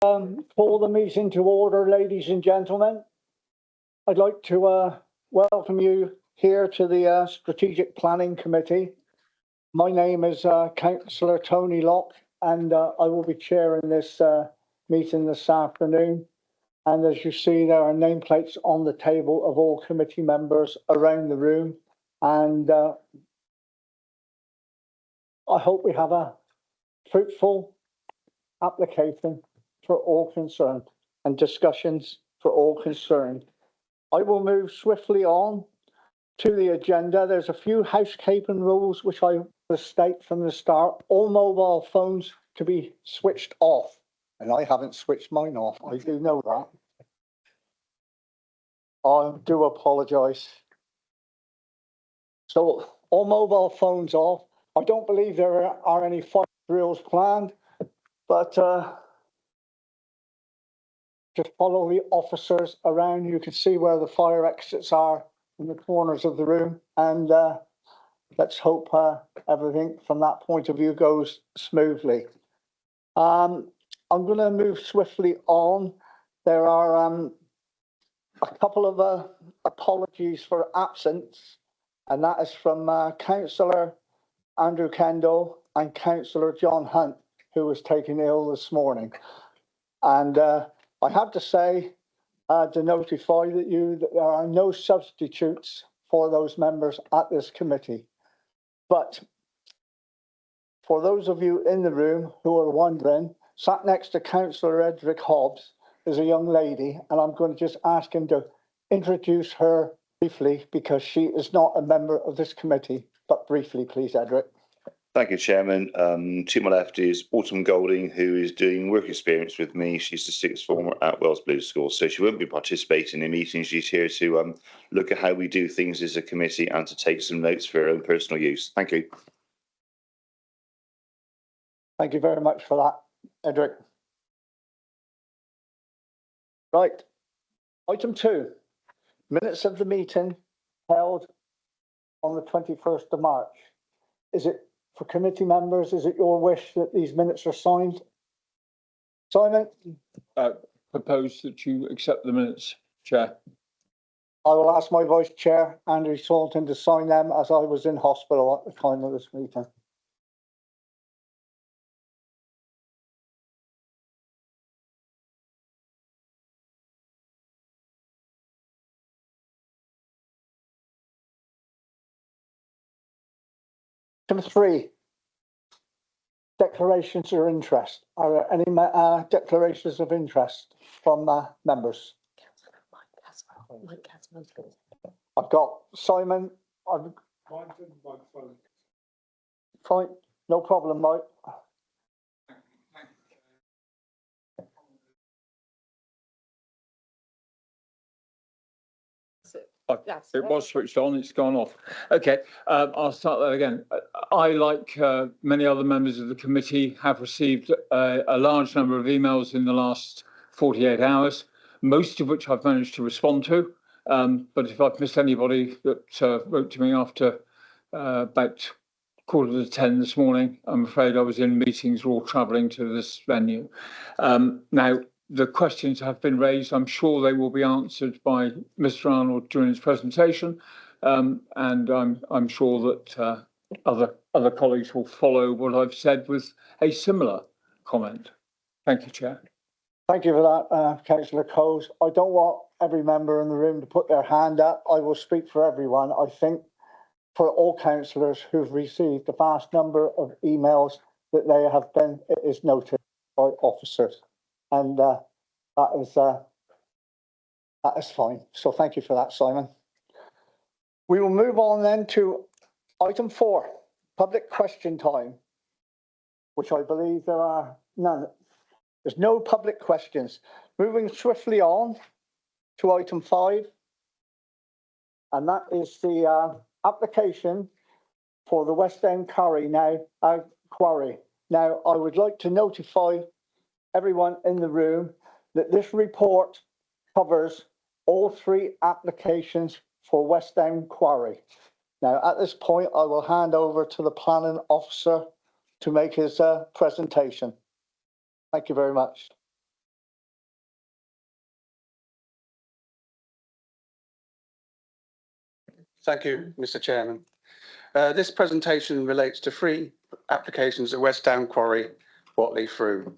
Call the meeting to order, ladies and gentlemen. I'd like to welcome you here to the Strategic Planning Committee. My name is Councillor Tony Locke, and I will be chairing this meeting this afternoon. And as you see, there are nameplates on the table of all committee members around the room. And I hope we have a fruitful application for all concerned and discussions for all concerned. I will move swiftly on to the agenda. There's a few housekeeping rules which I will state from the start. All mobile phones to be switched off, and I haven't switched mine off. I do know that. I do apologise. So all mobile phones off. I don't believe there are any fire drills planned, but just follow the officers around. You can see where the fire exits are in the corners of the room, and let's hope everything from that point of view goes smoothly. I'm going to move swiftly on. There are a couple of apologies for absence, and that is from Councillor Andrew Kendall and Councillor John Hunt, who was taken ill this morning. And I have to say, to notify that there are no substitutes for those members at this committee. But for those of you in the room who are wondering, sat next to Councillor Edric Hobbs is a young lady, and I'm going to just ask him to introduce her briefly because she is not a member of this committee. But briefly, please, Edric. Thank you, Chairman. To my left is Autumn Golding, who is doing work experience with me. She's the sixth former at Wells Blue School, so she won't be participating in meetings. She's here to look at how we do things as a committee and to take some notes for her own personal use. Thank you. Thank you very much for that, Edric. Right. Item 2, minutes of the meeting held on the 21st of March. Is it for committee members, is it your wish that these minutes are signed? Simon? Propose that you accept the minutes, Chair. I will ask my Vice Chair, Andrew Salton, to sign them as I was in hospital at the time of this meeting. Item 3, declarations of interest. Are there any declarations of interest from members? I've got Simon. Fine, no problem, Mike. It was switched on, it's gone off. Okay, I'll start that again. I, like many other members of the committee, have received a large number of emails in the last 48 hours, most of which I've managed to respond to. But if I've missed anybody that wrote to me after about 9:45 this morning, I'm afraid I was in meetings or travelling to this venue. Now, the questions have been raised. I'm sure they will be answered by Mr. Arnold during his presentation, and I'm sure that other colleagues will follow what I've said with a similar comment. Thank you, Chair. Thank you for that, Councillor Coles. I don't want every member in the room to put their hand up. I will speak for everyone. I think for all councillors who've received a vast number of emails that they have been, it is noted by officers. And that is fine. So thank you for that, Simon. We will move on then to item 4, public question time, which I believe there are none. There's no public questions. Moving swiftly on to item 5, and that is the application for the West End Quarry. Now, I would like to notify everyone in the room that this report covers all 3 applications for West End Quarry. Now, at this point, I will hand over to the planning officer to make his presentation. Thank you very much. Thank you, Mr. Chairman. This presentation relates to 3 applications at West Down Quarry, Watley Froome.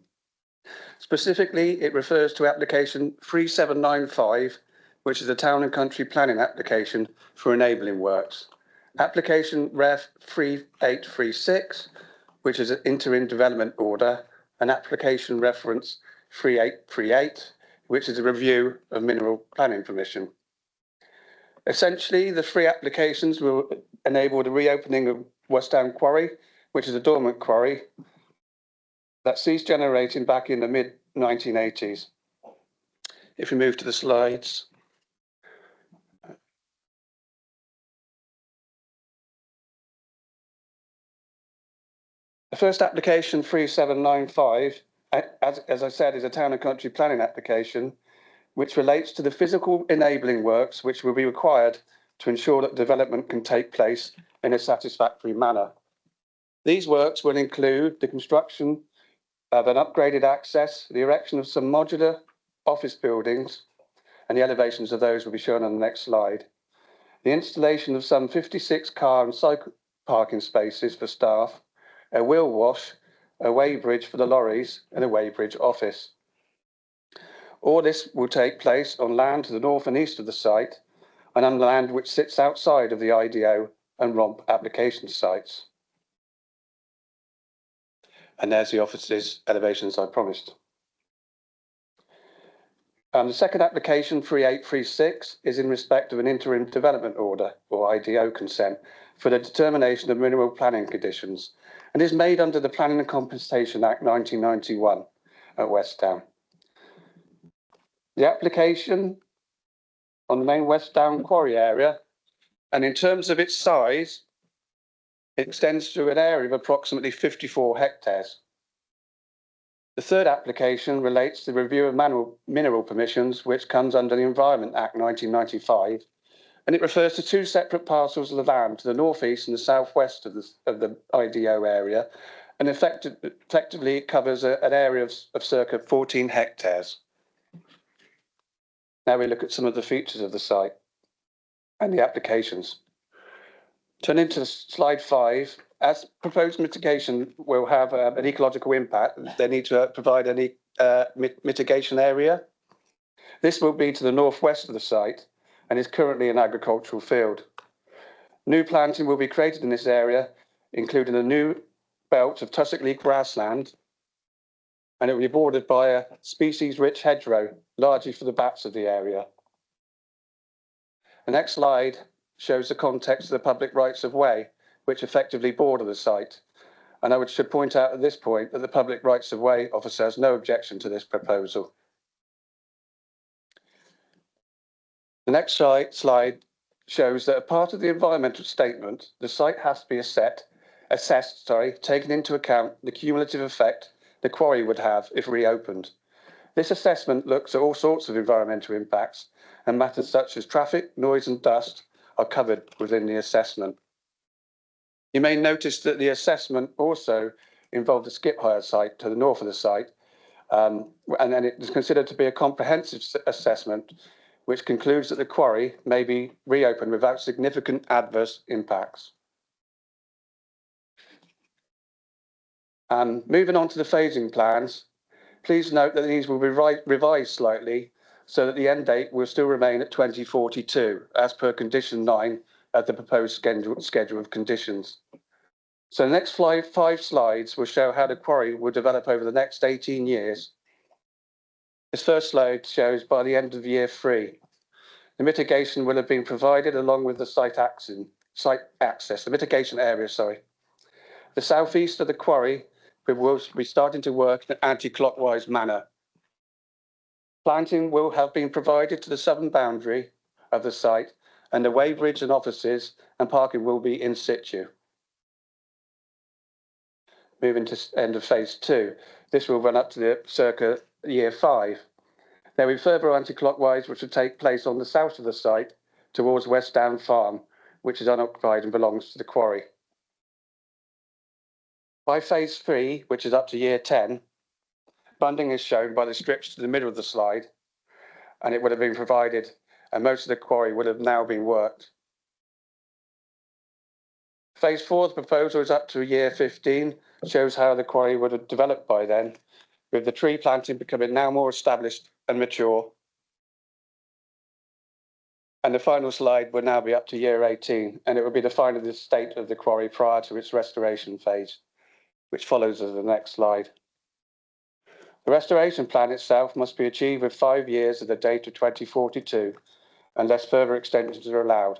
Specifically, it refers to application 3795, which is a town and country planning application for enabling works. Application Ref 3836, which is an interim development order, and application reference 3838, which is a review of mineral planning permission. Essentially, the 3 applications will enable the reopening of West Down Quarry, which is a dormant quarry that ceased generating back in the mid-1980s. If we move to the slides. The first application, 3795, as I said, is a town and country planning application, which relates to the physical enabling works which will be required to ensure that development can take place in a satisfactory manner. These works will include the construction of an upgraded access, the erection of some modular office buildings, and the elevations of those will be shown on the next slide. The installation of some 56 car and cycle parking spaces for staff, a wheel wash, a weighbridge for the lorries, and a weighbridge office. All this will take place on land to the north and east of the site and on land which sits outside of the IDO and ROMP application sites. And there's the office's elevations I promised. The second application, 3836, is in respect of an interim development order, or IDO consent, for the determination of mineral planning conditions, and is made under the Planning and Compensation Act 1991 at West Down. The application on the main West Down quarry area, and in terms of its size, it extends to an area of approximately 54 hectares. The third application relates to the review of mineral permissions, which comes under the Environment Act 1995, and it refers to 2 separate parcels of the land to the northeast and the southwest of the IDO area, and effectively it covers an area of circa 14 hectares. Now we look at some of the features of the site and the applications. Turning to slide 5, as proposed mitigation will have an ecological impact, they need to provide an mitigation area. This will be to the northwest of the site and is currently an agricultural field. New planting will be created in this area, including a new belt of tussock-leaf grassland, and it will be bordered by a species-rich hedgerow, largely for the bats of the area. The next slide shows the context of the public rights of way, which effectively border the site. And I should point out at this point that the public rights of way officer has no objection to this proposal. The next slide shows that a part of the environmental statement, the site has to be assessed, taking into account the cumulative effect the quarry would have if reopened. This assessment looks at all sorts of environmental impacts, and matters such as traffic, noise and dust are covered within the assessment. You may notice that the assessment also involved a skip hire site to the north of the site, and then it is considered to be a comprehensive assessment which concludes that the quarry may be reopened without significant adverse impacts. Moving on to the phasing plans, please note that these will be revised slightly so that the end date will still remain at 2042, as per condition 9 of the proposed schedule of conditions. So the next 5 slides will show how the quarry will develop over the next 18 years. This first slide shows by the end of year 3, the mitigation will have been provided along with the site access, the mitigation area, The southeast of the quarry will be starting to work in an anti-clockwise manner. Planting will have been provided to the southern boundary of the site, and the weighbridge and offices and parking will be in situ. Moving to end of phase 2, this will run up to the circa year 5. There will be further anti-clockwise which will take place on the south of the site towards West Down Farm, which is unoccupied and belongs to the quarry. By phase 3, which is up to year 10, funding is shown by the strips to the middle of the slide, and it would have been provided, and most of the quarry would have now been worked. Phase 4 of the proposal is up to year 15, shows how the quarry would have developed by then, with the tree planting becoming now more established and mature. And the final slide would now be up to year 18, and it would be defining the state of the quarry prior to its restoration phase, which follows as the next slide. The restoration plan itself must be achieved with 5 years of the date of 2042, unless further extensions are allowed.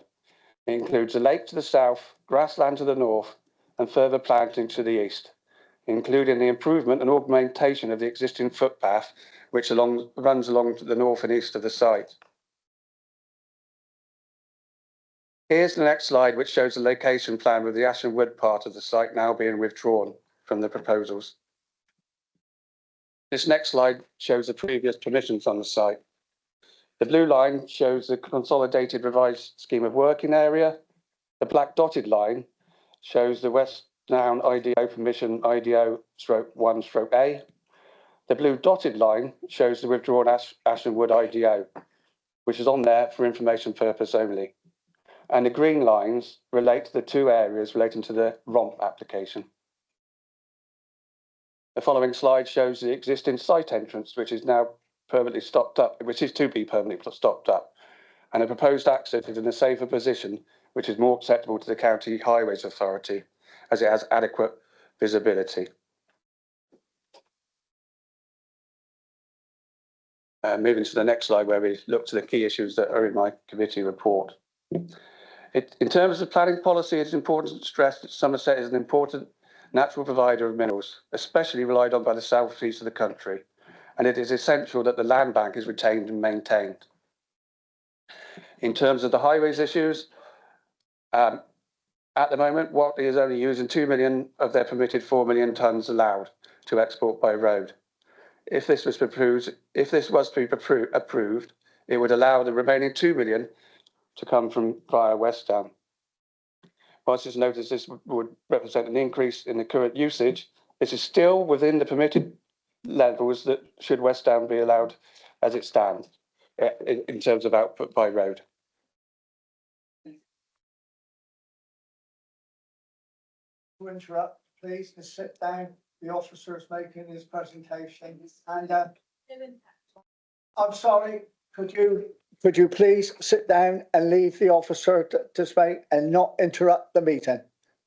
It includes a lake to the south, grassland to the north, and further planting to the east, including the improvement and augmentation of the existing footpath, which runs along to the north and east of the site. Here's the next slide, which shows the location plan with the ash and wood part of the site now being withdrawn from the proposals. This next slide shows the previous permissions on the site. The blue line shows the consolidated revised scheme of working area. The black dotted line shows the West Down IDO permission IDO/1/A. The blue dotted line shows the withdrawn ash and wood IDO, which is on there for information purpose only. And the green lines relate to the 2 areas relating to the ROMP application. The following slide shows the existing site entrance, which is now permanently stopped up, which is to be permanently stopped up, and a proposed access is in a safer position, which is more acceptable to the County Highways Authority, as it has adequate visibility. Moving to the next slide, where we look to the key issues that are in my committee report. In terms of planning policy, it's important to stress that Somerset is an important natural provider of minerals, especially relied on by the south east of the country, and it is essential that the land bank is retained and maintained. In terms of the highways issues, at the moment, Watley is only using 2 million of their permitted 4 million tonnes allowed to export by road. If this was to be approved, it would allow the remaining 2 million to come from via West Down. Whilst it's noticed this would represent an increase in the current usage, this is still within the permitted levels that should West Down be allowed as it stands in terms of output by road. To interrupt, please, to sit down. The officer's making his presentation, and I'm sorry. Could you please sit down and leave the officer to speak and not interrupt the meeting,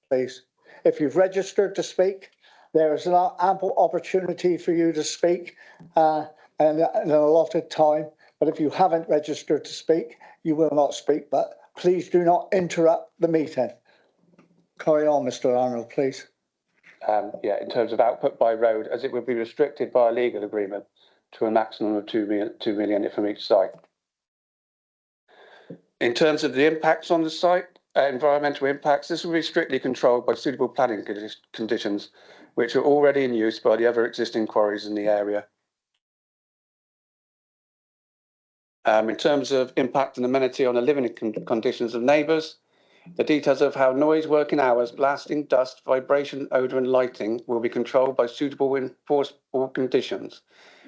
please? If you've registered to speak, there is an ample opportunity for you to speak and an allotted time. But if you haven't registered to speak, you will not speak. But please do not interrupt the meeting. Carry on, Mr. Arnold, please. In terms of output by road, as it would be restricted by a legal agreement to a maximum of 2 million from each site. In terms of the impacts on the site, environmental impacts, this will be strictly controlled by suitable planning conditions, which are already in use by the other existing quarries in the area. In terms of impact and amenity on the living conditions of neighbours, the details of how noise, working hours, blasting, dust, vibration, odour and lighting will be controlled by suitable enforceable conditions,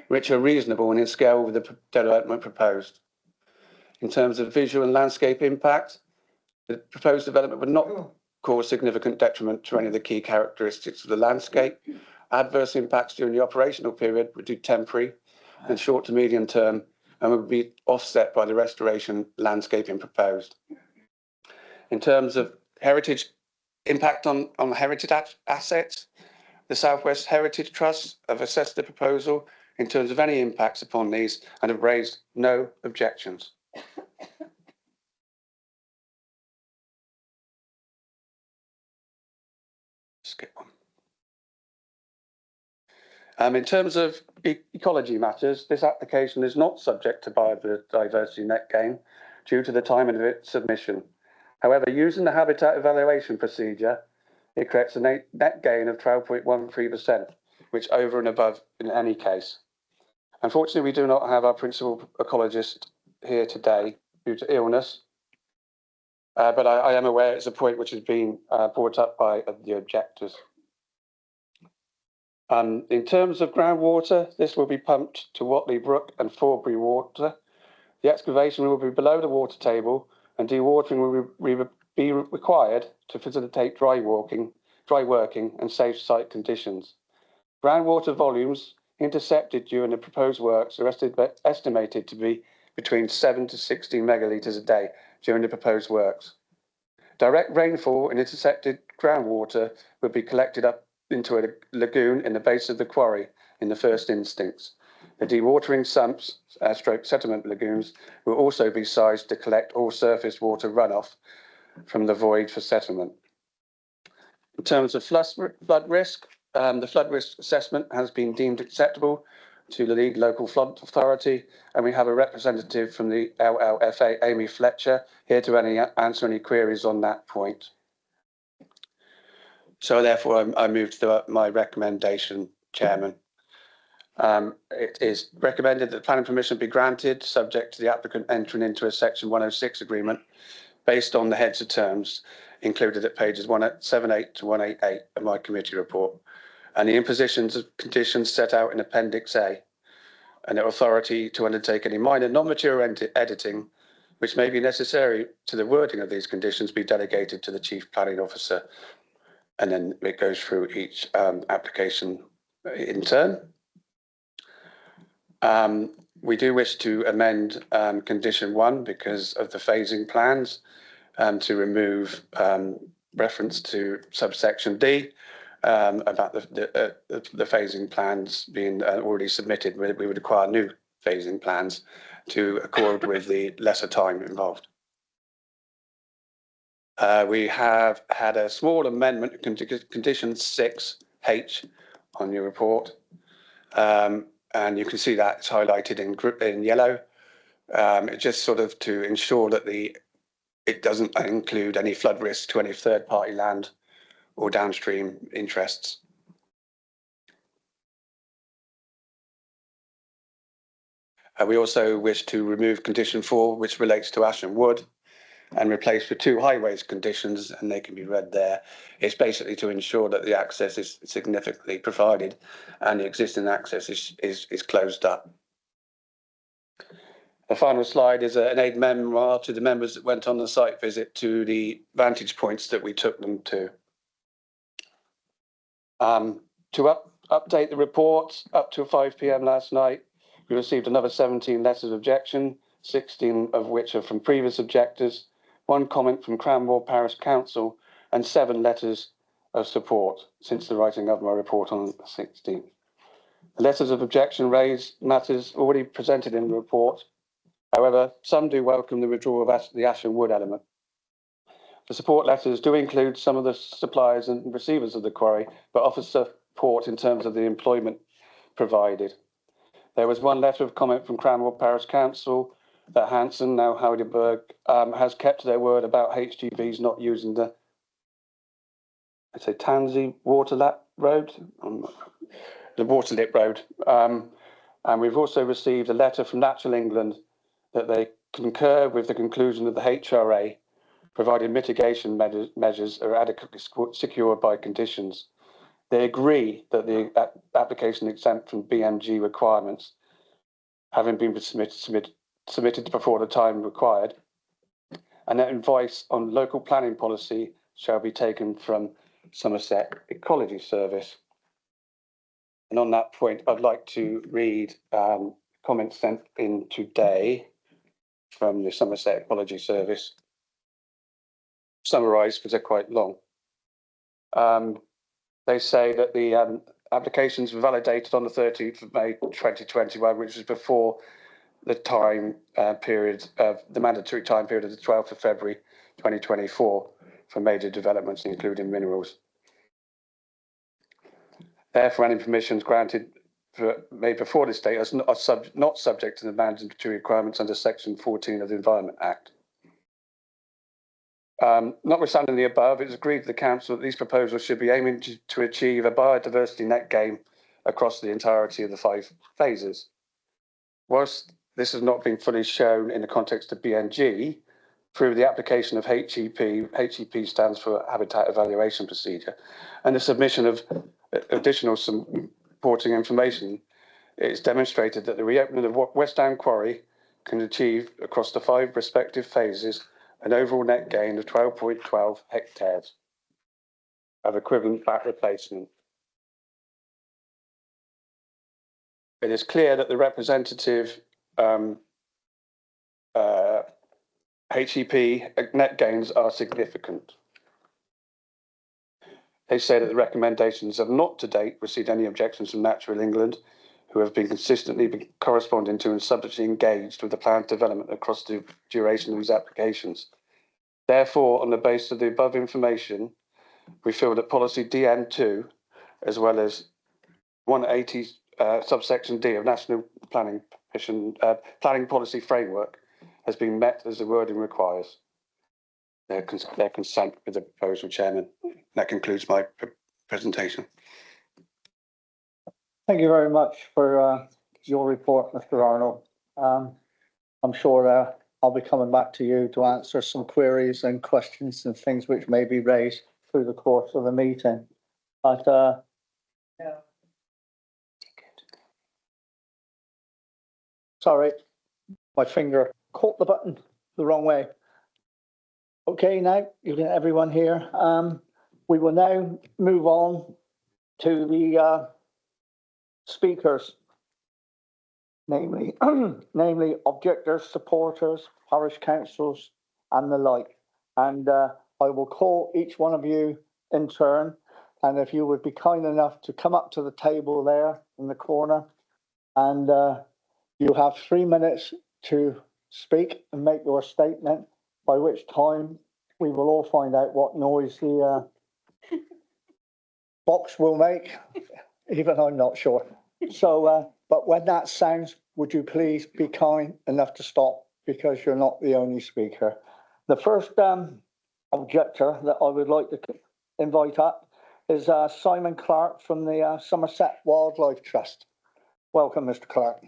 which are reasonable and in scale with the development proposed. In terms of visual and landscape impact, the proposed development would not cause significant detriment to any of the key characteristics of the landscape. Adverse impacts during the operational period would be temporary and short to medium term and would be offset by the restoration landscaping proposed. In terms of heritage impact on heritage assets, the South West Heritage Trust have assessed the proposal in terms of any impacts upon these and have raised no objections. Skip one. In terms of ecology matters, this application is not subject to biodiversity net gain due to the timing of its submission. However, using the habitat evaluation procedure, it creates a net gain of 12.13%, which over and above in any case. Unfortunately, we do not have our principal ecologist here today due to illness, but I am aware it's a point which has been brought up by the objectors. In terms of groundwater, this will be pumped to Watley Brook and Forbury Water. The excavation will be below the water table and dewatering will be required to facilitate dry working and safe site conditions. Groundwater volumes intercepted during the proposed works are estimated to be between 7 to 16 megalitres a day during the proposed works. Direct rainfall and intercepted groundwater would be collected up into a lagoon in the base of the quarry in the first instance. The dewatering sumps, stroke settlement lagoons, will also be sized to collect all surface water runoff from the void for settlement. In terms of flood risk, the flood risk assessment has been deemed acceptable to the League Local Flood Authority, and we have a representative from the LLFA, Amy Fletcher, here to answer any queries on that point. So therefore, I move to my recommendation, Chairman. It is recommended that planning permission be granted, subject to the applicant entering into a Section 106 agreement based on the heads of terms included at pages 178 to 188 of my committee report, and the impositions of conditions set out in Appendix A, and the authority to undertake any minor non-material editing which may be necessary to the wording of these conditions be delegated to the Chief Planning Officer. And then it goes through each application in turn. We do wish to amend condition 1 because of the phasing plans to remove reference to subsection D about the phasing plans being already submitted. We would require new phasing plans to accord with the lesser time involved. We have had a small amendment to condition 6H on your report. And you can see that it's highlighted in yellow. Just sort of to ensure that it doesn't include any flood risk to any third-party land or downstream interests. We also wish to remove condition 4, which relates to Ashton Wood, and replace with 2 highways conditions, and they can be read there. It's basically to ensure that the access is significantly provided and the existing access is closed up. The final slide is an aid memoir to the members that went on the site visit to the vantage points that we took them to. Update the report, up to 5 p.m. last night, we received another 17 letters of objection, 16 of which are from previous objectors, 1 comment from Cranwell Parish Council, and 7 letters of support since the writing of my report on the 16th. The letters of objection raise matters already presented in the report. However, some do welcome the withdrawal of the Ashton Wood element. The support letters do include some of the suppliers and receivers of the quarry, but offer support in terms of the employment provided. There was 1 letter of comment from Cranwell Parish Council that Hanson, now Heidelberg, has kept their word about HGVs not using the Tansey Waterlap Road, the Waterlip Road. And we've also received a letter from Natural England that they concur with the conclusion of the HRA, provided mitigation measures are adequately secured by conditions. They agree that the application exempt from BMG requirements, having been submitted before the time required, and that advice on local planning policy shall be taken from Somerset Ecology Service. And on that point, I'd like to read comments sent in today from the Somerset Ecology Service, summarised because they're quite long. They say that the applications were validated on the 13th of May 2021, which was before the time period of the mandatory time period of the 12th of February 2024 for major developments, including minerals. Therefore, any permissions granted made before this date are not subject to the mandatory requirements under Section 14 of the Environment Act. Notwithstanding the above, it is agreed with the Council that these proposals should be aiming to achieve a biodiversity net gain across the entirety of the 5 phases. Whilst this has not been fully shown in the context of BNG, through the application of HEP stands for Habitat Evaluation Procedure, and the submission of additional supporting information, it's demonstrated that the reopening of West Down Quarry can achieve across the 5 respective phases an overall net gain of 12.12 hectares of equivalent bat replacement. It is clear that the representative HEP net gains are significant. They say that the recommendations have not to date received any objections from Natural England, who have been consistently corresponding to and subjectly engaged with the planned development across the duration of these applications. Therefore, on the basis of the above information, we feel that policy DN2, as well as 180 subsection D of National Planning Policy Framework, has been met as the wording requires. Their consent with the proposal, Chairman. That concludes my presentation. Thank you very much for your report, Mr. Arnold. I'm sure I'll be coming back to you to answer some queries and questions and things which may be raised through the course of the meeting. But yeah. Sorry, my finger caught the button the wrong way. Okay, now you get everyone here. We will now move on to the speakers, namely objectors, supporters, parish councils, and the like. And I will call each one of you in turn. And if you would be kind enough to come up to the table there in the corner, and you have 3 minutes to speak and make your statement, by which time we will all find out what noise the box will make. Even I'm not sure. So, but when that sounds, would you please be kind enough to stop, because you're not the only speaker. The first objector that I would like to invite up is Simon Clark from the Somerset Wildlife Trust. Welcome, Mr. Clark.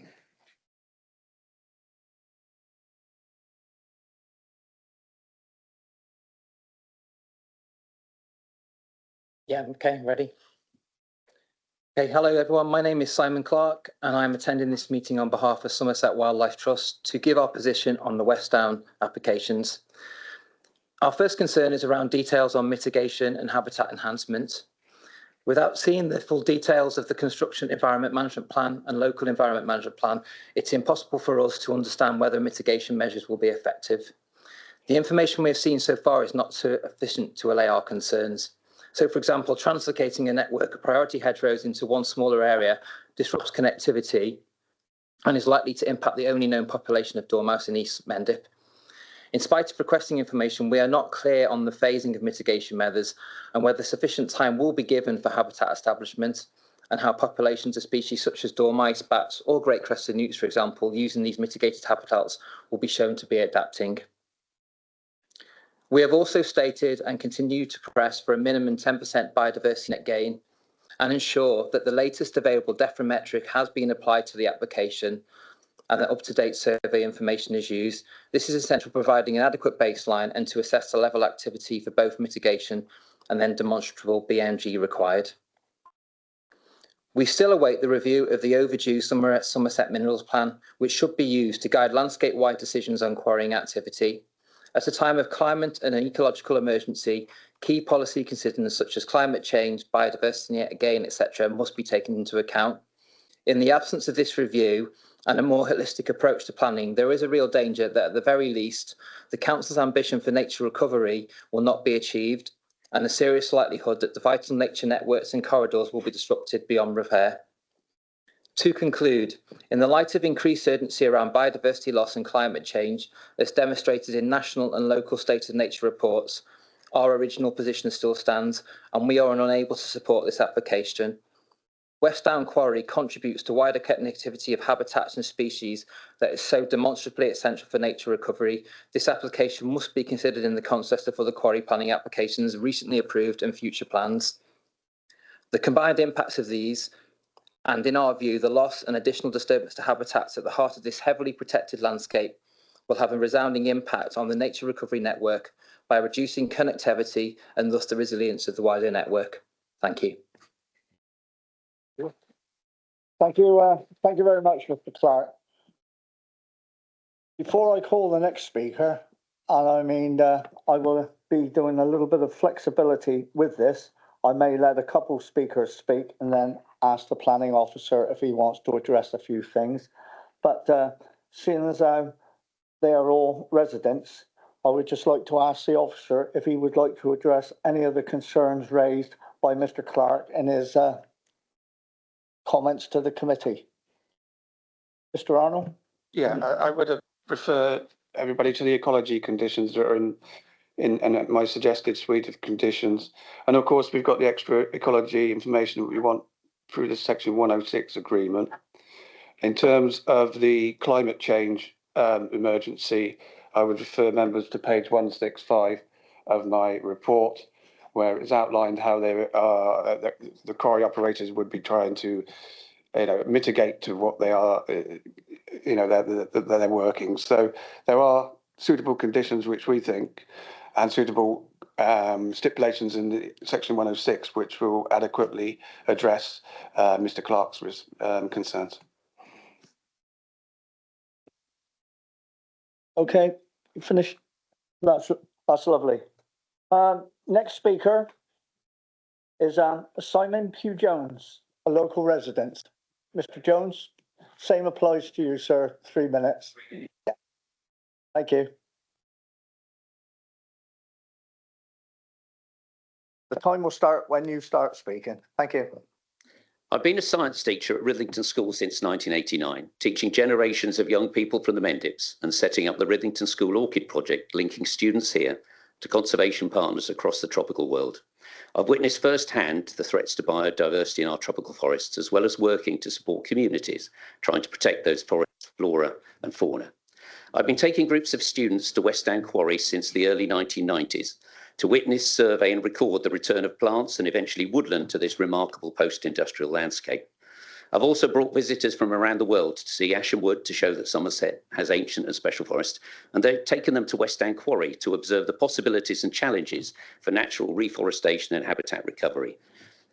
Yeah, okay, ready. Okay, hello everyone. My name is Simon Clark and I'm attending this meeting on behalf of Somerset Wildlife Trust to give our position on the West Down applications. Our first concern is around details on mitigation and habitat enhancement. Without seeing the full details of the Construction Environment Management Plan and Local Environment Management Plan, it's impossible for us to understand whether mitigation measures will be effective. The information we have seen so far is not sufficient to allay our concerns. So, for example, translocating a network of priority hedgerows into one smaller area disrupts connectivity and is likely to impact the only known population of dormouse in East Mendip. In spite of requesting information, we are not clear on the phasing of mitigation measures and whether sufficient time will be given for habitat establishment and how populations of species such as dormice, bats or great crested newts, for example, using these mitigated habitats will be shown to be adapting. We have also stated and continue to press for a minimum 10% biodiversity net gain and ensure that the latest available DEFRA metric has been applied to the application and that up-to-date survey information is used. This is essential for providing an adequate baseline and to assess the level of activity for both mitigation and then demonstrable BMG required. We still await the review of the overdue Somerset Minerals Plan, which should be used to guide landscape-wide decisions on quarrying activity. At a time of climate and an ecological emergency, key policy considerations such as climate change, biodiversity net gain, etc., must be taken into account. In the absence of this review and a more holistic approach to planning, there is a real danger that at the very least, the Council's ambition for nature recovery will not be achieved, and a serious likelihood that the vital nature networks and corridors will be disrupted beyond repair. To conclude, in the light of increased urgency around biodiversity loss and climate change, as demonstrated in national and local state of nature reports, our original position still stands and we are unable to support this application. West Down Quarry contributes to wider connectivity of habitats and species that is so demonstrably essential for nature recovery. This application must be considered in the context of other quarry planning applications recently approved and future plans. The combined impacts of these, and in our view, the loss and additional disturbance to habitats at the heart of this heavily protected landscape will have a resounding impact on the nature recovery network by reducing connectivity and thus the resilience of the wider network. Thank you. Thank you very much, Mr. Clark. Before I call the next speaker, And I mean, I will be doing a little bit of flexibility with this. I may let a couple speakers speak and then ask the planning officer if he wants to address a few things. But seeing as how they are all residents, I would just like to ask the officer if he would like to address any of the concerns raised by Mr. Clark in his comments to the committee. Mr. Arnold? Yeah, I would refer everybody to the ecology conditions that are in my suggested suite of conditions. And of course, we've got the extra ecology information that we want through the Section 106 agreement. In terms of the climate change emergency, I would refer members to page 165 of my report, where it's outlined how the quarry operators would be trying to, mitigate to what they are, they're working. So there are suitable conditions which we think, and suitable stipulations in the Section 106 which will adequately address Mr. Clark's concerns. Okay, you finished? That's lovely. Next speaker is Simon Pugh Jones, a local resident. Mr. Jones, same applies to you, sir. 3 minutes. Thank you. The time will start when you start speaking. Thank you. I've been a science teacher at Rithington School since 1989, teaching generations of young people from the Mendips and setting up the Rithington School Orchid Project, linking students here to conservation partners across the tropical world. I've witnessed firsthand the threats to biodiversity in our tropical forests, as well as working to support communities trying to protect those forests, flora and fauna. I've been taking groups of students to West Down Quarry since the early 1990s to witness, survey and record the return of plants and eventually woodland to this remarkable post-industrial landscape. I've also brought visitors from around the world to see Asham Wood to show that Somerset has ancient and special forest, and they've taken them to West Down Quarry to observe the possibilities and challenges for natural reforestation and habitat recovery.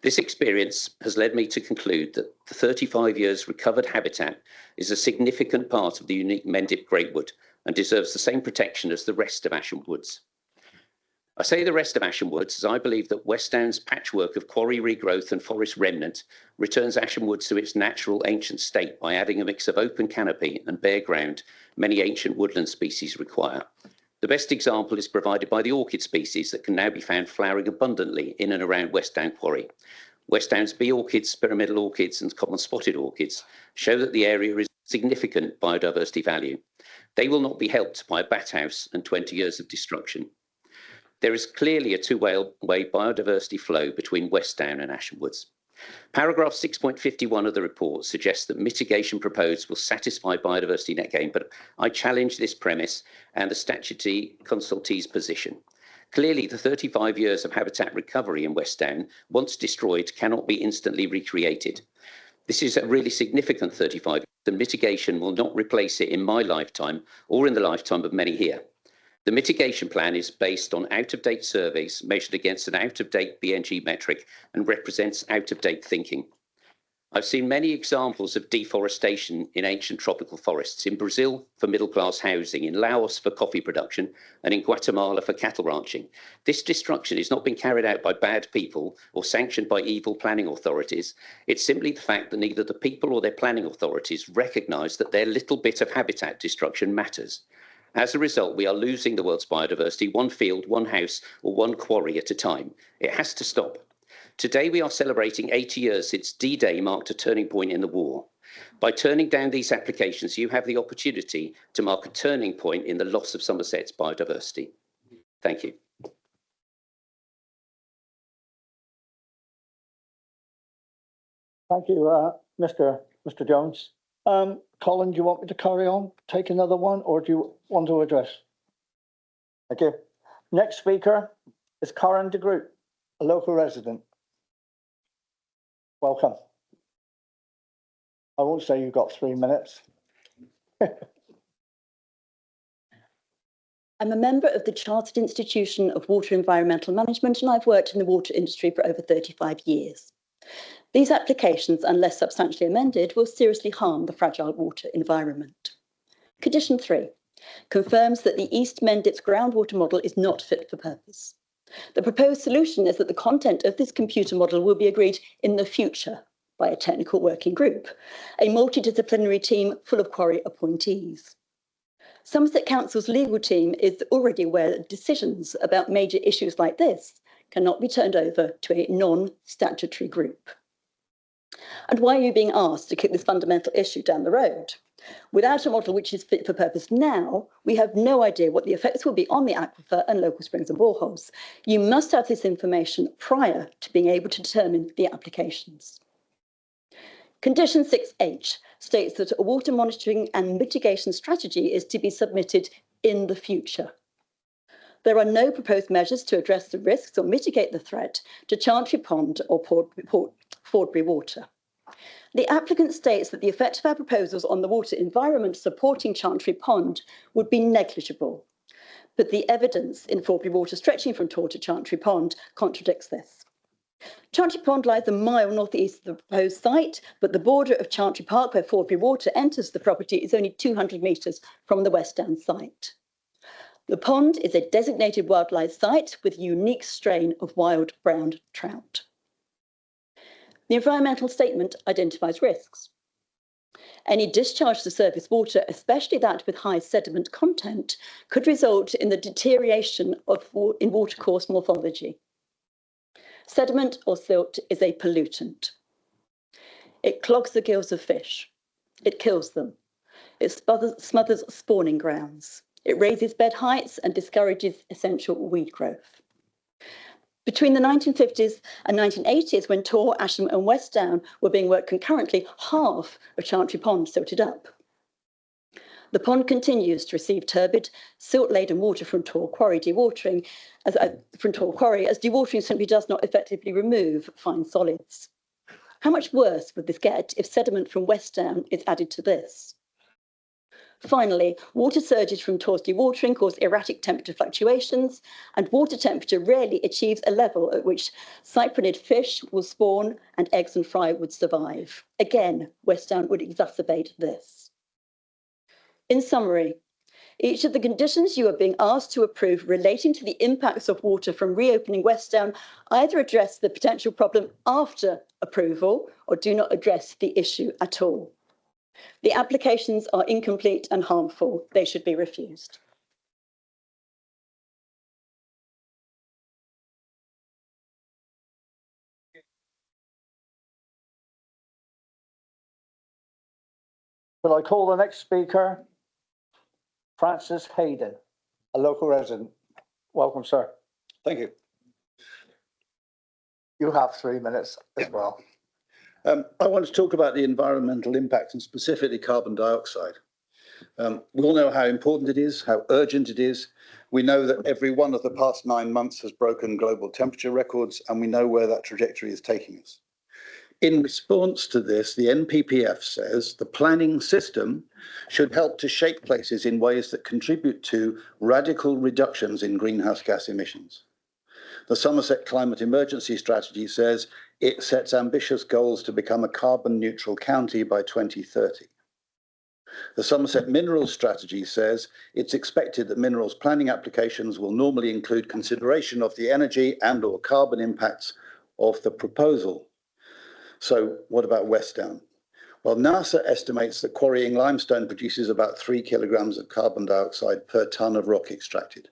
This experience has led me to conclude that the 35 years recovered habitat is a significant part of the unique Mendip Greatwood and deserves the same protection as the rest of Asham Woods. I say the rest of Asham Woods as I believe that West Down's patchwork of quarry regrowth and forest remnant returns Asham Woods to its natural ancient state by adding a mix of open canopy and bare ground many ancient woodland species require. The best example is provided by the orchid species that can now be found flowering abundantly in and around West Down Quarry. West Down's bee orchids, pyramidal orchids and common spotted orchids show that the area is significant biodiversity value. They will not be helped by a bat house and 20 years of destruction. There is clearly a two-way biodiversity flow between West Down and Asham Woods. Paragraph 6.51 of the report suggests that mitigation proposed will satisfy biodiversity net gain, but I challenge this premise and the statutory consultee's position. Clearly, the 35 years of habitat recovery in West Down, once destroyed, cannot be instantly recreated. This is a really significant 35 years. The mitigation will not replace it in my lifetime or in the lifetime of many here. The mitigation plan is based on out-of-date surveys measured against an out-of-date BNG metric and represents out-of-date thinking. I've seen many examples of deforestation in ancient tropical forests, in Brazil for middle-class housing, in Laos for coffee production, and in Guatemala for cattle ranching. This destruction is not being carried out by bad people or sanctioned by evil planning authorities. It's simply the fact that neither the people or their planning authorities recognise that their little bit of habitat destruction matters. As a result, we are losing the world's biodiversity, one field, one house, or one quarry at a time. It has to stop. Today, we are celebrating 80 years since D-Day marked a turning point in the war. By turning down these applications, you have the opportunity to mark a turning point in the loss of Somerset's biodiversity. Thank you. Thank you, Mr. Jones. Colin, do you want me to carry on, take another one, or do you want to address? Thank you. Next speaker is Karen de Groot, a local resident. Welcome. I won't say you've got 3 minutes. I'm a member of the Chartered Institution of Water Environmental Management, and I've worked in the water industry for over 35 years. These applications, unless substantially amended, will seriously harm the fragile water environment. Condition 3. confirms that the East Mendips groundwater model is not fit for purpose. The proposed solution is that the content of this computer model will be agreed in the future by a technical working group, a multidisciplinary team full of quarry appointees. Somerset Council's legal team is already aware that decisions about major issues like this cannot be turned over to a non-statutory group. And why are you being asked to kick this fundamental issue down the road? Without a model which is fit for purpose now, we have no idea what the effects will be on the aquifer and local springs and boreholes. You must have this information prior to being able to determine the applications. Condition 6H states that a water monitoring and mitigation strategy is to be submitted in the future. There are no proposed measures to address the risks or mitigate the threat to Chantry Pond or Fordbury water. The applicant states that the effect of our proposals on the water environment supporting Chantry Pond would be negligible, but the evidence in Fordbury water stretching from Tor to Chantry Pond contradicts this. Chantry Pond lies a mile northeast of the proposed site, but the border of Chantry Park, where Fordbury water enters the property, is only 200 metres from the West Down site. The pond is a designated wildlife site with a unique strain of wild brown trout. The environmental statement identifies risks. Any discharge to surface water, especially that with high sediment content, could result in the deterioration in watercourse morphology. Sediment or silt is a pollutant. It clogs the gills of fish. It kills them. It smothers spawning grounds. It raises bed heights and discourages essential weed growth. Between the 1950s and 1980s, when Tor, Asham and West Down were being worked concurrently, half of Chantry Pond silted up. The pond continues to receive turbid, silt-laden water from Tor Quarry dewatering, as dewatering simply does not effectively remove fine solids. How much worse would this get if sediment from West Down is added to this? Finally, water surges from Tor's dewatering cause erratic temperature fluctuations, and water temperature rarely achieves a level at which cyprinid fish will spawn and eggs and fry would survive. Again, West Down would exacerbate this. In summary, each of the conditions you are being asked to approve relating to the impacts of water from reopening West Down either address the potential problem after approval or do not address the issue at all. The applications are incomplete and harmful. They should be refused. Will I call the next speaker? Francis Hayden, a local resident. Welcome, sir. Thank you. You have 3 minutes as well. I want to talk about the environmental impact and specifically carbon dioxide. We all know how important it is, how urgent it is. We know that every one of the past 9 months has broken global temperature records, and we know where that trajectory is taking us. In response to this, the NPPF says the planning system should help to shape places in ways that contribute to radical reductions in greenhouse gas emissions. The Somerset Climate Emergency Strategy says it sets ambitious goals to become a carbon neutral county by 2030. The Somerset Minerals Strategy says it's expected that minerals planning applications will normally include consideration of the energy and/or carbon impacts of the proposal. So what about West Down? Well, NASA estimates that quarrying limestone produces about 3 kilograms of carbon dioxide per tonne of rock extracted.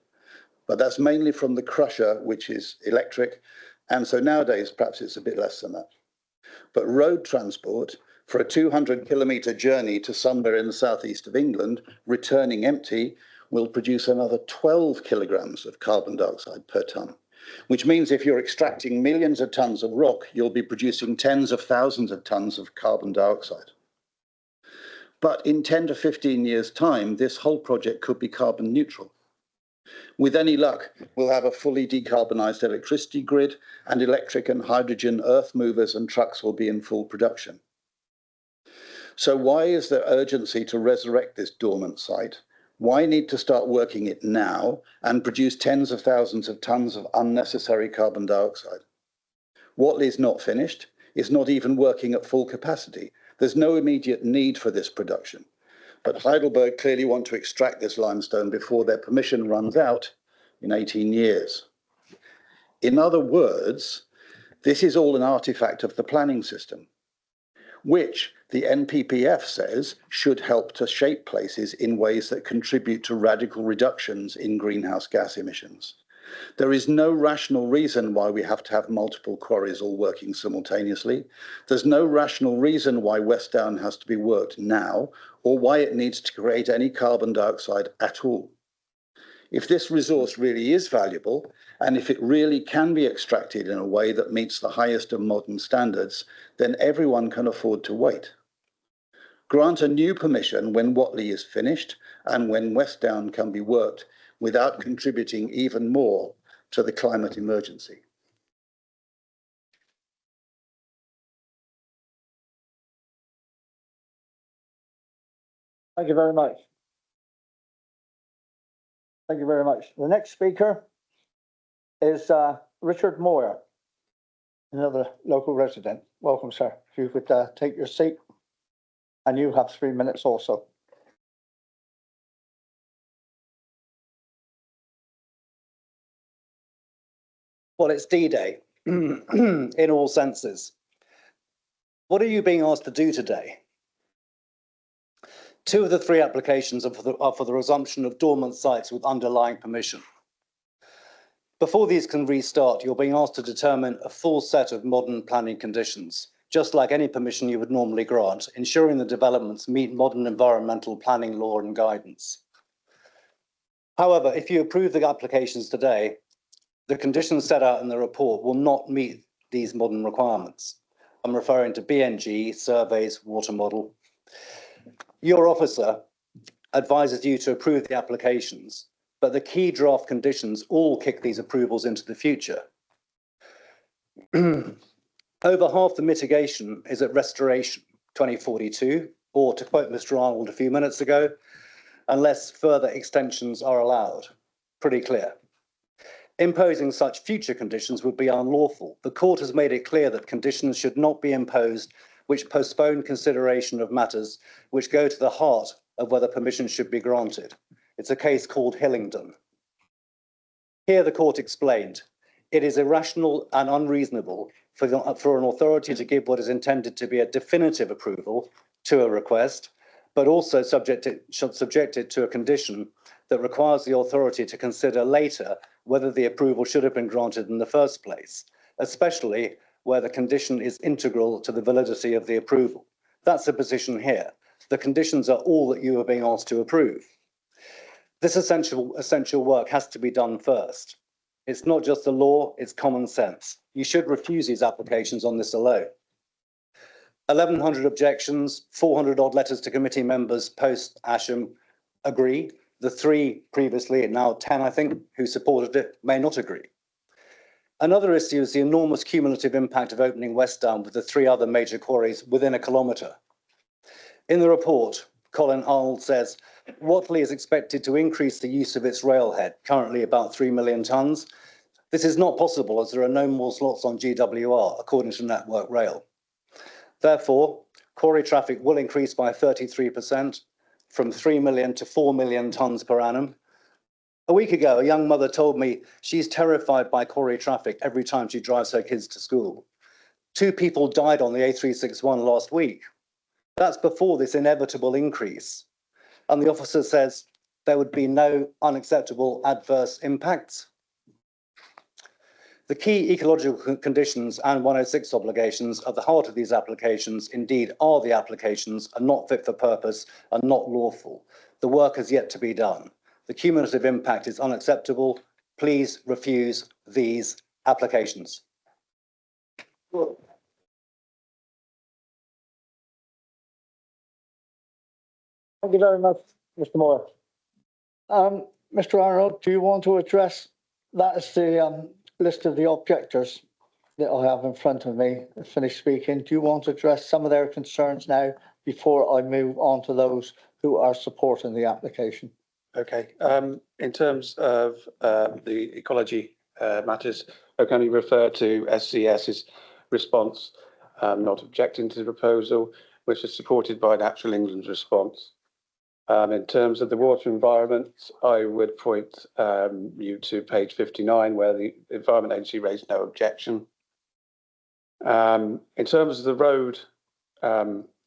But that's mainly from the crusher, which is electric. And so nowadays, perhaps it's a bit less than that. But road transport for a 200-kilometre journey to somewhere in the southeast of England, returning empty, will produce another 12 kilograms of carbon dioxide per tonne, which means if you're extracting millions of tonnes of rock, you'll be producing tens of thousands of tonnes of carbon dioxide. But in 10 to 15 years' time, this whole project could be carbon neutral. With any luck, we'll have a fully decarbonised electricity grid, and electric and hydrogen earth movers and trucks will be in full production. So why is there urgency to resurrect this dormant site? Why need to start working it now and produce tens of thousands of tonnes of unnecessary carbon dioxide? Whatley is not finished. It's not even working at full capacity. There's no immediate need for this production. But Heidelberg clearly want to extract this limestone before their permission runs out in 18 years. In other words, this is all an artifact of the planning system, which the NPPF says should help to shape places in ways that contribute to radical reductions in greenhouse gas emissions. There is no rational reason why we have to have multiple quarries all working simultaneously. There's no rational reason why West Down has to be worked now, or why it needs to create any carbon dioxide at all. If this resource really is valuable, and if it really can be extracted in a way that meets the highest of modern standards, then everyone can afford to wait. Grant a new permission when Whatley is finished and when West Down can be worked without contributing even more to the climate emergency. Thank you very much. Thank you very much. The next speaker is Richard Moyer, another local resident. Welcome, sir. If you could take your seat, and you have 3 minutes also. Well, it's D-Day in all senses. What are you being asked to do today? 2 of the 3 applications are for the resumption of dormant sites with underlying permission. Before these can restart, you're being asked to determine a full set of modern planning conditions, just like any permission you would normally grant, ensuring the developments meet modern environmental planning law and guidance. However, if you approve the applications today, the conditions set out in the report will not meet these modern requirements. I'm referring to BNG, surveys, water model. Your officer advises you to approve the applications, but the key draft conditions all kick these approvals into the future. Over half the mitigation is at restoration 2042, or to quote Mr. Arnold a few minutes ago, unless further extensions are allowed. Pretty clear. Imposing such future conditions would be unlawful. The court has made it clear that conditions should not be imposed which postpone consideration of matters which go to the heart of whether permission should be granted. It's a case called Hillingdon. Here the court explained, it is irrational and unreasonable for an authority to give what is intended to be a definitive approval to a request, but also subject it to a condition that requires the authority to consider later whether the approval should have been granted in the first place, especially where the condition is integral to the validity of the approval. That's the position here. The conditions are all that you are being asked to approve. This essential work has to be done first. It's not just the law, it's common sense. You should refuse these applications on this alone. 1,100 objections, 400 odd letters to committee members post Asham agree. The 3 previously, and now 10, I think, who supported it may not agree. Another issue is the enormous cumulative impact of opening West Down with the 3 other major quarries within a kilometre. In the report, Colin Arnold says, Whatley is expected to increase the use of its railhead, currently about 3 million tonnes. This is not possible as there are no more slots on GWR, according to Network Rail. Therefore, quarry traffic will increase by 33%, from 3 million to 4 million tonnes per annum. A week ago, a young mother told me she's terrified by quarry traffic every time she drives her kids to school. 2 people died on the A361 last week. That's before this inevitable increase. And the officer says there would be no unacceptable adverse impacts. The key ecological conditions and 106 obligations at the heart of these applications indeed are the applications are not fit for purpose and not lawful. The work has yet to be done. The cumulative impact is unacceptable. Please refuse these applications. Thank you very much, Mr. Moore. Mr. Arnold, do you want to address that as the list of the objectors that I have in front of me? Finish speaking. Do you want to address some of their concerns now before I move on to those who are supporting the application? Okay. In terms of the ecology matters, I can only refer to SCS's response, not objecting to the proposal, which is supported by Natural England's response. In terms of the water environment, I would point you to page 59, where the Environment Agency raised no objection. In terms of the road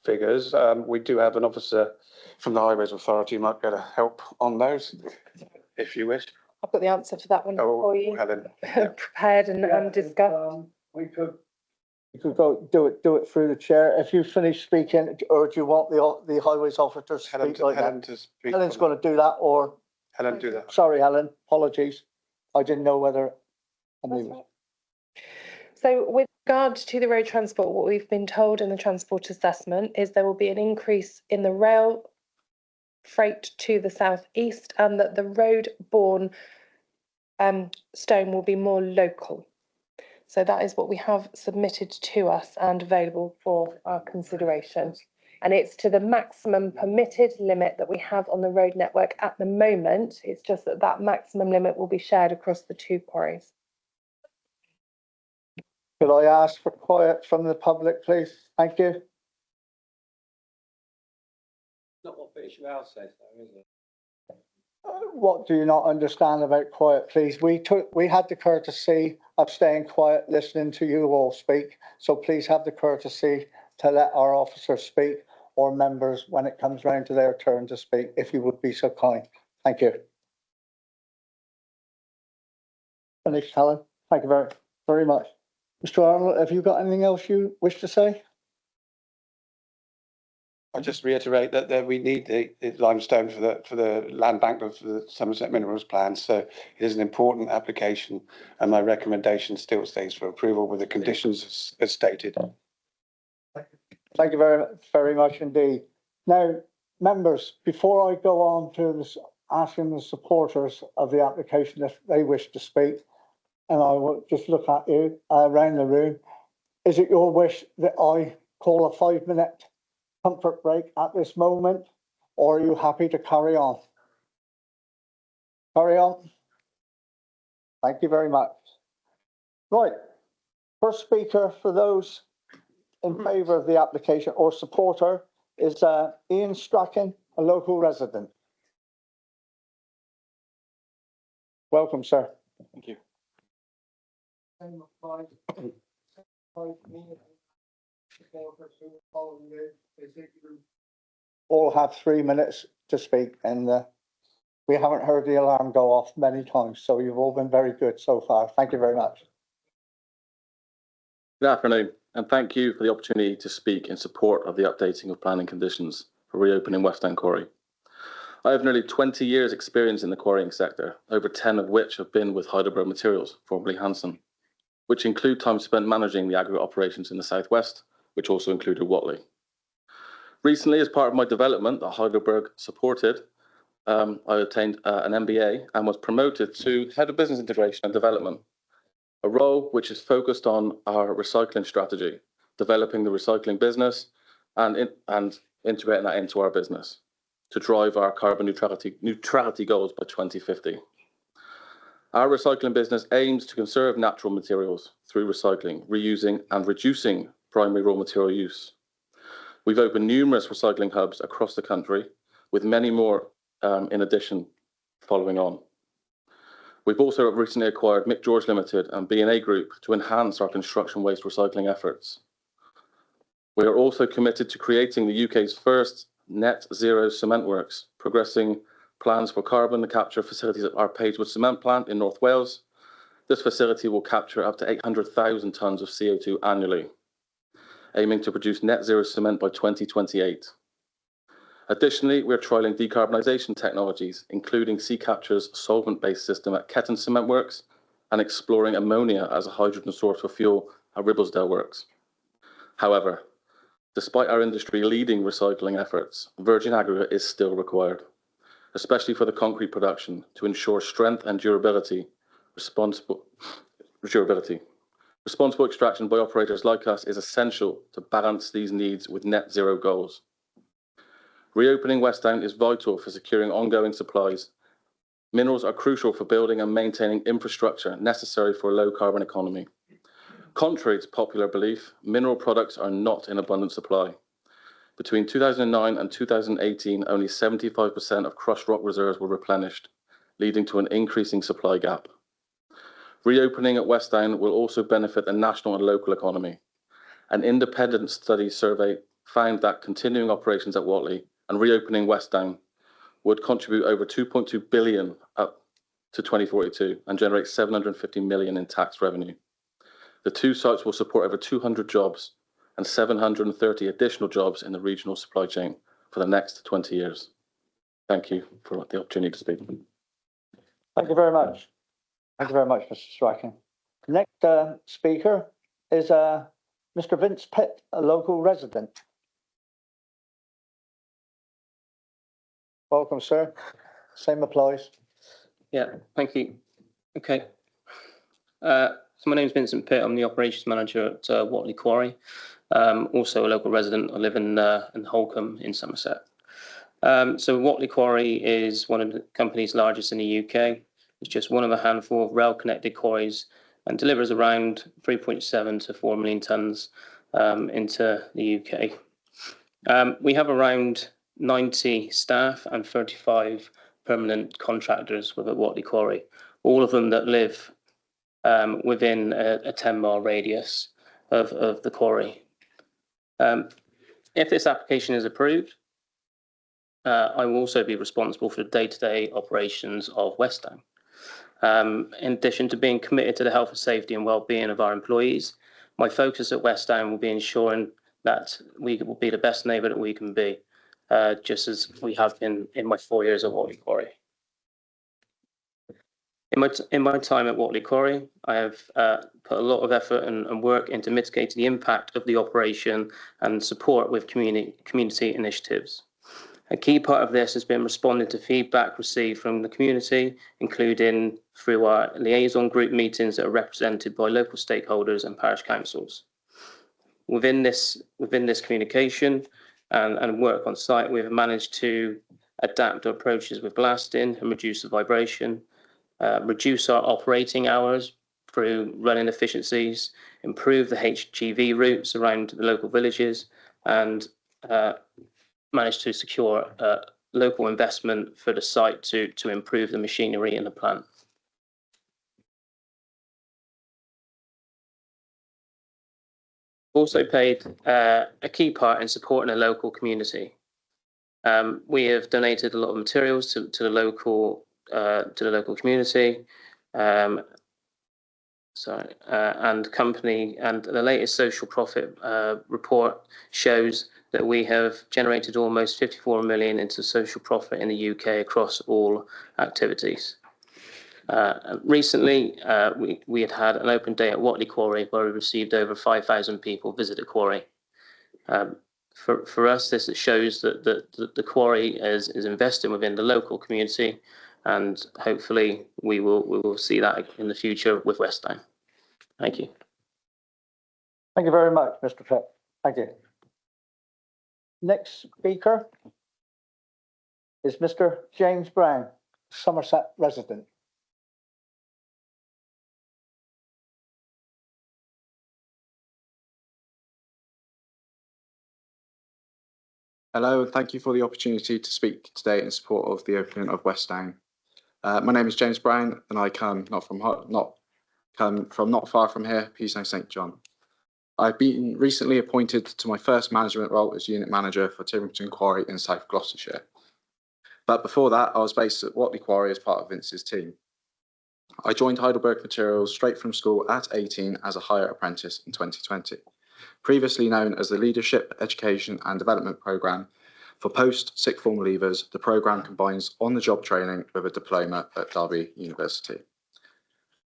figures, we do have an officer from the Highways Authority who might be able to help on those, if you wish. I've got the answer for that one for you, Helen. prepared and discussed. We could go do it through the chair. If you finish speaking, or do you want the highways officer to Helen, speak like Helen that? to speak. Helen's going to do that, or Helen, do that. sorry, Helen, apologies. I didn't know whether. So with regard to the road transport, what we've been told in the transport assessment is there will be an increase in the rail freight to the southeast, and that the road-borne stone will be more local. So that is what we have submitted to us and available for our consideration. And it's to the maximum permitted limit that we have on the road network at the moment. It's just that that maximum limit will be shared across the two quarries. Could I ask for quiet from the public, please? Thank you. Not what British Rail says, though, is it? What do you not understand about quiet, please? We had the courtesy of staying quiet, listening to you all speak. So please have the courtesy to let our officers speak, or members when it comes round to their turn to speak, if you would be so kind. Thank you. Finished, Helen. Thank you very much. Mr. Arnold, have you got anything else you wish to say? I just reiterate that we need the limestone for the land bank of the Somerset Minerals Plan. So it is an important application, and my recommendation still stays for approval with the conditions as stated. Thank you very much indeed. Now, members, before I go on to asking the supporters of the application if they wish to speak, and I will just look at you around the room, is it your wish that I call a 5-minute comfort break at this moment, or are you happy to carry on? Carry on. Thank you very much. Right, first speaker for those in favour of the application or supporter is Ian Strachan, a local resident. Welcome, sir. Thank you. All have 3 minutes to speak, and we haven't heard the alarm go off many times, so you've all been very good so far. Thank you very much. Good afternoon, and thank you for the opportunity to speak in support of the updating of planning conditions for reopening West End Quarry. I have nearly 20 years experience in the quarrying sector, over 10 of which have been with Heidelberg Materials, formerly Hanson, which include time spent managing the aggregate operations in the southwest, which also included Whatley. Recently, as part of my development that Heidelberg supported, I obtained an MBA and was promoted to Head of Business Integration and Development, a role which is focused on our recycling strategy, developing the recycling business and integrating that into our business to drive our carbon neutrality goals by 2050. Our recycling business aims to conserve natural materials through recycling, reusing and reducing primary raw material use. We've opened numerous recycling hubs across the country, with many more in addition following on. We've also recently acquired Mick George Limited and B&A Group to enhance our construction waste recycling efforts. We are also committed to creating the UK's first net zero cement works, progressing plans for carbon capture facilities at our Pagewood cement plant in North Wales. This facility will capture up to 800,000 tonnes of CO2 annually, aiming to produce net zero cement by 2028. Additionally, we're trialling decarbonisation technologies, including Sea Capture's solvent-based system at Ketton Cement Works and exploring ammonia as a hydrogen source for fuel at Ribblesdale Works. However, despite our industry-leading recycling efforts, virgin aggregate is still required, especially for the concrete production, to ensure strength and durability. Responsible extraction by operators like us is essential to balance these needs with net zero goals. Reopening West End is vital for securing ongoing supplies. Minerals are crucial for building and maintaining infrastructure necessary for a low carbon economy. Contrary to popular belief, mineral products are not in abundant supply. Between 2009 and 2018, only 75% of crushed rock reserves were replenished, leading to an increasing supply gap. Reopening at West Down will also benefit the national and local economy. An independent study survey found that continuing operations at Whatley and reopening West Down would contribute over 2.2 billion up to 2042 and generate 750 million in tax revenue. The two sites will support over 200 jobs and 730 additional jobs in the regional supply chain for the next 20 years. Thank you for the opportunity to speak. Thank you very much. Thank you very much, Mr. Strachan. Next speaker is Mr. Vince Pitt, a local resident. Welcome, sir. Same applies. Yeah, thank you. Okay. So my name is Vincent Pitt. I'm the operations manager at Whatley Quarry. Also a local resident. I live in Holcombe in Somerset. So Whatley Quarry is one of the company's largest in the UK. It's just one of a handful of rail-connected quarries and delivers around 3.7 to 4 million tonnes into the UK. We have around 90 staff and 35 permanent contractors with at Whatley Quarry, all of them that live within a 10-mile radius of the quarry. If this application is approved, I will also be responsible for the day-to-day operations of West Down. In addition to being committed to the health and safety and well-being of our employees, my focus at West Down will be ensuring that we will be the best neighbour that we can be, just as we have been in my 4 years at Whatley Quarry. In my time at Whatley Quarry, I have put a lot of effort and work into mitigating the impact of the operation and support with community initiatives. A key part of this has been responding to feedback received from the community, including through our liaison group meetings that are represented by local stakeholders and parish councils. Within this communication and work on site, we have managed to adapt our approaches with blasting and reduce the vibration, reduce our operating hours through running efficiencies, improve the HGV routes around the local villages, and managed to secure local investment for the site to improve the machinery in the plant. Also played a key part in supporting the local community. We have donated a lot of materials to the local community. And company, and the latest social profit report shows that we have generated almost 54 million into social profit in the UK across all activities. Recently, we had an open day at Whatley Quarry where we received over 5,000 people visit the quarry. For us, this shows that the quarry is investing within the local community, and hopefully we will see that in the future with West Down. Thank you. Thank you very much, Mr. Pitt. Thank you. Next speaker is Mr. James Brown, Somerset resident. Hello, and thank you for the opportunity to speak today in support of the opening of West Down. My name is James Brown, and I come from not far from here, Peasney St John. I've been recently appointed to my first management role as unit manager for Tiverton Quarry in South Gloucestershire. But before that, I was based at Whatley Quarry as part of Vince's team. I joined Heidelberg Materials straight from school at 18 as a hire apprentice in 2020. Previously known as the Leadership, Education and Development Programme for post-sixth form leavers, the programme combines on-the-job training with a diploma at Derby University.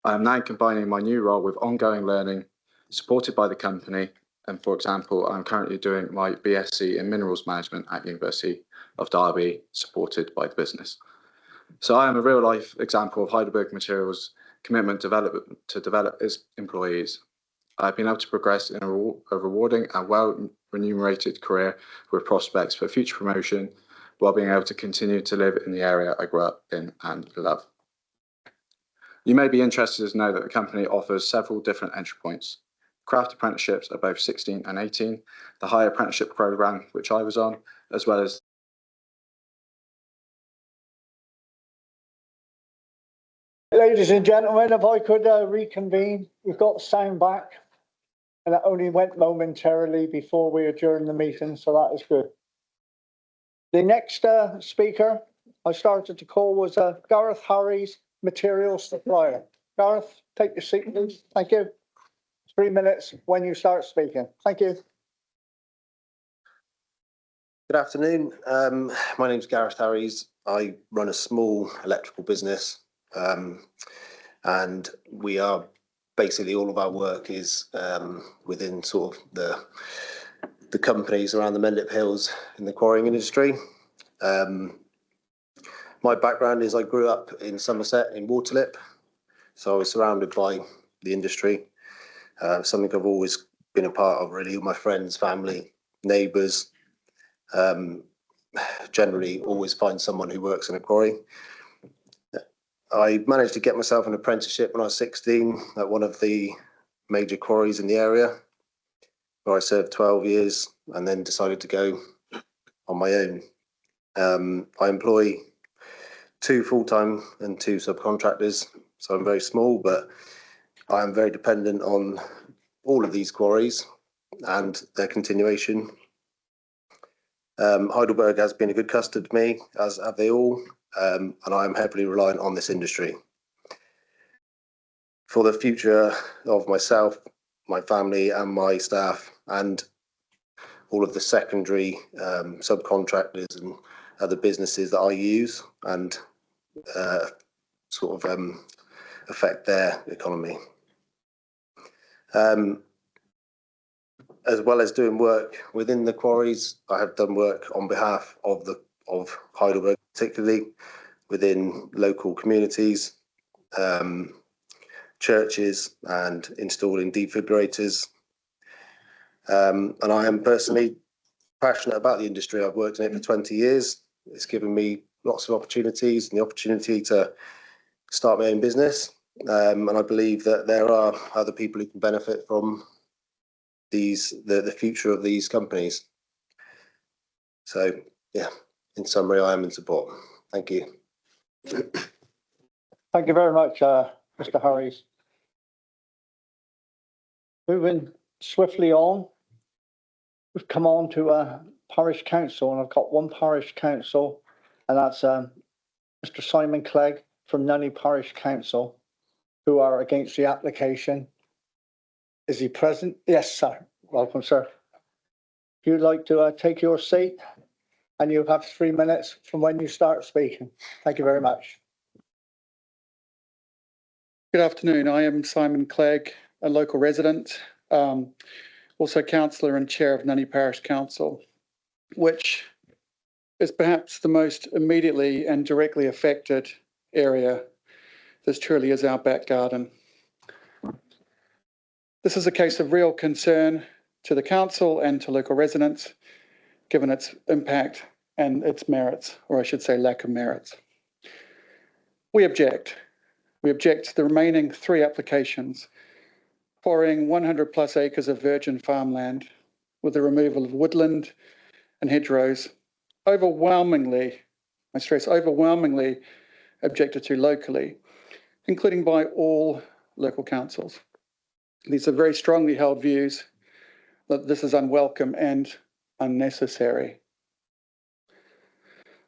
I am now combining my new role with ongoing learning supported by the company, and for example, I'm currently doing my BSc in Minerals Management at University of Derby, supported by the business. So I am a real-life example of Heidelberg Materials' commitment to develop its employees. I've been able to progress in a rewarding and well-remunerated career with prospects for future promotion, while being able to continue to live in the area I grew up in and love. You may be interested to know that the company offers several different entry points. craft apprenticeships are both 16 and 18, the higher apprenticeship programme, which I was on, as well as Ladies and gentlemen, if I could reconvene, we've got the sound back. And it only went momentarily before we adjourned the meeting, so that is good. The next speaker I started to call was Gareth Harries, materials supplier. Gareth, take your seat, please. Thank you. 3 minutes when you start speaking. Thank you. Good afternoon. My name is Gareth Harries. I run a small electrical business, and we are basically all of our work is within sort of the companies around the Mendip Hills in the quarrying industry. My background is I grew up in Somerset in Waterlip, so I was surrounded by the industry. Something I've always been a part of, really. My friends, family, neighbours, generally always find someone who works in a quarry. I managed to get myself an apprenticeship when I was 16 at one of the major quarries in the area, where I served 12 years and then decided to go on my own. I employ 2 full-time and 2 subcontractors, so I'm very small, but I am very dependent on all of these quarries and their continuation. Heidelberg has been a good customer to me, as have they all, and I am heavily reliant on this industry. For the future of myself, my family and my staff, and all of the secondary subcontractors and other businesses that I use and sort of affect their economy. As well as doing work within the quarries, I have done work on behalf of Heidelberg, particularly within local communities, churches, and installing defibrillators. And I am personally passionate about the industry. I've worked in it for 20 years. It's given me lots of opportunities and the opportunity to start my own business. And I believe that there are other people who can benefit from the future of these companies. So, yeah, in summary, I am in support. Thank you. Thank you very much, Mr. Harries. Moving swiftly on, we've come on to parish council, and I've got one parish council, and that's Mr. Simon Clegg from Nunney Parish Council, who are against the application. Is he present? Yes, sir. Welcome, sir. If you'd like to take your seat, and you have 3 minutes from when you start speaking. Thank you very much. Good afternoon. I am Simon Clegg, a local resident, also councillor and chair of Nunney Parish Council, which is perhaps the most immediately and directly affected area. This truly is our back garden. This is a case of real concern to the council and to local residents, given its impact and its merits, or I should say lack of merits. We object. We object to the remaining 3 applications, quarrying 100 plus acres of virgin farmland with the removal of woodland and hedgerows, overwhelmingly, I stress overwhelmingly, objected to locally, including by all local councils. These are very strongly held views that this is unwelcome and unnecessary.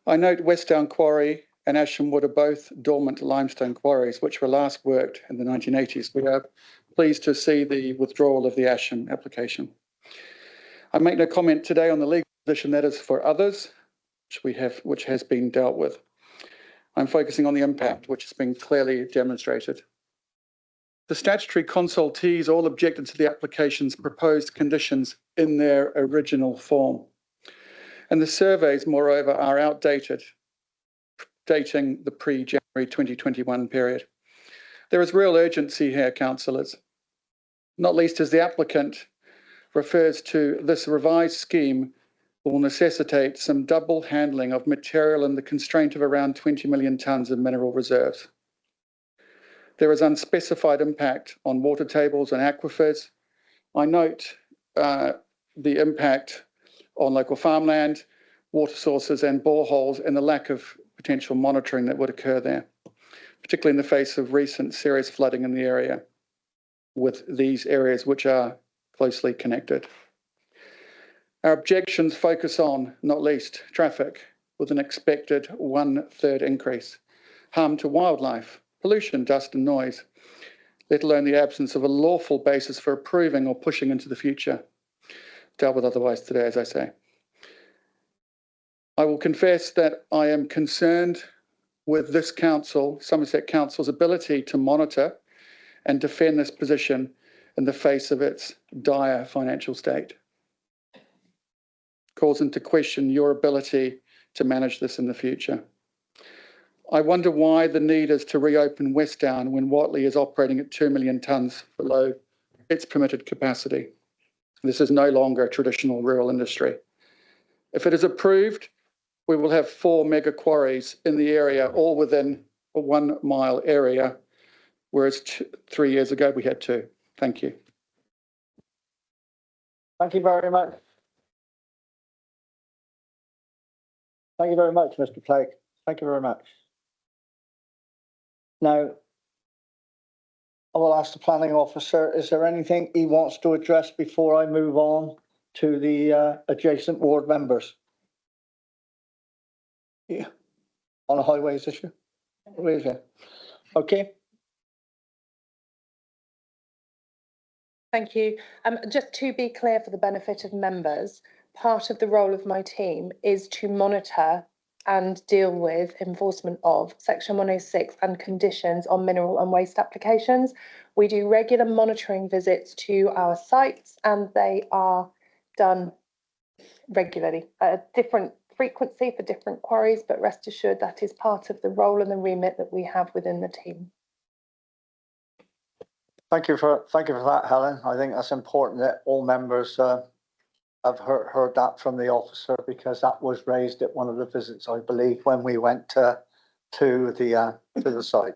I note Westdown Quarry and Asham Wood are both dormant limestone quarries, which were last worked in the 1980s. We are pleased to see the withdrawal of the Asham application. I make no comment today on the legal position that is for others, which has been dealt with. I'm focusing on the impact, which has been clearly demonstrated. The statutory consultees all objected to the application's proposed conditions in their original form. And the surveys, moreover, are outdated, dating the pre-January 2021 period. There is real urgency here, councillors, not least as the applicant refers to this revised scheme will necessitate some double handling of material and the constraint of around 20 million tonnes of mineral reserves. There is unspecified impact on water tables and aquifers, I note the impact on local farmland, water sources and boreholes, and the lack of potential monitoring that would occur there, particularly in the face of recent serious flooding in the area with these areas which are closely connected. Our objections focus on, not least, traffic, with an expected 1/3 increase, harm to wildlife, pollution, dust and noise, let alone the absence of a lawful basis for approving or pushing into the future. Dealt with otherwise today, as I say. I will confess that I am concerned with this council, Somerset Council's ability to monitor and defend this position in the face of its dire financial state. Calls into question your ability to manage this in the future. I wonder why the need is to reopen Westdown when Whatley is operating at 2 million tonnes below its permitted capacity. This is no longer a traditional rural industry. If it is approved, we will have 4 mega quarries in the area, all within a 1 mile area, whereas 3 years ago we had 2. Thank you. Thank you very much. Thank you very much, Mr. Clegg. Thank you very much. Now, I will ask the planning officer, is there anything he wants to address before I move on to the adjacent ward members? Yeah, on a highways issue? Okay. Thank you. Just to be clear for the benefit of members, part of the role of my team is to monitor and deal with enforcement of Section 106 and conditions on mineral and waste applications. We do regular monitoring visits to our sites and they are done regularly at a different frequency for different quarries, but rest assured that is part of the role and the remit that we have within the team. Thank you for that, Helen. I think that's important that all members have heard that from the officer, because that was raised at one of the visits, I believe, when we went to the site.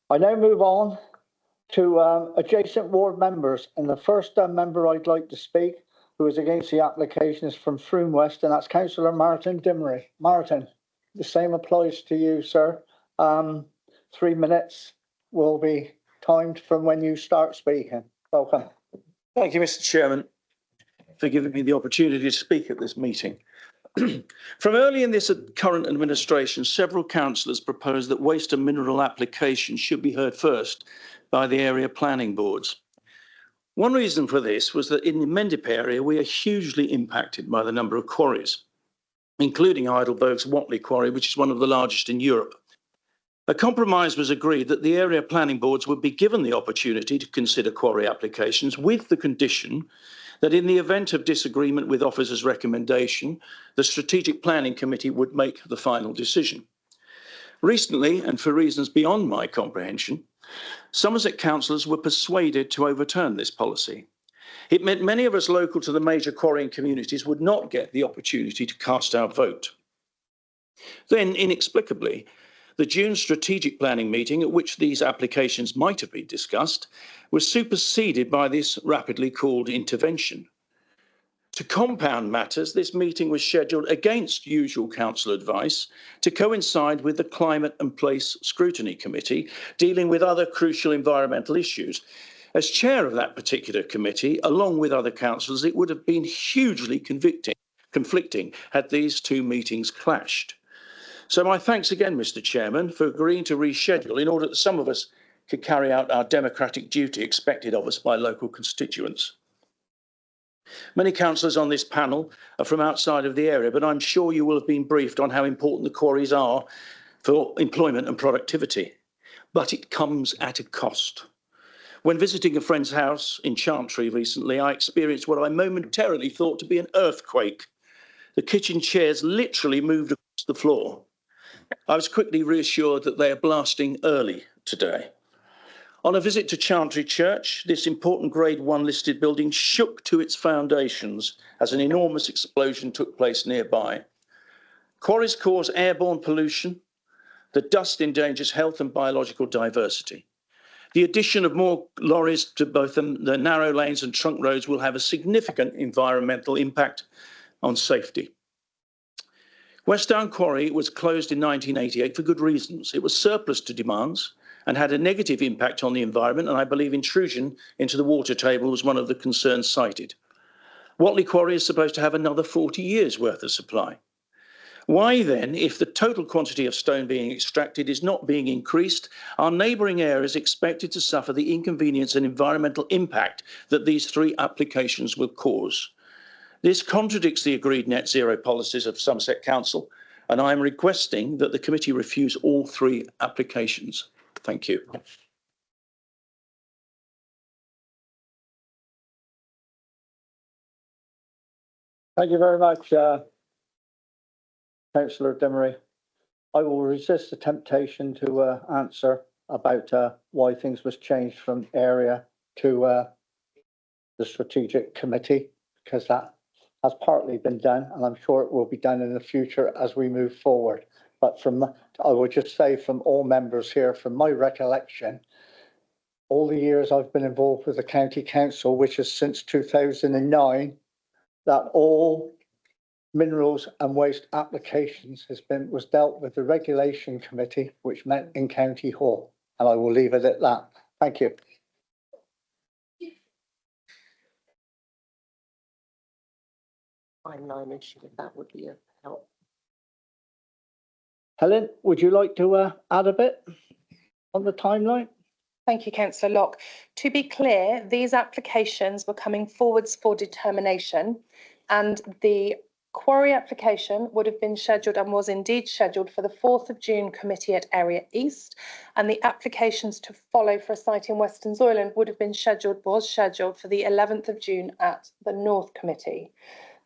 I now move on to adjacent ward members, and the first member I'd like to speak, who is against the application, is from Froome West, and that's Councillor Martin Dimmery. Martin, the same applies to you, sir. 3 minutes will be timed from when you start speaking. Welcome. Thank you, Mr. Chairman, for giving me the opportunity to speak at this meeting. From early in this current administration, several councillors proposed that waste and mineral applications should be heard first by the area planning boards. One reason for this was that in the Mendip area, we are hugely impacted by the number of quarries, including Heidelberg's Whatley quarry, which is one of the largest in Europe. A compromise was agreed that the area planning boards would be given the opportunity to consider quarry applications, with the condition that in the event of disagreement with officer's recommendation, the Strategic Planning Committee would make the final decision. Recently, and for reasons beyond my comprehension, Somerset councillors were persuaded to overturn this policy. It meant many of us local to the major quarrying communities would not get the opportunity to cast our vote. Then, inexplicably, the June strategic planning meeting, at which these applications might have been discussed, was superseded by this rapidly called intervention. To compound matters, this meeting was scheduled against usual council advice to coincide with the Climate and Place Scrutiny Committee dealing with other crucial environmental issues. As chair of that particular committee, along with other councillors, it would have been hugely conflicting had these two meetings clashed. So my thanks again, Mr. Chairman, for agreeing to reschedule in order that some of us could carry out our democratic duty expected of us by local constituents. Many councillors on this panel are from outside of the area, but I'm sure you will have been briefed on how important the quarries are for employment and productivity. But it comes at a cost. When visiting a friend's house in Chantry recently, I experienced what I momentarily thought to be an earthquake. The kitchen chairs literally moved across the floor. I was quickly reassured that they are blasting early today. On a visit to Chantry Church, this important Grade 1 listed building shook to its foundations as an enormous explosion took place nearby. Quarries cause airborne pollution. The dust endangers health and biological diversity. The addition of more lorries to both the narrow lanes and trunk roads will have a significant environmental impact on safety. West Down Quarry was closed in 1988 for good reasons. It was surplus to demands and had a negative impact on the environment, and I believe intrusion into the water table was one of the concerns cited. Whatley Quarry is supposed to have another 40 years worth of supply. Why then, if the total quantity of stone being extracted is not being increased, are neighbouring areas expected to suffer the inconvenience and environmental impact that these three applications will cause? This contradicts the agreed net zero policies of Somerset Council, and I am requesting that the committee refuse all three applications. Thank you. Thank you very much, Councillor Demery. I will resist the temptation to answer about why things was changed from area to the strategic committee, because that has partly been done, and I'm sure it will be done in the future as we move forward. But I would just say from all members here, from my recollection, all the years I've been involved with the County Council, which is since 2009, that all minerals and waste applications was dealt with the regulation committee, which met in County Hall. And I will leave it at that. Thank you. Timeline issue, if that would be a help. Helen, would you like to add a bit on the timeline? Thank you, Councillor Locke. To be clear, these applications were coming forwards for determination, and the quarry application would have been scheduled and was indeed scheduled for the 4th of June committee at Area East, and the applications to follow for a site in Western Zoyland was scheduled for the 11th of June at the North Committee.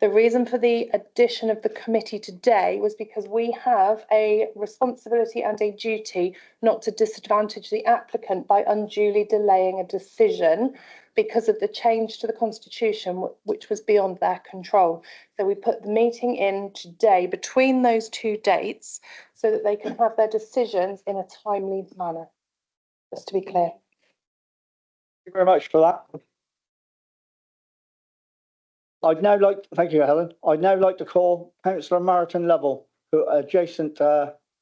The reason for the addition of the committee today was because we have a responsibility and a duty not to disadvantage the applicant by unduly delaying a decision because of the change to the Constitution, which was beyond their control. So we put the meeting in today between those two dates so that they can have their decisions in a timely manner, just to be clear. Thank you very much for that. Thank you, Helen. I'd now like to call Councillor Martin Lovell, who adjacent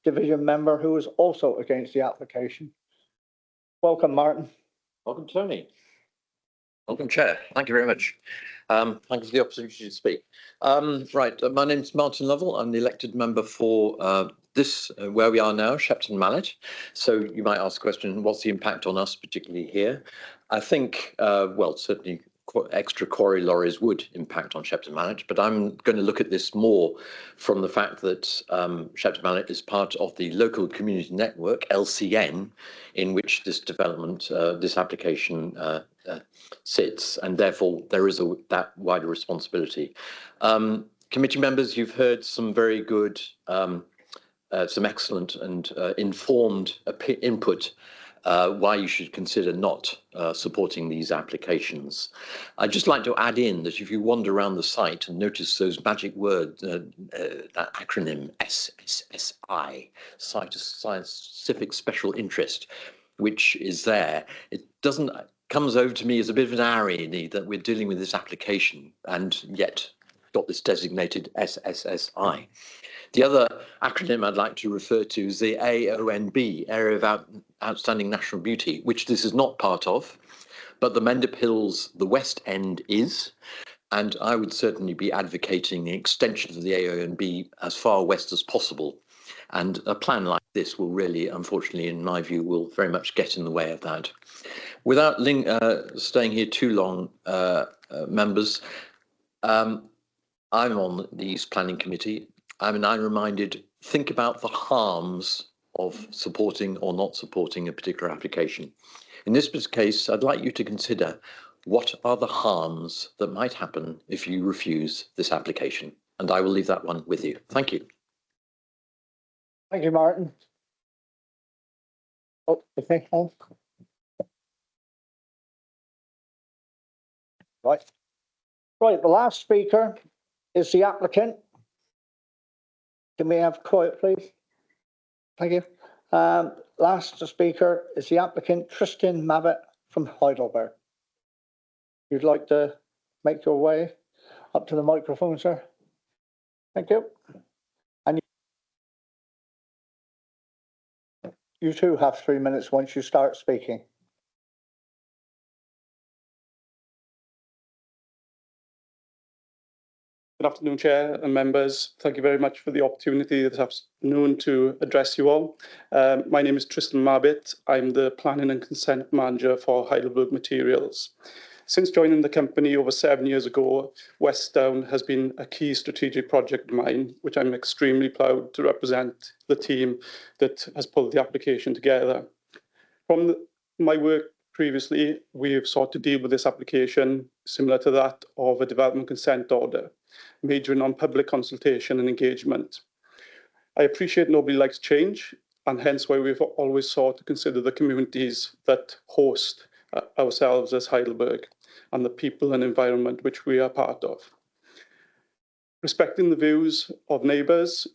division member, who is also against the application. Welcome, Martin. Welcome, Tony. Welcome, Chair. Thank you very much. Thank you for the opportunity to speak. My name is Martin Lovell. I'm the elected member for where we are now, Shepton Mallet. So you might ask the question, what's the impact on us, particularly here? I think, certainly extra quarry lorries would impact on Shepton Mallet, but I'm going to look at this more from the fact that Shepton Mallet is part of the local community network, LCN, in which this development, this application sits, and therefore there is that wider responsibility. Committee members, you've heard some very good, some excellent and informed input why you should consider not supporting these applications. I'd just like to add in that if you wander around the site and notice those magic words, that acronym SSSI, Site of Scientific Special Interest, which is there, it comes over to me as a bit of an irony that we're dealing with this application and yet got this designated SSSI. The other acronym I'd like to refer to is the AONB, Area of Outstanding National Beauty, which this is not part of, but the Mendip Hills, the West End is, and I would certainly be advocating the extension of the AONB as far west as possible. And a plan like this will really, unfortunately, in my view, will very much get in the way of that. Without staying here too long, members, I'm on the East Planning Committee. I'm reminded, think about the harms of supporting or not supporting a particular application. In this case, I'd like you to consider what are the harms that might happen if you refuse this application. And I will leave that one with you. Thank you. Thank you, Martin. Oh, okay. Right, the last speaker is the applicant. Can we have quiet, please? Thank you. last speaker is the applicant Tristan Mabbott from Heidelberg. You'd like to make your way up to the microphone, sir? Thank you. And you too have 3 minutes once you start speaking. Good afternoon, Chair and members. Thank you very much for the opportunity this afternoon to address you all. My name is Tristan Mabbott. I'm the Planning and Consent Manager for Heidelberg Materials. Since joining the company over 7 years ago, West Down has been a key strategic project of mine, which I'm extremely proud to represent the team that has pulled the application together. From my work previously, we have sought to deal with this application similar to that of a development consent order, majoring on public consultation and engagement. I appreciate nobody likes change, and hence why we've always sought to consider the communities that host ourselves as Heidelberg and the people and environment which we are part of. Respecting the views of neighbours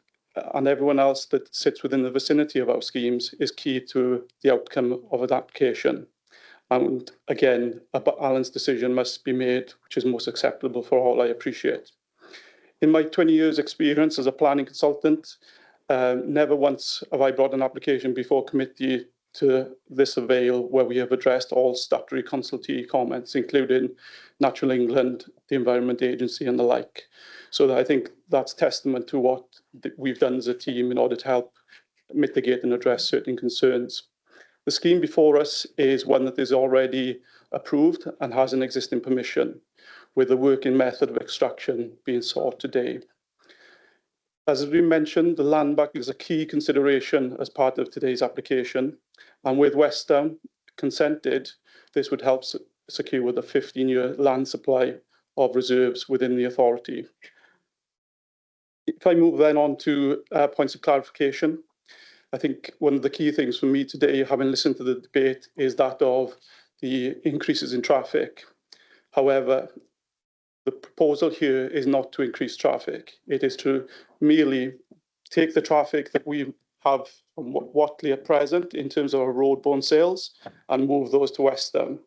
and everyone else that sits within the vicinity of our schemes is key to the outcome of an application. And again, a balanced decision must be made, which is most acceptable for all, I appreciate. In my 20 years experience as a planning consultant, never once have I brought an application before committee to this avail where we have addressed all statutory consultee comments, including Natural England, the Environment Agency and the like. So I think that's testament to what we've done as a team in order to help mitigate and address certain concerns. The scheme before us is one that is already approved and has an existing permission, with the working method of extraction being sought today. As has been mentioned, the land bank is a key consideration as part of today's application, and with West Down consented, this would help secure the 15-year land supply of reserves within the authority. If I move then on to points of clarification, I think one of the key things for me today, having listened to the debate, is that of the increases in traffic. However, the proposal here is not to increase traffic. It is to merely take the traffic that we have from Whatley at present in terms of our road-borne sales and move those to West Down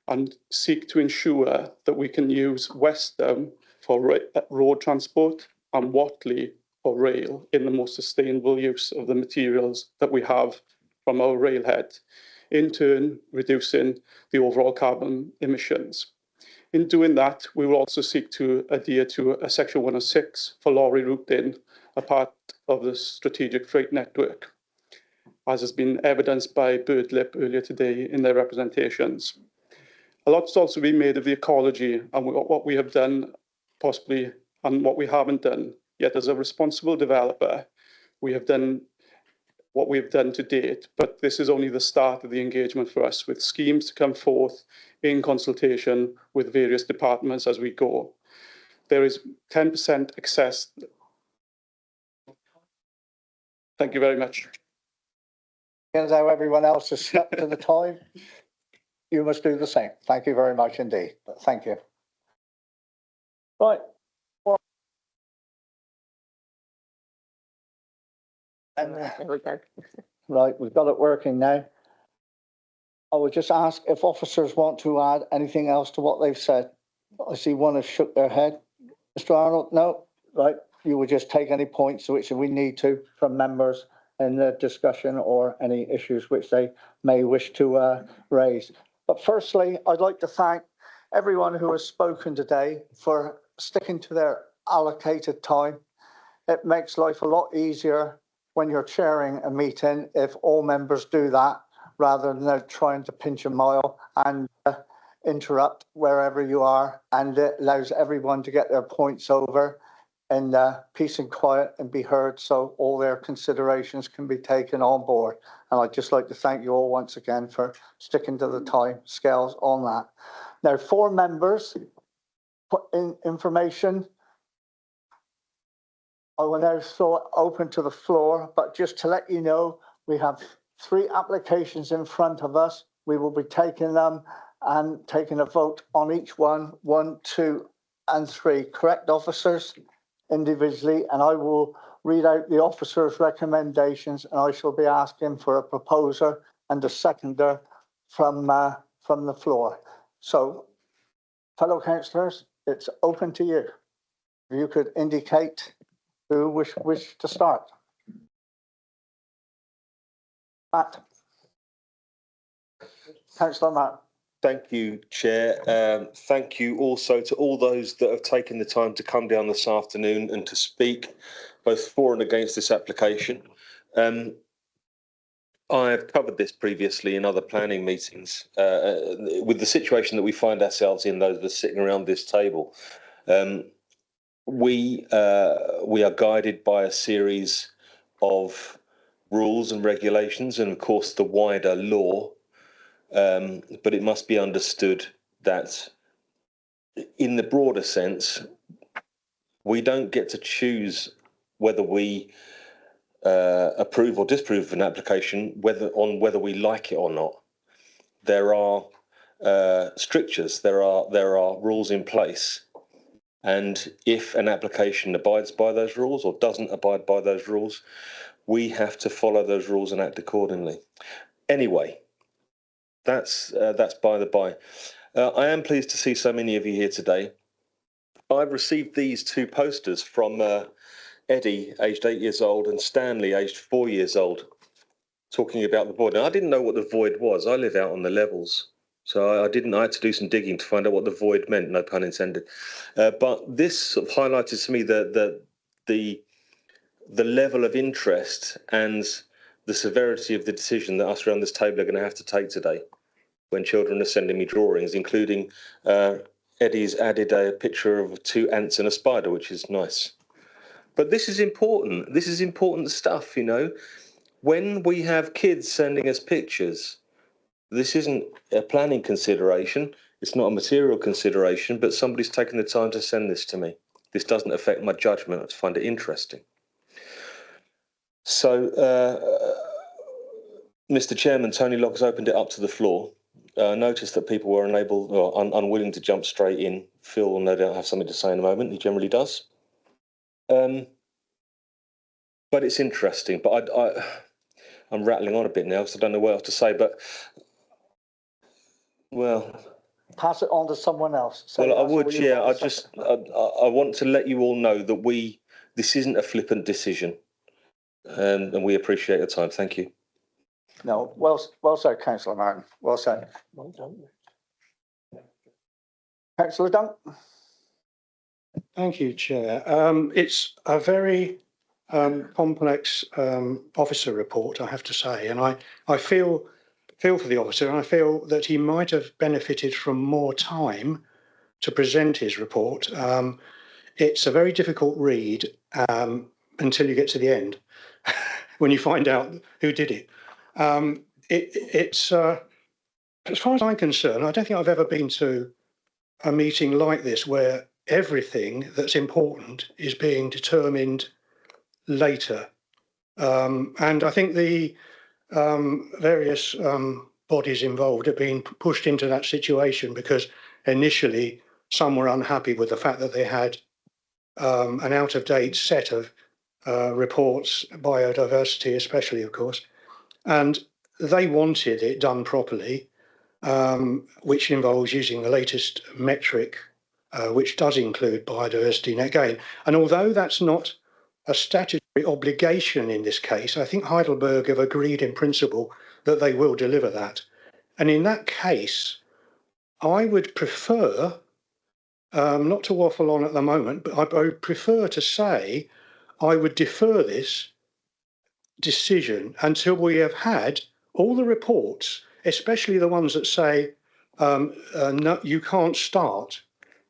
and seek to ensure that we can use West Down for road transport and Whatley for rail in the most sustainable use of the materials that we have from our railhead, in turn reducing the overall carbon emissions. In doing that, we will also seek to adhere to a Section 106 for lorry routing, a part of the strategic freight network, as has been evidenced by Birdlip earlier today in their representations. A lot's also been made of the ecology and what we have done possibly and what we haven't done. Yet as a responsible developer, we have done what we've done to date, but this is only the start of the engagement for us, with schemes to come forth in consultation with various departments as we go. There is 10% excess. Thank you very much. As how everyone else has stuck to the time, you must do the same. Thank you very much indeed. Thank you. Right. There we go. Right, we've got it working now. I would just ask if officers want to add anything else to what they've said. I see one has shook their head. Mr. Arnold, no? Right, you would just take any points which we need to from members in the discussion or any issues which they may wish to raise. But firstly, I'd like to thank everyone who has spoken today for sticking to their allocated time. It makes life a lot easier when you're chairing a meeting if all members do that, rather than trying to pinch a mile and interrupt wherever you are, and it allows everyone to get their points over in peace and quiet and be heard, so all their considerations can be taken on board. And I'd just like to thank you all once again for sticking to the time scales on that. Now, 4 members put in information. I will now throw it open to the floor, but just to let you know, we have 3 applications in front of us. We will be taking them and taking a vote on each one, 1, 2, and 3. Correct, officers? Individually, and I will read out the officer's recommendations, and I shall be asking for a proposer and a seconder from the floor. So, fellow councillors, it's open to you. If you could indicate who wish to start. Matt. Councillor Matt. Thank you, Chair. Thank you also to all those that have taken the time to come down this afternoon and to speak both for and against this application. I've covered this previously in other planning meetings with the situation that we find ourselves in, those that are sitting around this table. We are guided by a series of rules and regulations and, of course, the wider law. But it must be understood that in the broader sense, we don't get to choose whether we approve or disapprove of an application, whether we like it or not. There are strictures, there are rules in place. And if an application abides by those rules or doesn't abide by those rules, we have to follow those rules and act accordingly. Anyway, that's by the by. I am pleased to see so many of you here today. I've received these two posters from Eddie, aged 8 years old, and Stanley, aged 4 years old, talking about the void. Now, I didn't know what the void was. I live out on the levels, so I had to do some digging to find out what the void meant, no pun intended. But this sort of highlighted to me the level of interest and the severity of the decision that us around this table are going to have to take today when children are sending me drawings, including Eddie's added a picture of 2 ants and a spider, which is nice. But this is important. This is important stuff, you know. When we have kids sending us pictures, this isn't a planning consideration. It's not a material consideration, but somebody's taken the time to send this to me. This doesn't affect my judgment. I just find it interesting. So, Mr. Chairman, Tony Locke has opened it up to the floor. I noticed that people were unwilling to jump straight in. Phil will no doubt have something to say in a moment. He generally does. But it's interesting. But I'm rattling on a bit now because I don't know what else to say. But, well... Pass it on to someone else. Well, I would, yeah. I want to let you all know that this isn't a flippant decision. And we appreciate your time. Thank you. No, well said, Councillor Martin. Well said. Well done. Councillor Dunk. Thank you, Chair. It's a very complex officer report, I have to say, and I feel for the officer, and I feel that he might have benefited from more time to present his report. It's a very difficult read until you get to the end, when you find out who did it. It's as far as I'm concerned, I don't think I've ever been to a meeting like this where everything that's important is being determined later. And I think the various bodies involved have been pushed into that situation because initially some were unhappy with the fact that they had an out-of-date set of reports, biodiversity especially, of course, and they wanted it done properly, which involves using the latest metric, which does include biodiversity net gain. And although that's not a statutory obligation in this case, I think Heidelberg have agreed in principle that they will deliver that. And in that case, I would prefer, not to waffle on at the moment, but I would prefer to say I would defer this decision until we have had all the reports, especially the ones that say no, you can't start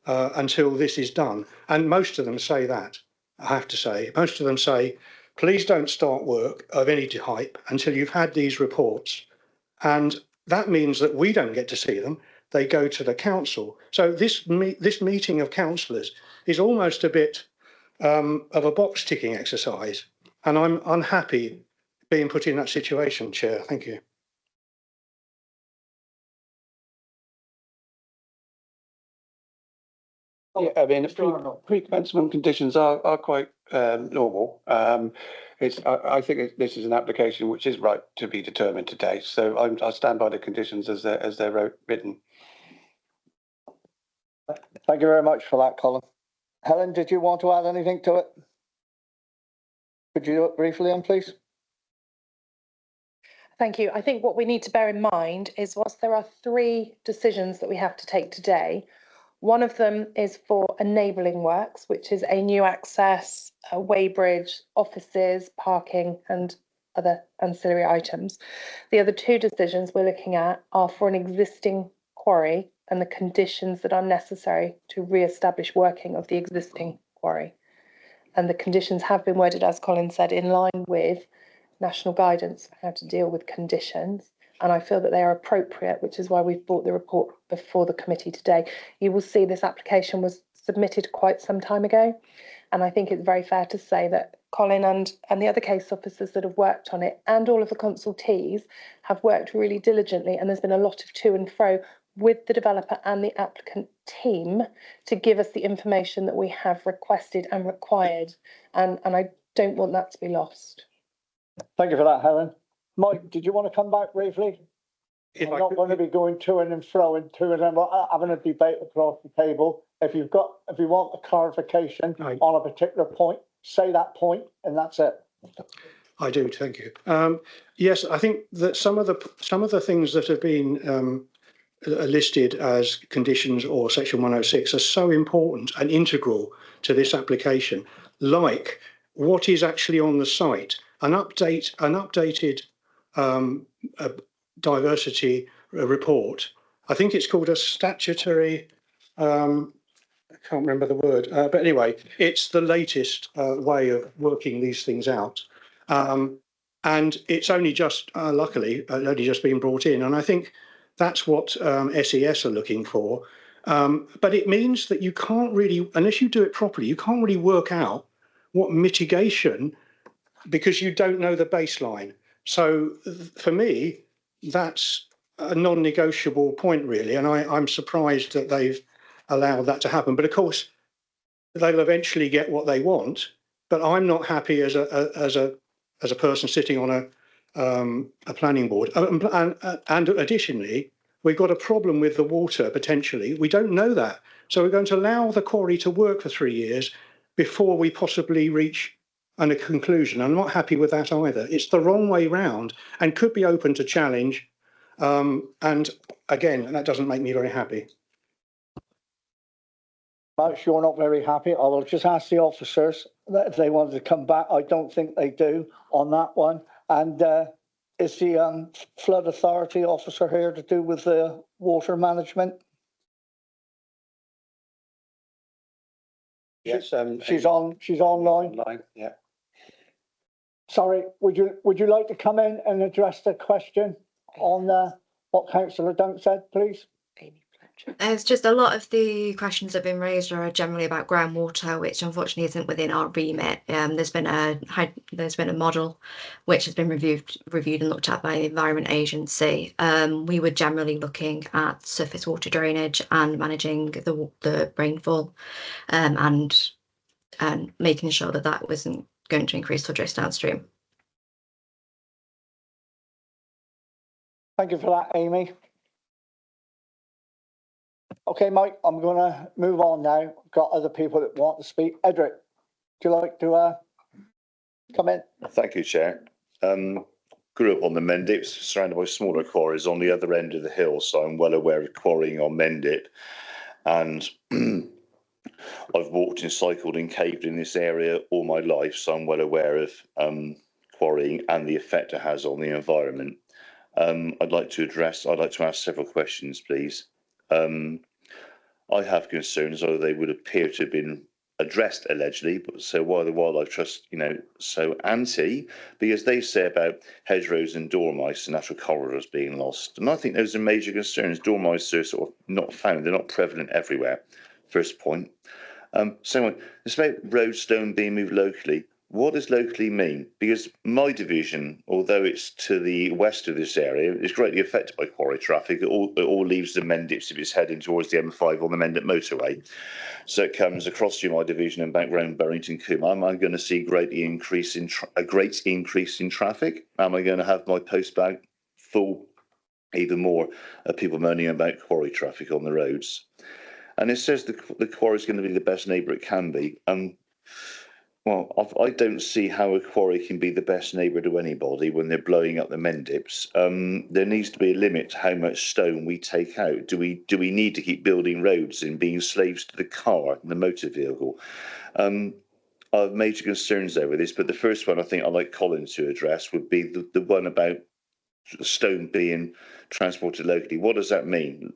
until this is done. And most of them say that, I have to say. Most of them say, please don't start work of any type until you've had these reports. And that means that we don't get to see them. They go to the council. So this meeting of councillors is almost a bit of a box ticking exercise. And I'm unhappy being put in that situation, Chair. Thank you. Yeah, I mean, pre-commencement conditions are quite normal. I think this is an application which is right to be determined today. So I stand by the conditions as they're written. Thank you very much for that, Colin. Helen, did you want to add anything to it? Could you do it briefly, then, please? Thank you. I think what we need to bear in mind is whilst there are 3 decisions that we have to take today, one of them is for enabling works, which is a new access, a weighbridge, offices, parking and other ancillary items. The other 2 decisions we're looking at are for an existing quarry and the conditions that are necessary to re-establish working of the existing quarry. And the conditions have been worded, as Colin said, in line with national guidance for how to deal with conditions. And I feel that they are appropriate, which is why we've brought the report before the committee today. You will see this application was submitted quite some time ago. And I think it's very fair to say that Colin and the other case officers that have worked on it and all of the consultees have worked really diligently. And there's been a lot of to and fro with the developer and the applicant team to give us the information that we have requested and required. And I don't want that to be lost. Thank you for that, Helen. Mike, did you want to come back briefly? If I'm not going to be going to and fro and having a debate across the table. If you want a clarification on a particular point, say that point, and that's it. I do, thank you. Yes, I think that some of the things that have been listed as conditions or Section 106 are so important and integral to this application, like what is actually on the site, an updated diversity report. I think it's called a statutory. I can't remember the word, but anyway, it's the latest way of working these things out, and it's only just luckily only just been brought in, and I think that's what SES are looking for. But it means that you can't really, unless you do it properly, you can't really work out what mitigation, because you don't know the baseline. So for me, that's a non-negotiable point, really, and I'm surprised that they've allowed that to happen. But of course, they'll eventually get what they want. But I'm not happy as a person sitting on a planning board. And additionally, we've got a problem with the water potentially. We don't know that, so we're going to allow the quarry to work for 3 years before we possibly reach a conclusion. I'm not happy with that either. It's the wrong way round and could be open to challenge. And again, that doesn't make me very happy. If you're not very happy, I will just ask the officers that if they wanted to come back. I don't think they do on that one. And is the flood authority officer here to do with the water management? Yes, she's online. Yeah. Sorry, would you like to come in and address the question on what Councillor Dunk said, please? It's just a lot of the questions that have been raised are generally about groundwater, which unfortunately isn't within our remit. There's been a model which has been reviewed and looked at by the Environment Agency. We were generally looking at surface water drainage and managing the rainfall, and making sure that that wasn't going to increase flood risk downstream. Thank you for that, Amy. Okay, Mike, I'm going to move on now. I've got other people that want to speak. Edric, would you like to come in? Thank you, Chair. Grew up on the Mendip, surrounded by smaller quarries on the other end of the hill, so I'm well aware of quarrying on Mendip. And I've walked and cycled and caved in this area all my life, so I'm well aware of quarrying and the effect it has on the environment. I'd like to ask several questions, please. I have concerns, although they would appear to have been addressed allegedly, but so why the Wildlife Trust, so anti, because they say about hedgerows and dormice and natural corridors being lost. And I think those are major concerns. Dormice are sort of not found, they're not prevalent everywhere. First point. Second one, it's about roadstone being moved locally. What does locally mean? Because my division, although it's to the west of this area, is greatly affected by quarry traffic. It all leaves the Mendips if it's heading towards the M5 on the Mendip motorway. So it comes across through my division and back round Burrington Coombe. Am I going to see a great increase in traffic? Am I going to have my postbag full even more of people moaning about quarry traffic on the roads? And it says the quarry is going to be the best neighbour it can be. Well, I don't see how a quarry can be the best neighbour to anybody when they're blowing up the Mendips. There needs to be a limit to how much stone we take out. Do we need to keep building roads and being slaves to the car and the motor vehicle? I have major concerns over this, but the first one I think I'd like Colin to address would be the one about stone being transported locally. What does that mean,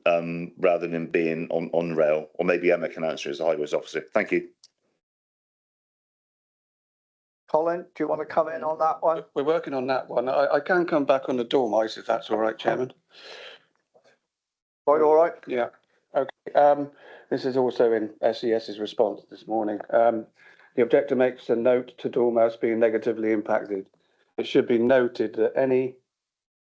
rather than being on rail? Or maybe Emma can answer as a highways officer. Thank you. Colin, do you want to come in on that one? We're working on that one. I can come back on the dormice if that's all right, Chairman. Right, all right. Yeah. Okay. This is also in SES's response this morning. The objector makes a note to dormouse being negatively impacted. It should be noted that any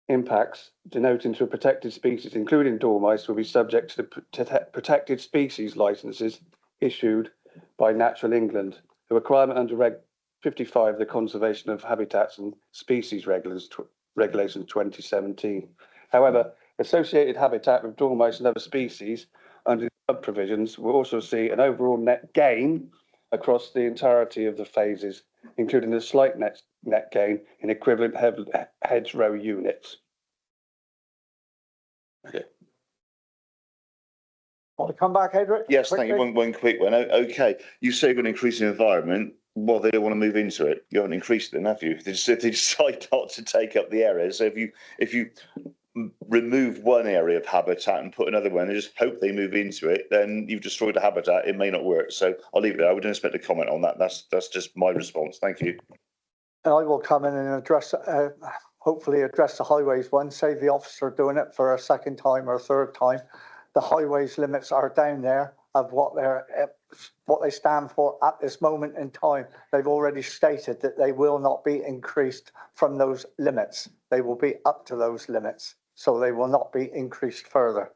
impacts denoting to a protected species, including dormice, will be subject to the protected species licenses issued by Natural England. The requirement under Reg 55, the Conservation of Habitats and Species Regulations 2017. However, associated habitat with dormice and other species under the sub-provisions will also see an overall net gain across the entirety of the phases, including a slight net gain in equivalent hedgerow units. Okay. Want to come back, Edric? Yes, thank you. One quick one. Okay, you say you're going to increase the environment. Well, they don't want to move into it. You haven't increased it, have you? They decide not to take up the area. So if you remove one area of habitat and put another one and just hope they move into it, then you've destroyed the habitat. It may not work. So I'll leave it there. I wouldn't expect a comment on that. That's just my response. Thank you. And I will come in and address, hopefully address the highways one. Say the officer doing it for a second time or a third time. The highways limits are down there of what they stand for at this moment in time. They've already stated that they will not be increased from those limits. They will be up to those limits, so they will not be increased further.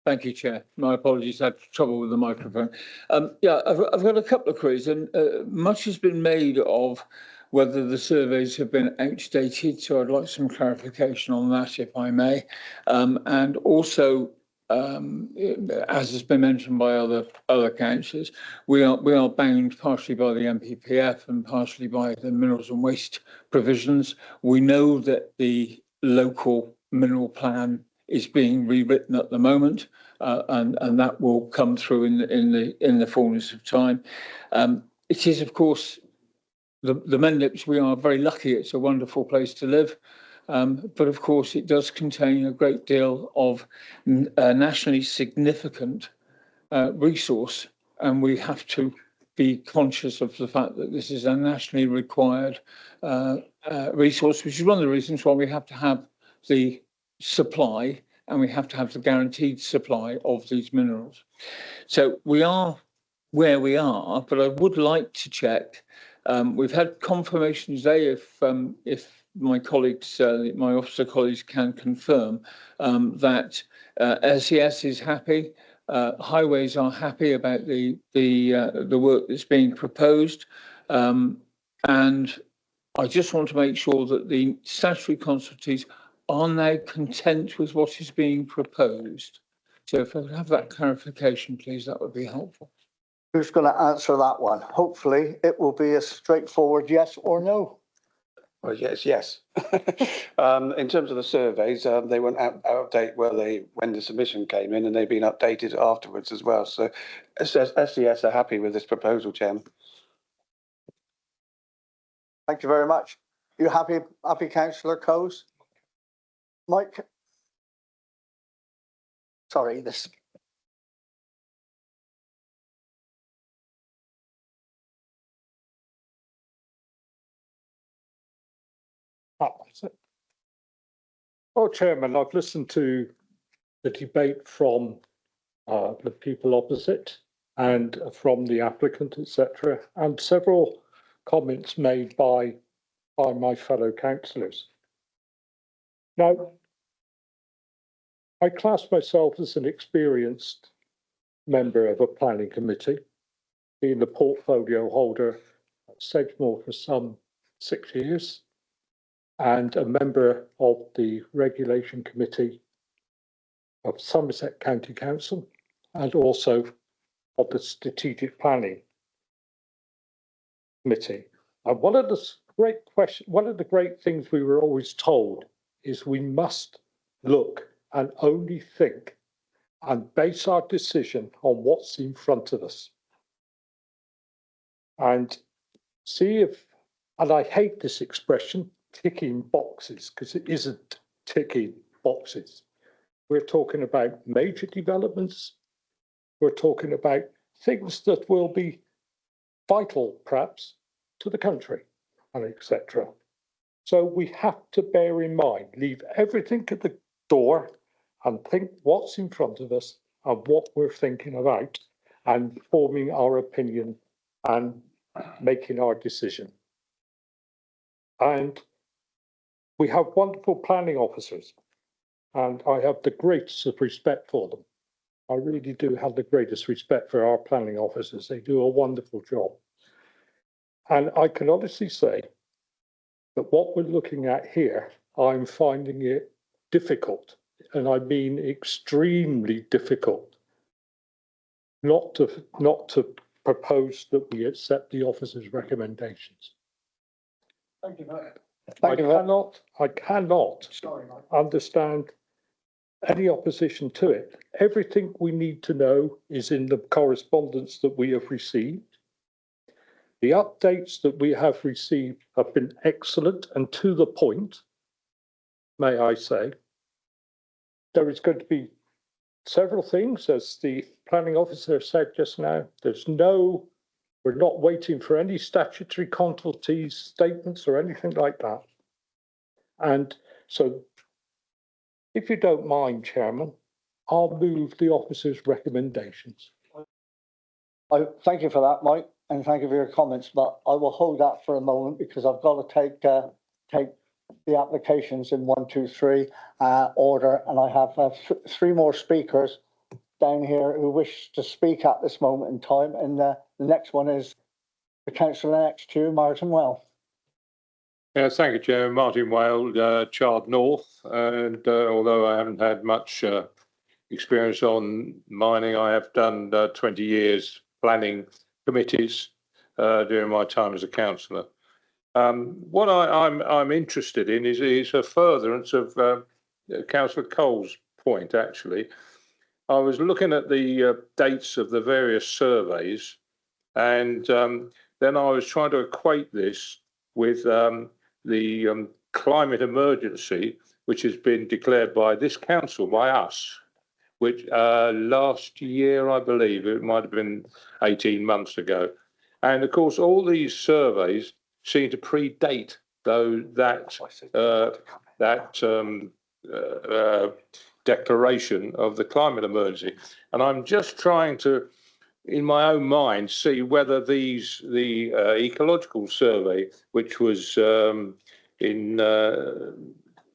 Thank you, Chair. My apologies, I had trouble with the microphone. Yeah, I've got a couple of queries, and much has been made of whether the surveys have been outdated, so I'd like some clarification on that, if I may. And also, as has been mentioned by other councillors, we are bound partially by the MPPF and partially by the minerals and waste provisions. We know that the local mineral plan is being rewritten at the moment, and that will come through in the fullness of time. It is, of course, the Mendips. We are very lucky. It's a wonderful place to live, but of course, it does contain a great deal of nationally significant resource, and we have to be conscious of the fact that this is a nationally required resource, which is one of the reasons why we have to have the supply and we have to have the guaranteed supply of these minerals. So we are where we are, but I would like to check. We've had confirmation today, if my colleagues, my officer colleagues can confirm that SES is happy, highways are happy about the work that's being proposed, and I just want to make sure that the statutory consultees are now content with what is being proposed. So if I could have that clarification, please, that would be helpful. Who's going to answer that one? Hopefully it will be a straightforward yes or no. Well, yes. In terms of the surveys, they weren't out of date when the submission came in, and they've been updated afterwards as well. So SES are happy with this proposal, Chairman. Thank you very much. You happy, Councillor Coase? Mike? Sorry, this. Well, Chairman, I've listened to the debate from the people opposite and from the applicant, etc., and several comments made by my fellow councillors. Now, I class myself as an experienced member of a planning committee, being the portfolio holder at Sedgemoor for some 6 years, and a member of the regulation committee of Somerset County Council, and also of the strategic planning committee. And one of the great things we were always told is we must look and only think and base our decision on what's in front of us. And see if, and I hate this expression, ticking boxes, because it isn't ticking boxes. We're talking about major developments. We're talking about things that will be vital, perhaps, to the country, and etc. So we have to bear in mind, leave everything at the door and think what's in front of us and what we're thinking about and forming our opinion and making our decision. And we have wonderful planning officers, and I have the greatest of respect for them. I really do have the greatest respect for our planning officers. They do a wonderful job. And I can honestly say that what we're looking at here, I'm finding it difficult, and I mean extremely difficult, not to propose that we accept the officer's recommendations. Thank you. I cannot understand any opposition to it. Everything we need to know is in the correspondence that we have received. The updates that we have received have been excellent and to the point, may I say. There is going to be several things, as the planning officer said just now. We're not waiting for any statutory consultees, statements or anything like that. And so, if you don't mind, Chairman, I'll move the officer's recommendations. I thank you for that, Mike, and thank you for your comments, but I will hold that for a moment because I've got to take the applications in 1, 2, 3 order, and I have 3 more speakers down here who wish to speak at this moment in time, and the next one is the councillor next to you, Martin Well. Yes, thank you, Chairman. Martin Wale, Chard North, and although I haven't had much experience on mining, I have done 20 years planning committees during my time as a councillor. What I'm interested in is a furtherance of Councillor Cole's point, actually. I was looking at the dates of the various surveys, and then I was trying to equate this with the climate emergency, which has been declared by this council, by us, which last year, I believe, it might have been 18 months ago. And of course, all these surveys seem to predate that declaration of the climate emergency. And I'm just trying to, in my own mind, see whether the ecological survey, which was in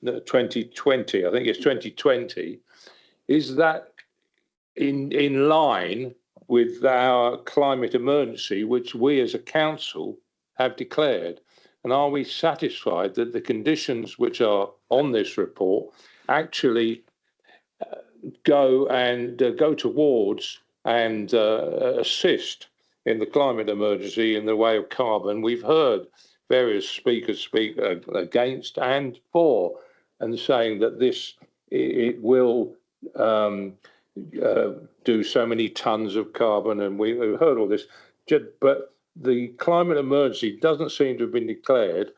2020, I think it's 2020, is that in line with our climate emergency, which we as a council have declared? And are we satisfied that the conditions which are on this report actually go towards and assist in the climate emergency in the way of carbon? We've heard various speakers speak against and for, and saying that it will do so many tons of carbon, and we've heard all this. But the climate emergency doesn't seem to have been declared.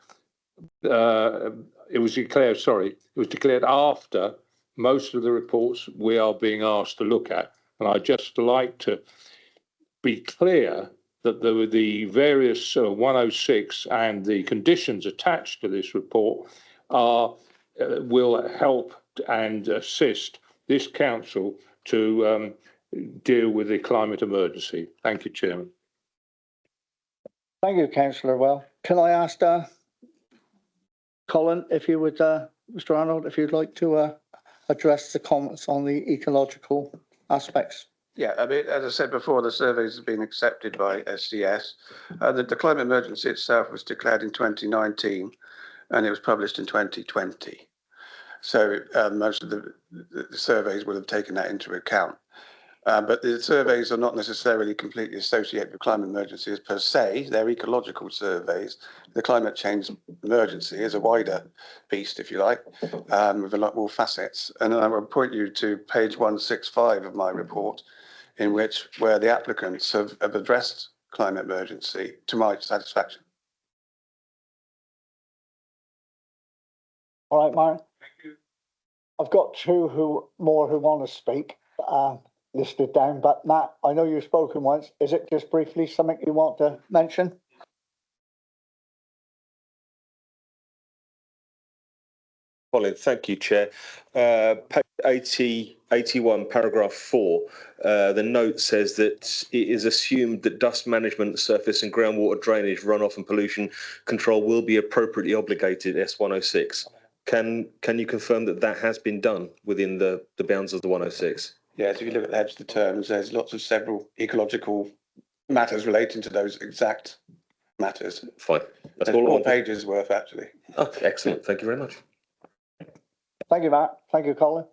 It was declared after most of the reports we are being asked to look at. And I'd just like to be clear that the various 106 and the conditions attached to this report will help and assist this council to deal with the climate emergency. Thank you, Chairman. Thank you, Councillor Well. Can I ask Colin, if you would, Mr. Arnold, if you'd like to address the comments on the ecological aspects? Yeah, I mean, as I said before, the surveys have been accepted by SCS. The climate emergency itself was declared in 2019 and it was published in 2020. So most of the surveys would have taken that into account. But the surveys are not necessarily completely associated with climate emergencies per se. They're ecological surveys. The climate change emergency is a wider beast, if you like, with a lot more facets. And I will point you to page 165 of my report, where the applicants have addressed climate emergency to my satisfaction. All right, Myron. Thank you. I've got two more who want to speak listed down, but Matt, I know you've spoken once. Is it just briefly something you want to mention? Colin, thank you, Chair. Page 81, paragraph 4, the note says that it is assumed that dust management, surface and groundwater drainage, runoff and pollution control will be appropriately obligated S106. Can you confirm that that has been done within the bounds of the 106? Yes, if you look at the heads of the terms, there's lots of several ecological matters relating to those exact matters. Fine. That's There's all 4 pages worth, actually. Oh, excellent. Thank you very much. Thank you, Matt. Thank you, Colin.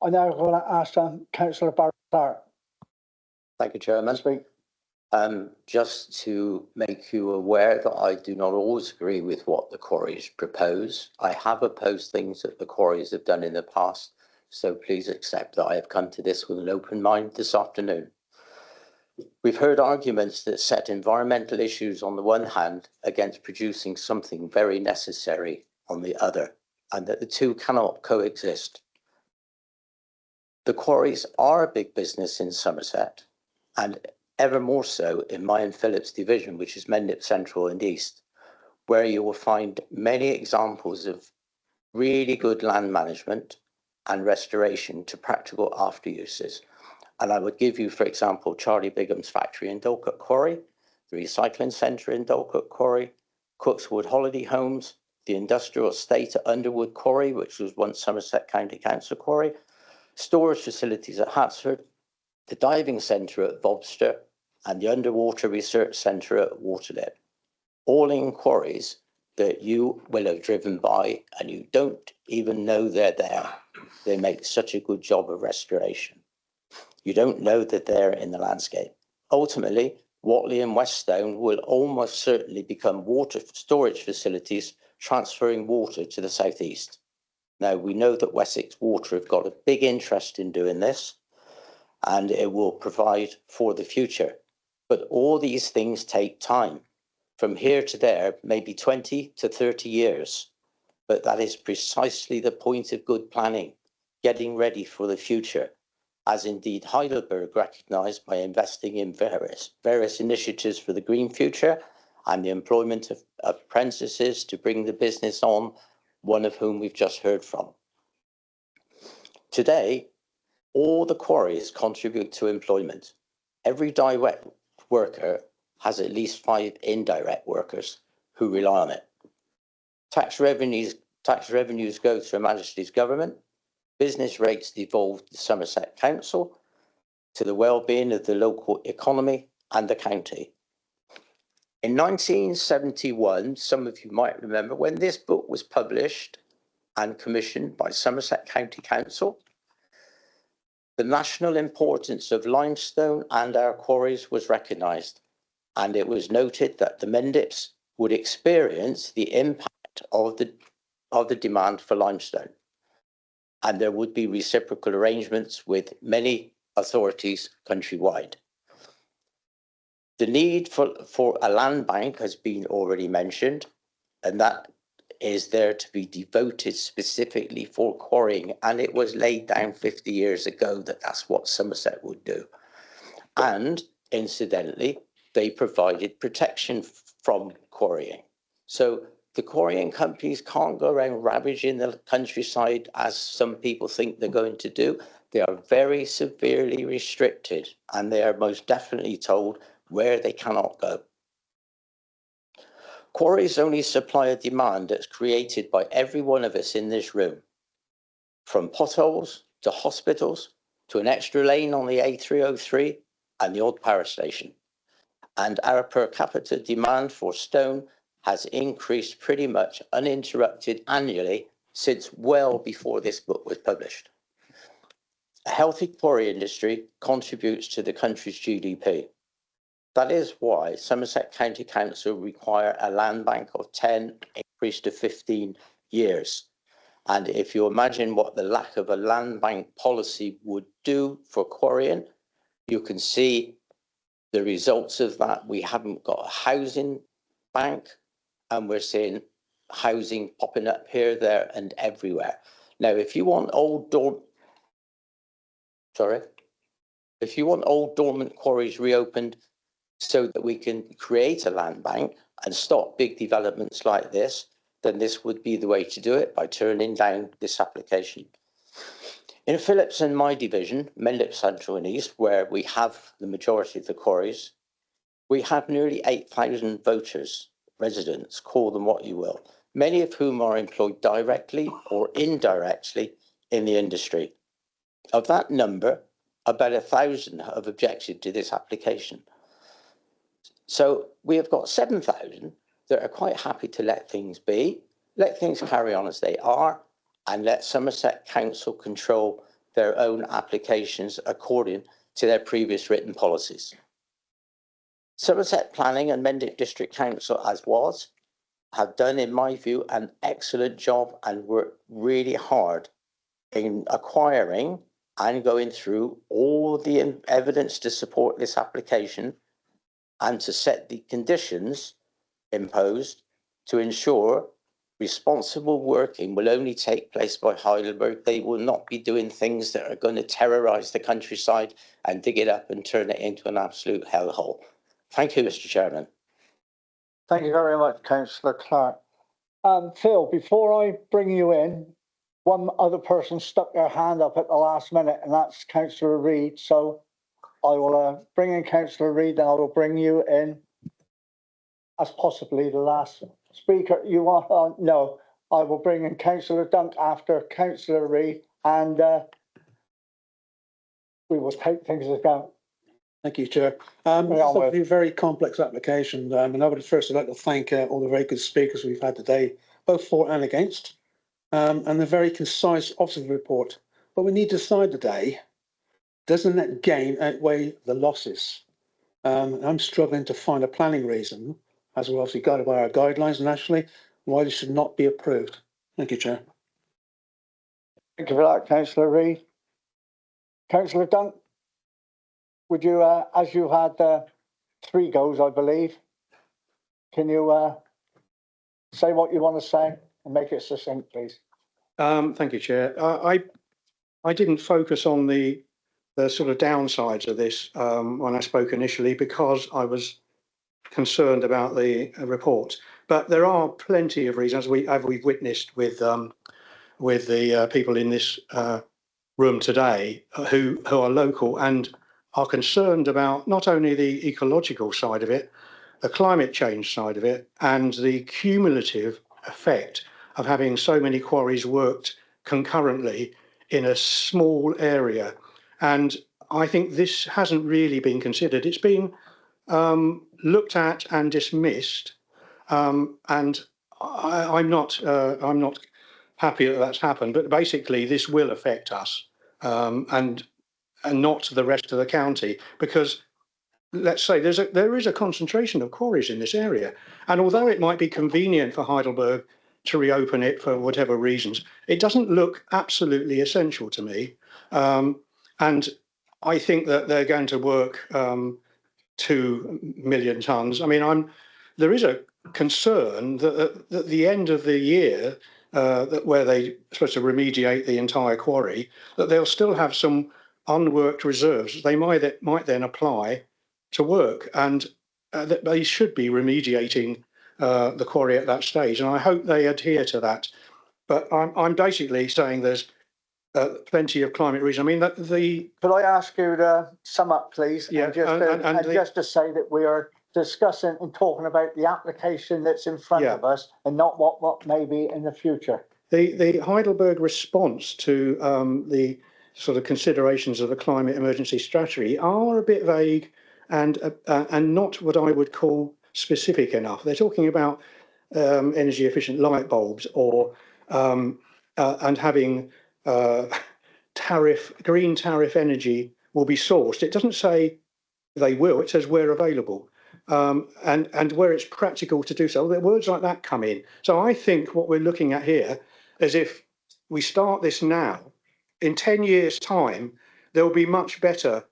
I now want to ask Councillor Barrett Clark. Thank you, Chairman. Speak. Just to make you aware that I do not always agree with what the quarries propose. I have opposed things that the quarries have done in the past, so please accept that I have come to this with an open mind this afternoon. We've heard arguments that set environmental issues on the one hand against producing something very necessary on the other, and that the two cannot coexist. The quarries are a big business in Somerset, and ever more so in my and Phillips division, which is Mendip Central and East, where you will find many examples of really good land management and restoration to practical after uses. And I would give you, for example, Charlie Bigham's factory in Dorset Quarry, the recycling centre in Dorset Quarry, Cookswood Holiday Homes, the industrial estate at Underwood Quarry, which was once Somerset County Council Quarry, storage facilities at Hatsford, the diving centre at Bobster, and the underwater research centre at Waterlip. All in quarries that you will have driven by and you don't even know they're there. They make such a good job of restoration. You don't know that they're in the landscape. Ultimately, Whatley and Weststone will almost certainly become water storage facilities transferring water to the southeast. Now, we know that Wessex Water have got a big interest in doing this, and it will provide for the future. But all these things take time. From here to there, maybe 20 to 30 years. But that is precisely the point of good planning, getting ready for the future, as indeed Heidelberg recognised by investing in various initiatives for the green future and the employment of apprentices to bring the business on, one of whom we've just heard from. Today, all the quarries contribute to employment. Every direct worker has at least 5 indirect workers who rely on it. Tax revenues go to Her Majesty's government. Business rates devolve to Somerset Council, to the well-being of the local economy and the county. In 1971, some of you might remember, when this book was published and commissioned by Somerset County Council, the national importance of limestone and our quarries was recognised, and it was noted that the Mendips would experience the impact of the demand for limestone, and there would be reciprocal arrangements with many authorities countrywide. The need for a land bank has been already mentioned, and that is there to be devoted specifically for quarrying, and it was laid down 50 years ago that that's what Somerset would do. And incidentally, they provided protection from quarrying. So the quarrying companies can't go around ravaging the countryside as some people think they're going to do. They are very severely restricted, and they are most definitely told where they cannot go. Quarries only supply a demand that's created by every one of us in this room, from potholes to hospitals to an extra lane on the A303 and the old power station. And our per capita demand for stone has increased pretty much uninterrupted annually since well before this book was published. A healthy quarry industry contributes to the country's GDP. That is why Somerset County Council require a land bank of 10 increased to 15 years. And if you imagine what the lack of a land bank policy would do for quarrying, you can see the results of that. We haven't got a housing bank, and we're seeing housing popping up here, there, and everywhere. Now, if you want old dormant quarries reopened so that we can create a land bank and stop big developments like this, then this would be the way to do it, by turning down this application. In Phillips and my division, Mendip Central and East, where we have the majority of the quarries, we have nearly 8,000 voters, residents, call them what you will, many of whom are employed directly or indirectly in the industry. Of that number, about 1,000 have objected to this application. So we have got 7,000 that are quite happy to let things be, let things carry on as they are, and let Somerset Council control their own applications according to their previous written policies. Somerset Planning and Mendip District Council, as was, have done, in my view, an excellent job and worked really hard in acquiring and going through all the evidence to support this application and to set the conditions imposed to ensure responsible working will only take place by Heidelberg. They will not be doing things that are going to terrorise the countryside and dig it up and turn it into an absolute hellhole. Thank you, Mr. Chairman. Thank you very much, Councillor Clark. Phil, before I bring you in, one other person stuck their hand up at the last minute, and that's Councillor Reid. So I will bring in Councillor Reid, and I will bring you in as possibly the last speaker. You want? No, I will bring in Councillor Dunk after Councillor Reid, and we will take things as go. Thank you, Chair. It's obviously a very complex application, and I would first like to thank all the very good speakers we've had today, both for and against, and a very concise officer report. But we need to decide today, doesn't that gain outweigh the losses? I'm struggling to find a planning reason, as we're obviously guided by our guidelines nationally, why this should not be approved. Thank you, Chair. Thank you for that, Councillor Reid. Councillor Dunk, would you, as you had 3 goes, I believe, can you say what you want to say and make it succinct, please? Thank you, Chair. I didn't focus on the sort of downsides of this when I spoke initially, because I was concerned about the report. But there are plenty of reasons, as we've witnessed with the people in this room today who are local and are concerned about not only the ecological side of it, the climate change side of it, and the cumulative effect of having so many quarries worked concurrently in a small area. And I think this hasn't really been considered. It's been looked at and dismissed, and I'm not happy that that's happened. But basically, this will affect us, and not the rest of the county, because let's say there is a concentration of quarries in this area, and although it might be convenient for Heidelberg to reopen it for whatever reasons, it doesn't look absolutely essential to me. And I think that they're going to work 2 million tonnes. I mean, there is a concern that at the end of the year, where they're supposed to remediate the entire quarry, that they'll still have some unworked reserves. They might then apply to work, and they should be remediating the quarry at that stage. And I hope they adhere to that. But I'm basically saying there's plenty of climate reason. I mean, Could I ask you to sum up, please? Yeah, And just to say that we are discussing and talking about the application that's in front of us and not what may be in the future. The Heidelberg response to the sort of considerations of the climate emergency strategy are a bit vague and not what I would call specific enough. They're talking about energy efficient light bulbs or and having green tariff energy will be sourced. It doesn't say they will, it says where available. And where it's practical to do so, words like that come in. So I think what we're looking at here is if we start this now, in 10 years' time, there will be much better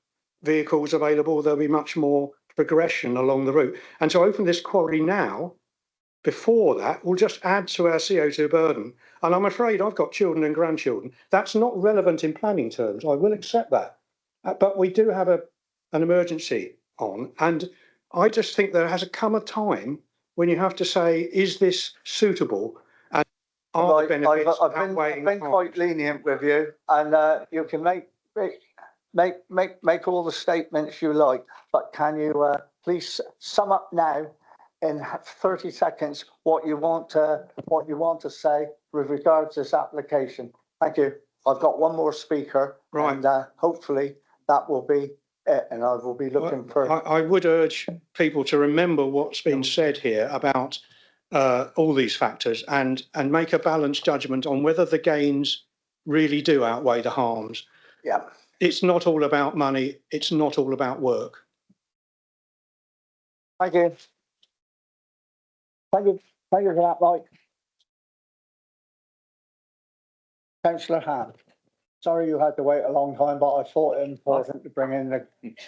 vehicles available. There'll be much more progression along the route. And to open this quarry now, before that, will just add to our CO2 burden. And I'm afraid I've got children and grandchildren. That's not relevant in planning terms. I will accept that. But we do have an emergency on. And I just think there has come a time when you have to say, is this suitable? And are the benefits I've been quite lenient with you, and you can make all the statements you like, but can you please sum up now in 30 seconds what you want to say with regards to this application? Thank you. I've got one more speaker, right, and hopefully that will be it, and I will be looking for. I would urge people to remember what's been said here about all these factors and make a balanced judgment on whether the gains really do outweigh the harms. Yeah. It's not all about money. It's not all about work. Thank you. Thank you for that, Mike. Councillor Hahn. Sorry you had to wait a long time, but I thought it important to bring in a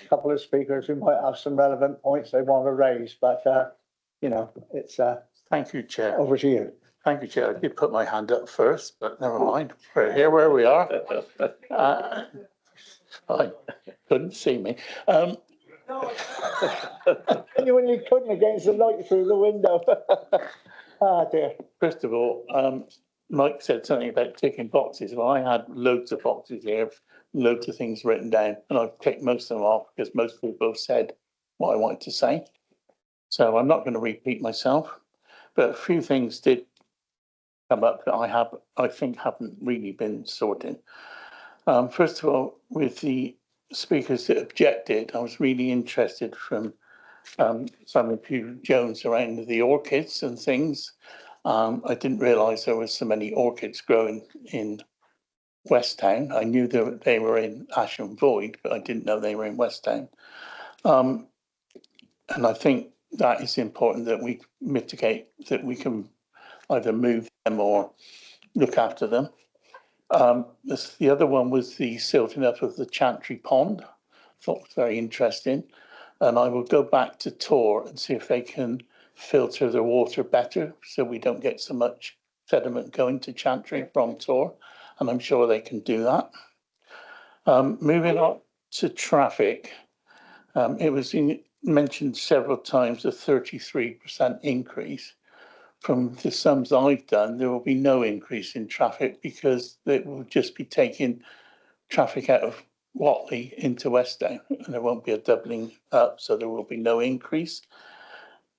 couple of speakers who might have some relevant points they want to raise, but you know, it's Thank you, Chair. Over to you. Thank you, Chair. I did put my hand up first, but never mind. We're here where we are. I couldn't see me. When you couldn't against the light through the window. Ah, dear. First of all, Mike said something about ticking boxes. Well, I had loads of boxes here, loads of things written down, and I've ticked most of them off because most people have said what I wanted to say. So I'm not going to repeat myself, but a few things did come up that I think haven't really been sorted. First of all, with the speakers that objected, I was really interested from Simon Pugh Jones around the orchids and things. I didn't realise there was so many orchids growing in Westtown. I knew that they were in Asham Void, but I didn't know they were in Westtown. And I think that is important that we mitigate, that we can either move them or look after them. The other one was the silting up of the Chantry Pond. I thought it was very interesting. And I will go back to Tor and see if they can filter the water better so we don't get so much sediment going to Chantry from Tor. And I'm sure they can do that. Moving on to traffic, it was mentioned several times a 33% increase. From the sums I've done, there will be no increase in traffic because it will just be taking traffic out of Whatley into Westtown, and there won't be a doubling up, so there will be no increase.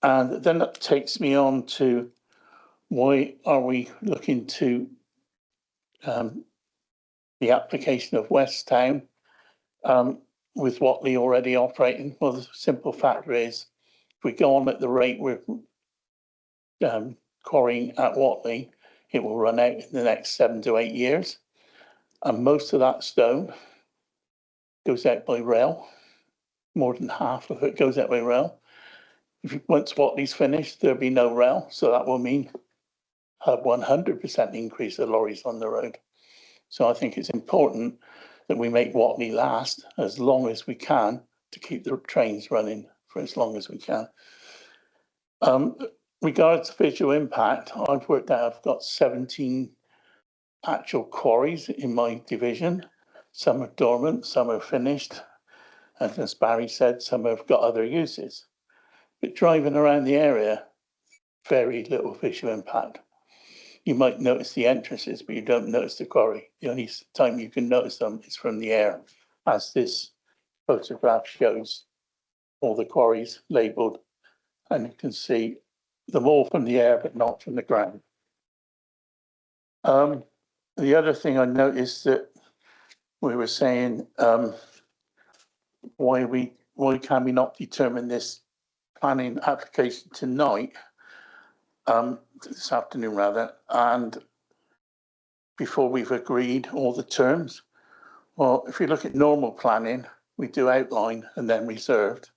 And then that takes me on to why are we looking to the application of Westtown with Whatley already operating? Well, the simple factor is if we go on at the rate we're quarrying at Whatley, it will run out in the next 7 to 8 years. And most of that stone goes out by rail. More than half of it goes out by rail. Once Whatley's finished, there'll be no rail. So that will mean a 100% increase of lorries on the road. So I think it's important that we make Whatley last as long as we can to keep the trains running for as long as we can. Regards to visual impact, I've worked out I've got 17 actual quarries in my division. Some are dormant, some are finished. And as Barry said, some have got other uses. But driving around the area, very little visual impact. you might notice the entrances, but you don't notice the quarry. The only time you can notice them is from the air, as this photograph shows all the quarries labelled, and you can see them all from the air, but not from the ground. The other thing I noticed that we were saying, why can we not determine this planning application tonight, this afternoon rather, and before we've agreed all the terms? Well, if you look at normal planning, we do outline and then reserved.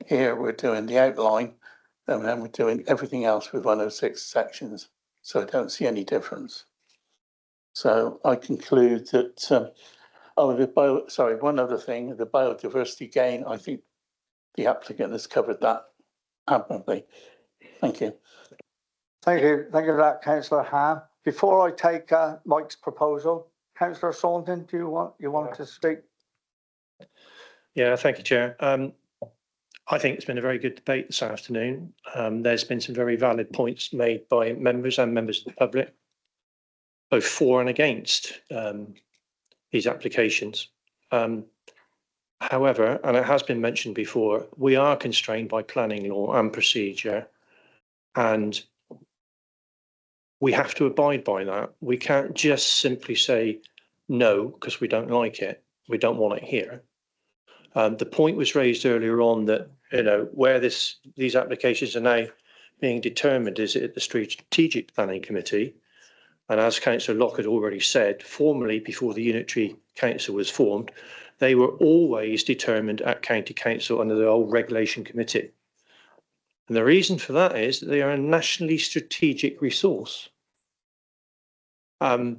Here we're doing the outline and then we're doing everything else with 106 sections. So I don't see any difference. So I conclude that, one other thing, the biodiversity gain, I think the applicant has covered that admirably. Thank you. Thank you for that, Councillor Ham. Before I take Mike's proposal, Councillor Saunton, do you want to speak? Yeah, thank you, Chair. I think it's been a very good debate this afternoon. There's been some very valid points made by members and members of the public, both for and against these applications. However, and it has been mentioned before, we are constrained by planning law and procedure, and we have to abide by that. We can't just simply say no because we don't like it. We don't want it here. The point was raised earlier on that, where these applications are now being determined is at the Strategic Planning Committee. And as Councillor Locke had already said, formally before the Unitary Council was formed, they were always determined at County Council under the old Regulation Committee. And the reason for that is that they are a nationally strategic resource. The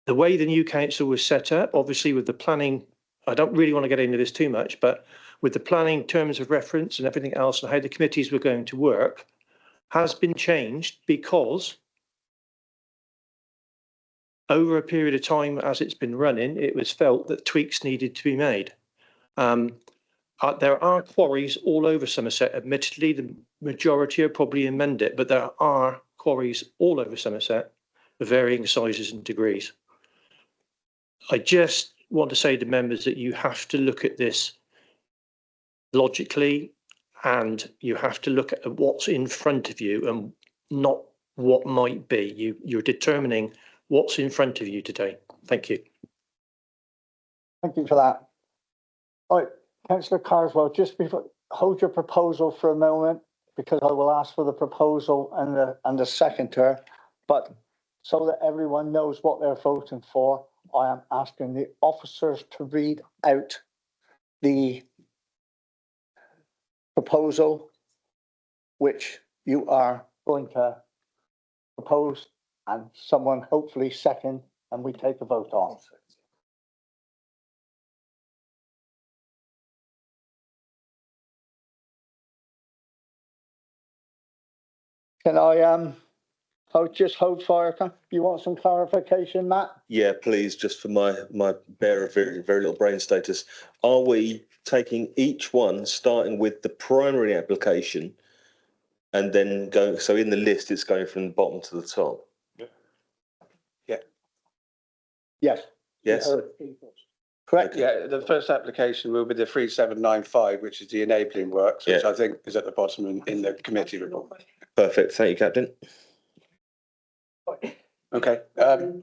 way the new council was set up, obviously with the planning, I don't really want to get into this too much, but with the planning terms of reference and everything else and how the committees were going to work has been changed because over a period of time as it's been running, it was felt that tweaks needed to be made. There are quarries all over Somerset. Admittedly, the majority are probably amend it, but there are quarries all over Somerset of varying sizes and degrees. I just want to say to members that you have to look at this logically and you have to look at what's in front of you and not what might be. You're determining what's in front of you today. Thank you. Thank you for that. All right, Councillor Carswell, just before, hold your proposal for a moment because I will ask for the proposal and the seconder, but so that everyone knows what they're voting for, I am asking the officers to read out the proposal which you are going to propose and someone hopefully second and we take a vote on. Can I just hold fire? You want some clarification, Matt? Yeah, please, just for my bare, very, very little brain status. Are we taking each one, starting with the primary application, and then going? So in the list, it's going from the bottom to the top. Yeah. Yes. Yes. Correct. Yeah, the first application will be the 3795, which is the enabling works, which I think is at the bottom in the committee report. Perfect. Thank you, Captain. Okay.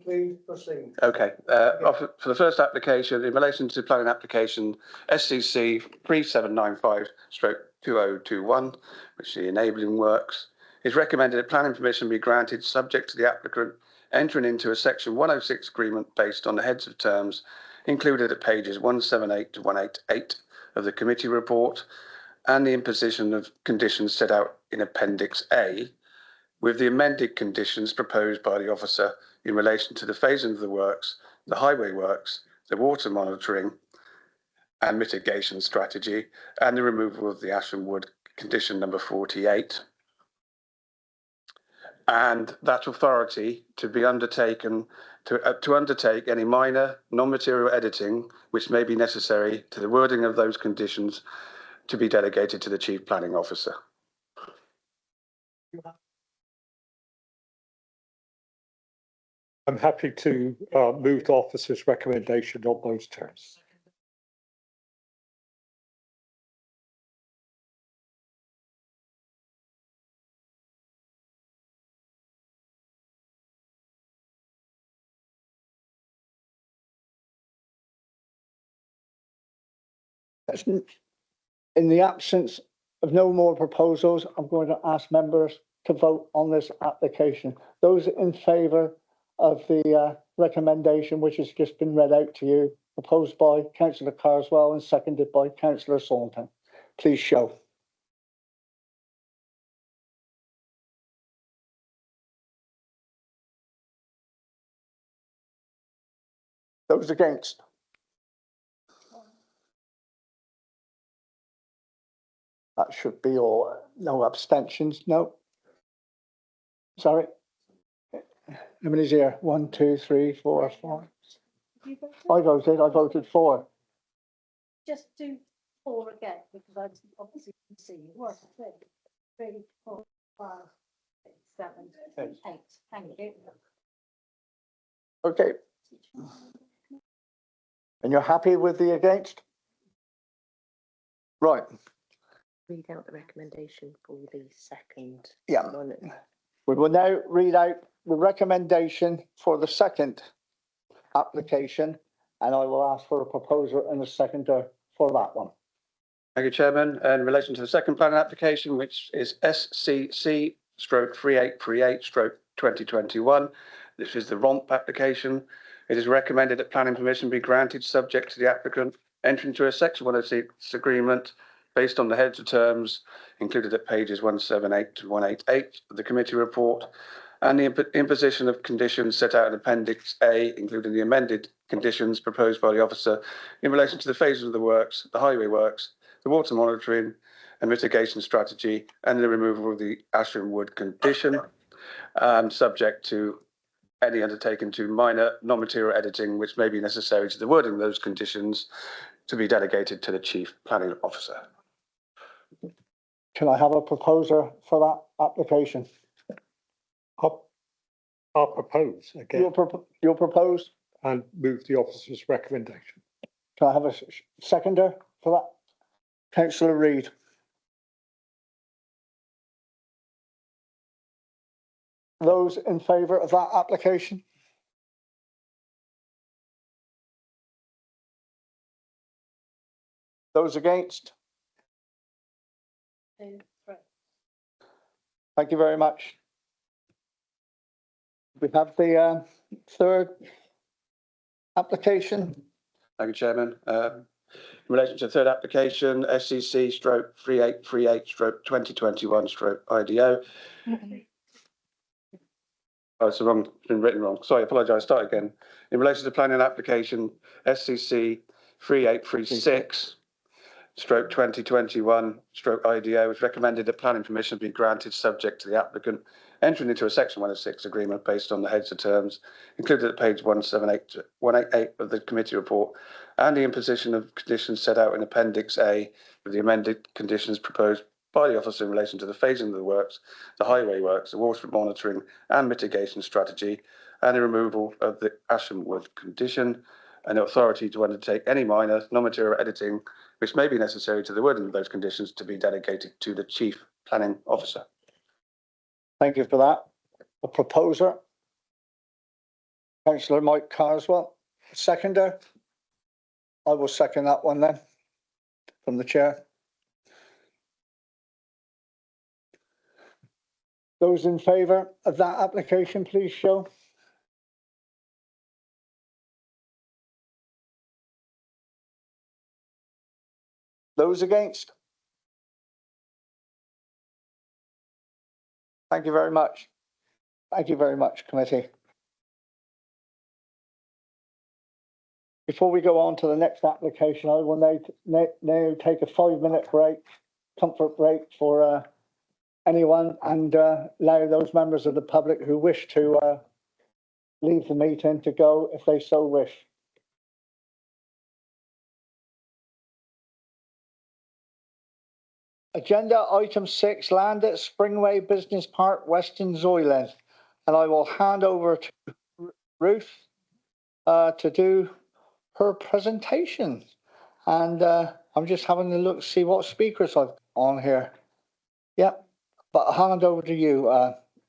Please proceed. Okay. For the first application, in relation to planning application SCC 3795/2021, which is the enabling works, it's recommended that planning permission be granted subject to the applicant entering into a section 106 agreement based on the heads of terms included at pages 178 to 188 of the committee report and the imposition of conditions set out in Appendix A, with the amended conditions proposed by the officer in relation to the phasing of the works, the highway works, the water monitoring and mitigation strategy, and the removal of the ash and wood, condition number 48. And that authority to be undertaken to undertake any minor non-material editing which may be necessary to the wording of those conditions to be delegated to the Chief Planning Officer. I'm happy to move the officer's recommendation on those terms. In the absence of no more proposals, I'm going to ask members to vote on this application. Those in favour of the recommendation which has just been read out to you, proposed by Councillor Carswell and seconded by Councillor Saunton, please show. Those against? That should be all. No abstentions, no. Sorry. How many's here? 1, 2, 3, 4, 5. I voted for. Just do 4 again, because I obviously can see it was 3, 4, 5, 6, 7, 8. Thank you. Okay. And you're happy with the against? Right. Read out the recommendation for the second. Yeah. We will now read out the recommendation for the second application, and I will ask for a proposer and a seconder for that one. Thank you, Chairman. In relation to the second planning application, which is SCC/3838/2021, this is the ROMP application. It is recommended that planning permission be granted subject to the applicant entering into a Section 106 agreement based on the heads of terms included at pages 178 to 188 of the committee report and the imposition of conditions set out in Appendix A, including the amended conditions proposed by the officer in relation to the phases of the works, the highway works, the water monitoring and mitigation strategy, and the removal of the Ashram Wood condition, subject to any undertaken to minor non-material editing which may be necessary to the wording of those conditions to be delegated to the Chief Planning Officer. Can I have a proposer for that application? I'll propose again. You'll propose? And move the officer's recommendation. Can I have a seconder for that? Councillor Reid. Those in favour of that application? Those against? Thank you very much. We have the third application. Thank you, Chairman. In relation to the third application, SCC/3838/2021/IDO. Oh, it's wrong, it's been written wrong. Sorry, I apologise. Start again. In relation to the planning application, SCC/3836/2021/IDO, it's recommended that planning permission be granted subject to the applicant entering into a Section 106 agreement based on the heads of terms included at page 178 to 188 of the committee report and the imposition of conditions set out in Appendix A with the amended conditions proposed by the officer in relation to the phasing of the works, the highway works, the water monitoring and mitigation strategy, and the removal of the Ashram Wood condition, and the authority to undertake any minor non-material editing which may be necessary to the wording of those conditions to be delegated to the Chief Planning Officer. Thank you for that. A proposer? Councillor Mike Carswell. Seconder? I will second that one then, from the chair. Those in favour of that application, please show. Those against? Thank you very much. Thank you very much, committee. Before we go on to the next application, I will now take a 5-minute break, comfort break for anyone, and allow those members of the public who wish to leave the meeting to go if they so wish. Agenda item 6, land at Springway Business Park, Weston Zoyland, and I will hand over to Ruth to do her presentation. And I'm just having a look, see what speakers I've on here. Yep, but I'll hand over to you,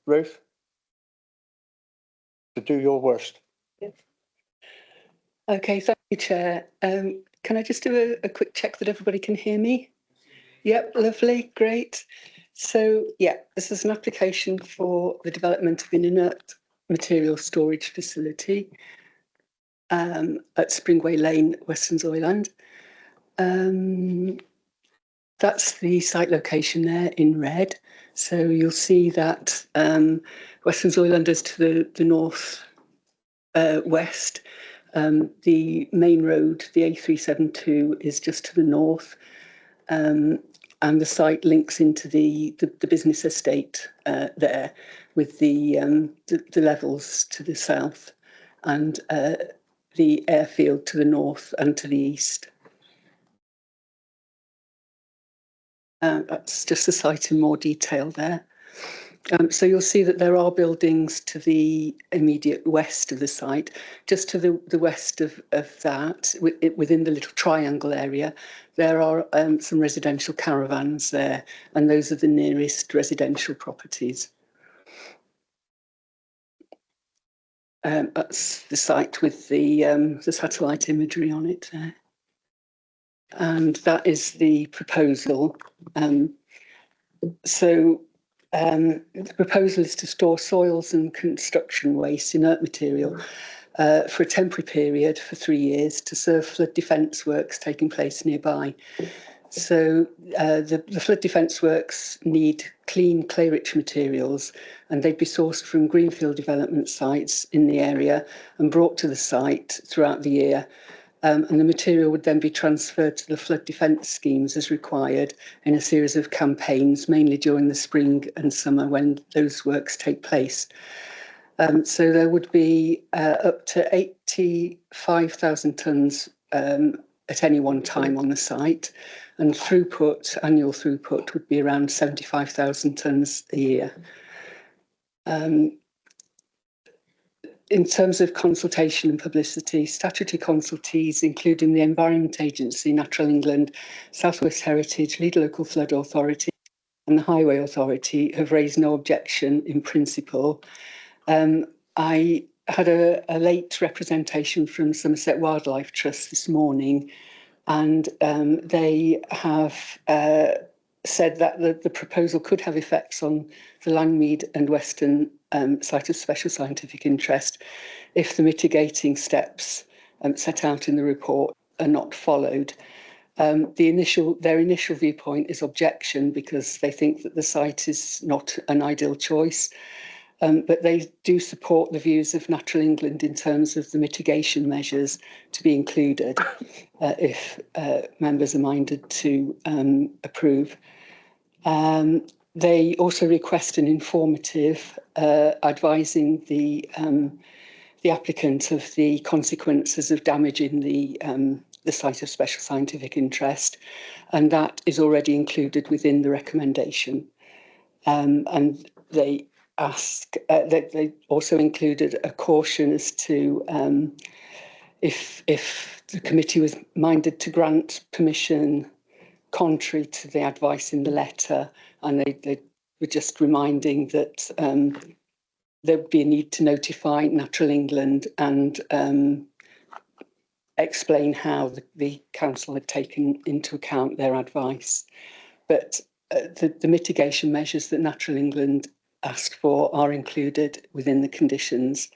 Ruth, to do your worst. Okay, thank you, Chair. Can I just do a quick check that everybody can hear me? Yep, lovely, great. So, yeah, this is an application for the development of an inert material storage facility at Springway Lane, Western Zoyland. That's the site location there in red. So you'll see that Western Zoyland is to the north west. The main road, the A372, is just to the north. And the site links into the business estate there, with the levels to the south and the airfield to the north and to the east. That's just the site in more detail there. So you'll see that there are buildings to the immediate west of the site. Just to the west of that, within the little triangle area, there are some residential caravans there, and those are the nearest residential properties. That's the site with the satellite imagery on it there. And that is the proposal. The proposal is to store soils and construction waste, inert material, for a temporary period for 3 years to serve flood defence works taking place nearby. So the flood defence works need clean, clay-rich materials, and they'd be sourced from greenfield development sites in the area and brought to the site throughout the year. And the material would then be transferred to the flood defence schemes as required in a series of campaigns, mainly during the spring and summer when those works take place. So there would be up to 85,000 tonnes at any one time on the site, and annual throughput would be around 75,000 tonnes a year. In terms of consultation and publicity, statutory consultees, including the Environment Agency, Natural England, South West Heritage, Lead Local Flood Authority and the Highway Authority, have raised no objection in principle. I had a late representation from Somerset Wildlife Trust this morning, and they have said that the proposal could have effects on the Langmead and Western site of special scientific interest if the mitigating steps set out in the report are not followed. Their initial viewpoint is objection, because they think that the site is not an ideal choice, but they do support the views of Natural England in terms of the mitigation measures to be included if members are minded to approve. They also request an informative advising the applicant of the consequences of damaging the site of special scientific interest, and that is already included within the recommendation. And they ask that they also included a caution as to if the committee was minded to grant permission contrary to the advice in the letter, and they were just reminding that there would be a need to notify Natural England and explain how the council had taken into account their advice. But the mitigation measures that Natural England asked for are included within the conditions.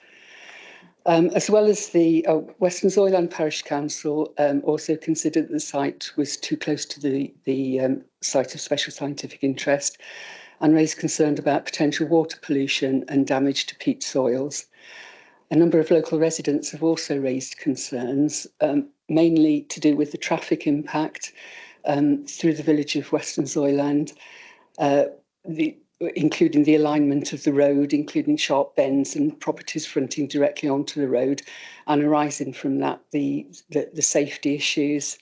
As well as the Western Zoyland Parish Council also considered that the site was too close to the site of special scientific interest and raised concern about potential water pollution and damage to peat soils. A number of local residents have also raised concerns, mainly to do with the traffic impact through the village of Western Zoyland, including the alignment of the road, including sharp bends and properties fronting directly onto the road, and arising from that, the safety issues,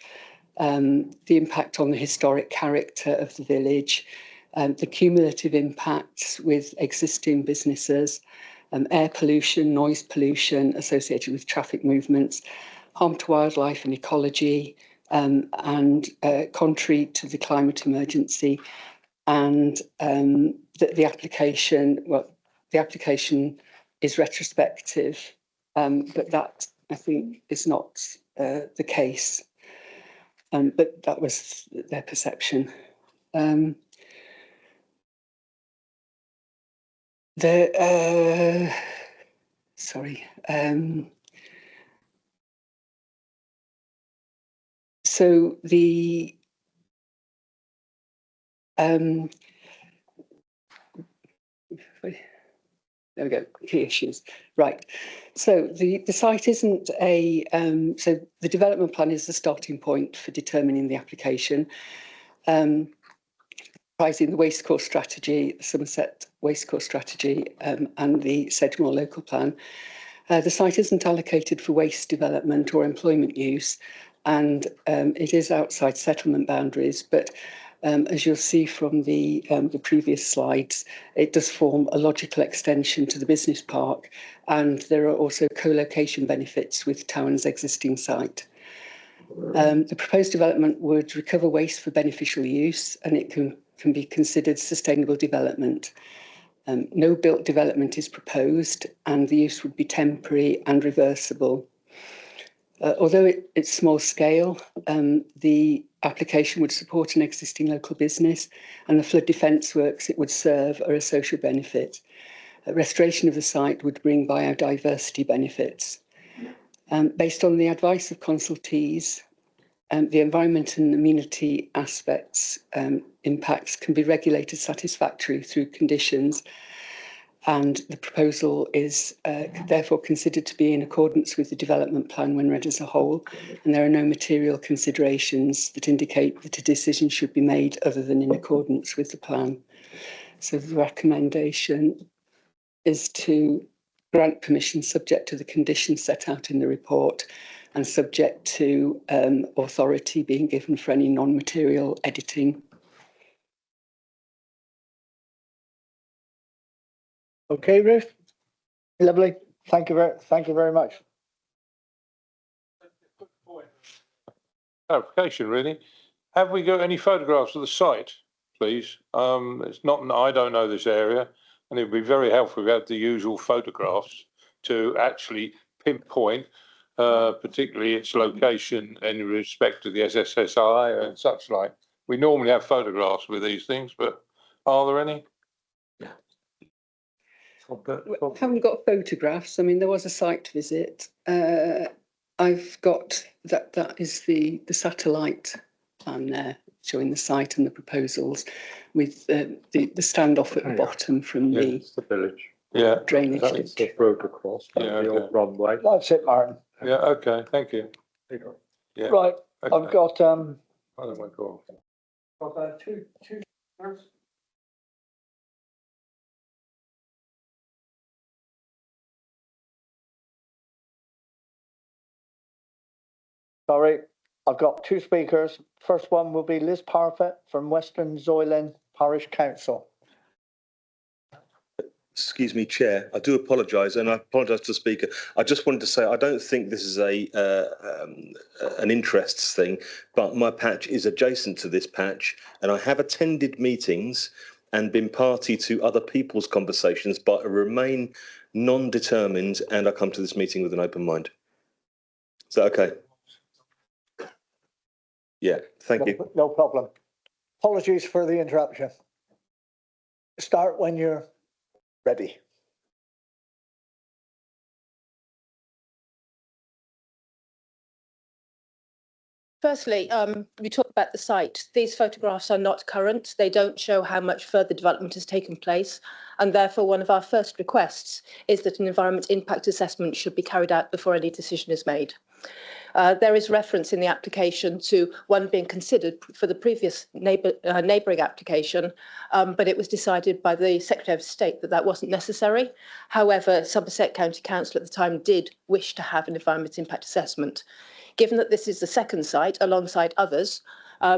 the impact on the historic character of the village, the cumulative impacts with existing businesses, air pollution, noise pollution associated with traffic movements, harm to wildlife and ecology, and contrary to the climate emergency. And the application is retrospective, but that I think is not the case. But that was their perception. So the there we go, key issues. Right. So the site isn't a, so the development plan is the starting point for determining the application. Comprising the waste core strategy, the Somerset waste core strategy, and the Sedgemoor local plan. The site isn't allocated for waste development or employment use, and it is outside settlement boundaries, but as you'll see from the previous slides, it does form a logical extension to the business park, and there are also co-location benefits with Town's existing site. The proposed development would recover waste for beneficial use, and it can be considered sustainable development. No built development is proposed, and the use would be temporary and reversible. Although it's small scale, the application would support an existing local business, and the flood defence works it would serve are a social benefit. Restoration of the site would bring biodiversity benefits. Based on the advice of consultees, the environment and amenity aspects impacts can be regulated satisfactorily through conditions, and the proposal is therefore considered to be in accordance with the development plan when read as a whole, and there are no material considerations that indicate that a decision should be made other than in accordance with the plan. So the recommendation is to grant permission subject to the conditions set out in the report and subject to authority being given for any non-material editing. Okay, Ruth. Lovely. Thank you very much. Clarification, really. Have we got any photographs of the site, please? It's not, I don't know this area, and it would be very helpful if we had the usual photographs to actually pinpoint, particularly its location in respect to the SSSI and such like. We normally have photographs with these things, but are there any? I haven't got photographs. I mean, there was a site visit. I've got that is the satellite plan there showing the site and the proposals with the standoff at the bottom from the village. Drainage That's the road across the old runway. That's it, Martin. Yeah, okay, thank you. Yeah. Right, Okay. I've got I don't want to go off. two. Sorry, I've got two speakers. First one will be Liz Parfitt from Western Zoyland Parish Council. Excuse me, Chair. I do apologise, and I apologise to the speaker. I just wanted to say I don't think this is an interests thing, but my patch is adjacent to this patch, and I have attended meetings and been party to other people's conversations, but I remain non-determined, and I come to this meeting with an open mind. Is that okay? Yeah, thank you. No problem. Apologies for the interruption. Start when you're ready. Firstly, we talked about the site. These photographs are not current. They don't show how much further development has taken place. And therefore, one of our first requests is that an environment impact assessment should be carried out before any decision is made. There is reference in the application to one being considered for the previous neighbouring application, but it was decided by the Secretary of State that that wasn't necessary. However, Somerset County Council at the time did wish to have an environment impact assessment. Given that this is the second site alongside others,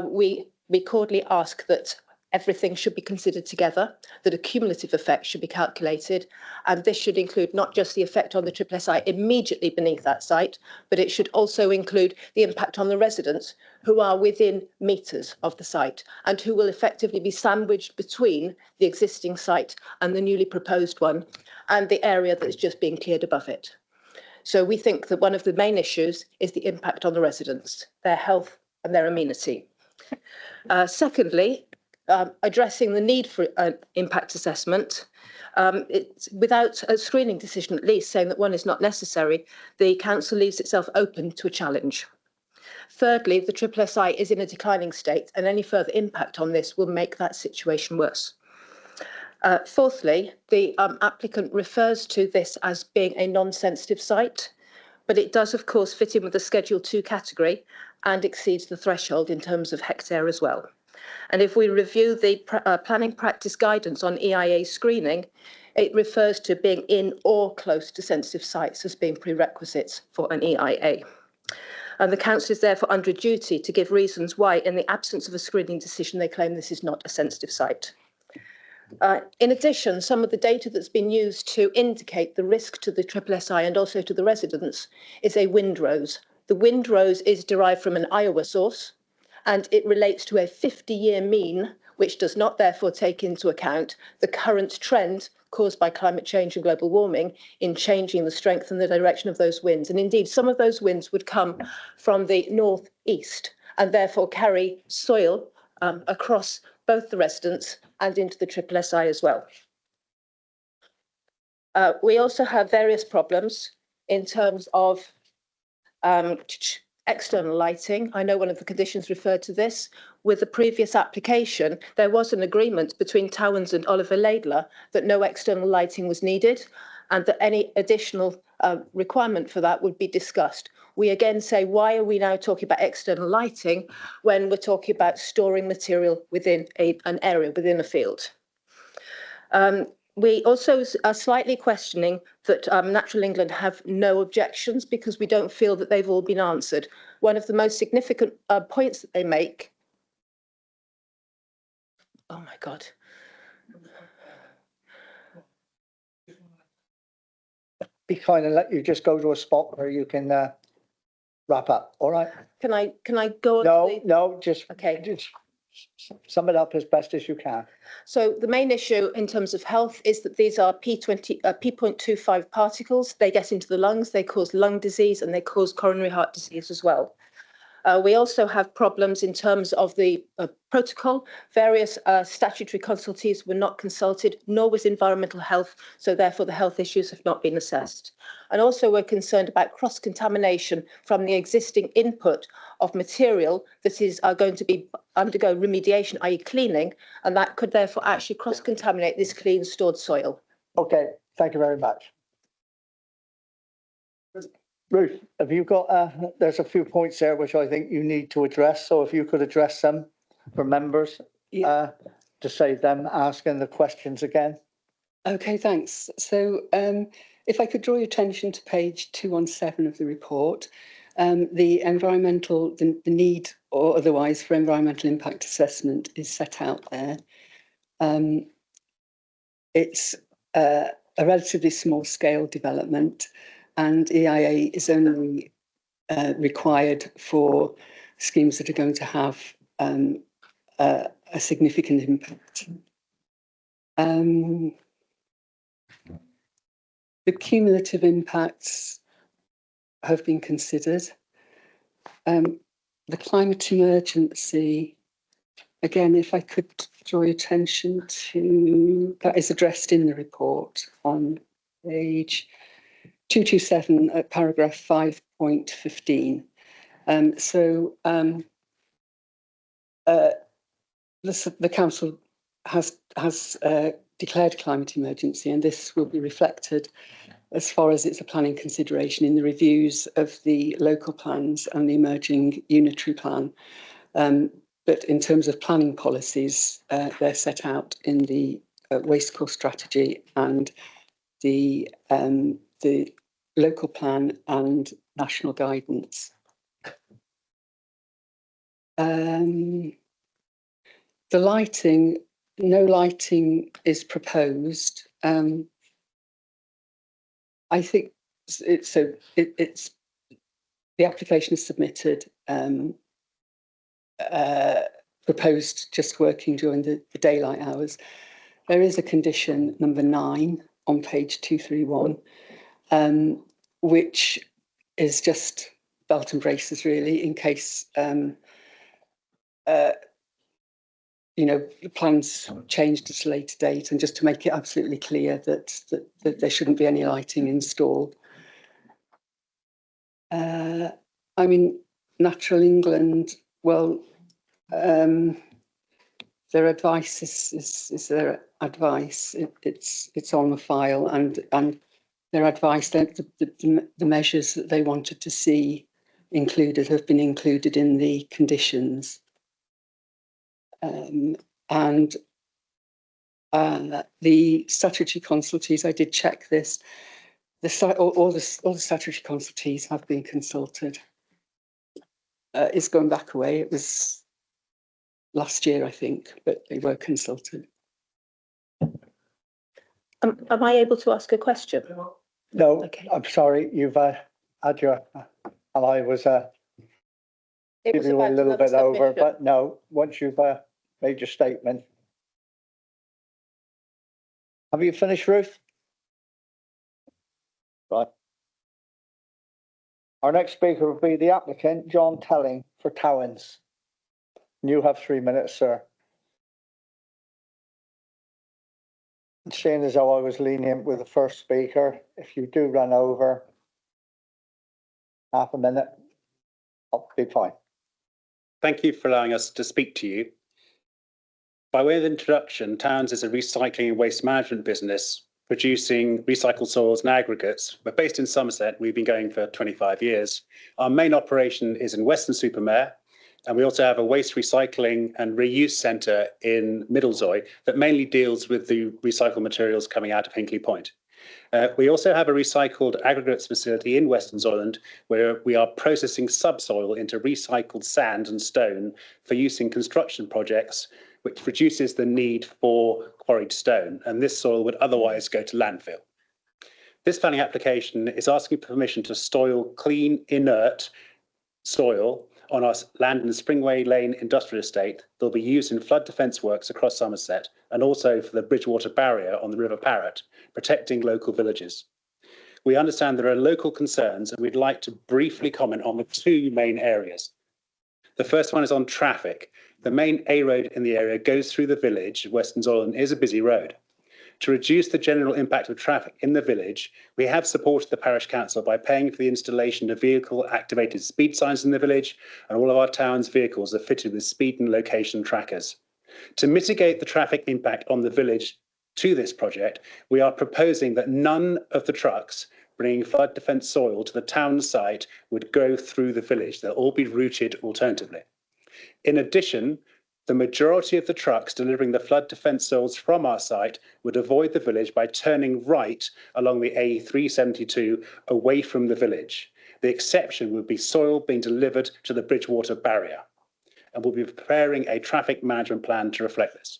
we cordially ask that everything should be considered together, that a cumulative effect should be calculated, and this should include not just the effect on the SSSI immediately beneath that site, but it should also include the impact on the residents who are within metres of the site and who will effectively be sandwiched between the existing site and the newly proposed one and the area that's just being cleared above it. So we think that one of the main issues is the impact on the residents, their health and their amenity. Secondly, addressing the need for an impact assessment, without a screening decision at least saying that one is not necessary, the council leaves itself open to a challenge. Thirdly, the SSSI is in a declining state and any further impact on this will make that situation worse. Fourthly, the applicant refers to this as being a non-sensitive site, but it does of course fit in with the Schedule 2 category and exceeds the threshold in terms of hectare as well. And if we review the planning practice guidance on EIA screening, it refers to being in or close to sensitive sites as being prerequisites for an EIA. And the council is therefore under duty to give reasons why, in the absence of a screening decision, they claim this is not a sensitive site. In addition, some of the data that's been used to indicate the risk to the SSSI and also to the residents is a windrose. The windrose is derived from an Iowa source, and it relates to a 50-year mean, which does not therefore take into account the current trend caused by climate change and global warming in changing the strength and the direction of those winds. And indeed, some of those winds would come from the northeast and therefore carry soil across both the residents and into the SSSI as well. We also have various problems in terms of external lighting. I know one of the conditions referred to this. With the previous application, there was an agreement between Towers and Oliver Laidler that no external lighting was needed and that any additional requirement for that would be discussed. We again say, why are we now talking about external lighting when we're talking about storing material within an area, within a field? We also are slightly questioning that Natural England have no objections because we don't feel that they've all been answered. One of the most significant points that they make. Oh my God. Be kind and let you just go to a spot where you can wrap up. All right. Can I go on? No, just okay. Just sum it up as best as you can. So the main issue in terms of health is that these are P.25 particles. They get into the lungs, they cause lung disease and they cause coronary heart disease as well. We also have problems in terms of the protocol. Various statutory consultees were not consulted, nor was environmental health, so therefore the health issues have not been assessed. And also we're concerned about cross-contamination from the existing input of material that is going to undergo remediation, i.e. cleaning, and that could therefore actually cross-contaminate this clean stored soil. Okay, thank you very much. Ruth, have you got, there's a few points there which I think you need to address. So if you could address them for members, to save them asking the questions again. Okay, thanks. So if I could draw your attention to page 217 of the report, the need or otherwise for environmental impact assessment is set out there. It's a relatively small scale development, and EIA is only required for schemes that are going to have a significant impact. The cumulative impacts have been considered. The climate emergency, again, if I could draw your attention to, that is addressed in the report on page 227 at paragraph 5.15. The council has declared climate emergency, and this will be reflected as far as it's a planning consideration in the reviews of the local plans and the emerging unitary plan. But in terms of planning policies, they're set out in the waste core strategy and the local plan and national guidance. The lighting, no lighting is proposed. I think it's the application is submitted, proposed just working during the daylight hours. There is a condition number 9 on page 231, which is just belt and braces really, in case the plans changed at a later date, and just to make it absolutely clear that there shouldn't be any lighting installed. I mean, Natural England, well, their advice is their advice. It's on the file, and their advice that the measures that they wanted to see included have been included in the conditions. And the statutory consultees, I did check this. All the statutory consultees have been consulted. It's going back away. It was last year, I think, but they were consulted. Am I able to ask a question? No, Okay. I'm sorry, you've had your, and I was It was giving you a about little another bit over, submission. but no, once you've made your statement. Have you finished, Ruth? Right. Our next speaker will be the applicant, John Telling, for Towins. You have 3 minutes, sir. Seeing as though I was lenient with the first speaker, if you do run over half a minute, I'll be fine. Thank you for allowing us to speak to you. By way of introduction, Towns is a recycling and waste management business producing recycled soils and aggregates. We're based in Somerset. We've been going for 25 years. Our main operation is in Weston-super-Mare, and we also have a waste recycling and reuse centre in Middlezoy that mainly deals with the recycled materials coming out of Hinkley Point. We also have a recycled aggregates facility in Weston-Zoyland where we are processing subsoil into recycled sand and stone for use in construction projects, which reduces the need for quarried stone, and this soil would otherwise go to landfill. This planning application is asking permission to store clean, inert soil on our land in Springway Lane Industrial Estate that will be used in flood defence works across Somerset and also for the Bridgewater Barrier on the River Parrett, protecting local villages. We understand there are local concerns and we'd like to briefly comment on the 2 main areas. The first one is on traffic. The main A road in the area goes through the village. Weston-Zoyland is a busy road. To reduce the general impact of traffic in the village, we have supported the parish council by paying for the installation of vehicle-activated speed signs in the village, and all of our town's vehicles are fitted with speed and location trackers. To mitigate the traffic impact on the village to this project, we are proposing that none of the trucks bringing flood defence soil to the town site would go through the village. They'll all be routed alternatively. In addition, the majority of the trucks delivering the flood defence soils from our site would avoid the village by turning right along the A372 away from the village. The exception would be soil being delivered to the Bridgewater Barrier, and we'll be preparing a traffic management plan to reflect this.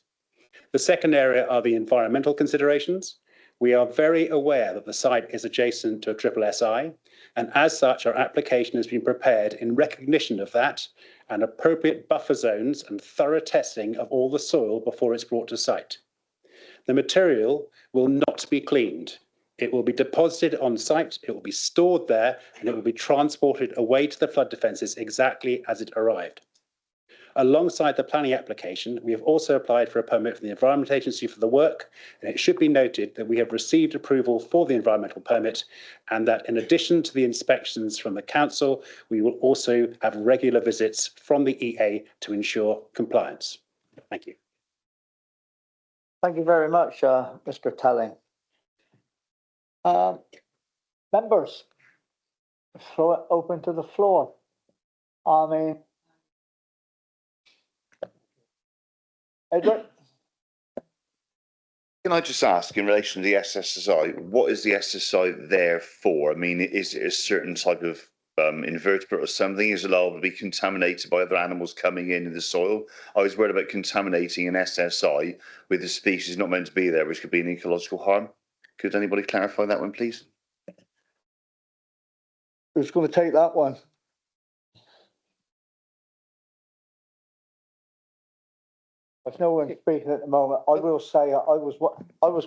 The second area are the environmental considerations. We are very aware that the site is adjacent to a SSSI, and as such, our application has been prepared in recognition of that and appropriate buffer zones and thorough testing of all the soil before it's brought to site. The material will not be cleaned. It will be deposited on site, it will be stored there, and it will be transported away to the flood defences exactly as it arrived. Alongside the planning application, we have also applied for a permit from the Environment Agency for the work, and it should be noted that we have received approval for the environmental permit, and that in addition to the inspections from the council, we will also have regular visits from the EA to ensure compliance. Thank you. Thank you very much, Mr. Telling. Members, throw it open to the floor. I mean, Edward? Can I just ask, in relation to the SSSI, what is the SSSI there for? I mean, is it a certain type of invertebrate or something is allowed to be contaminated by other animals coming in the soil. I was worried about contaminating an SSI with a species not meant to be there, which could be an ecological harm. Could anybody clarify that one, please? Who's going to take that one? There's no one speaking at the moment. I will say I was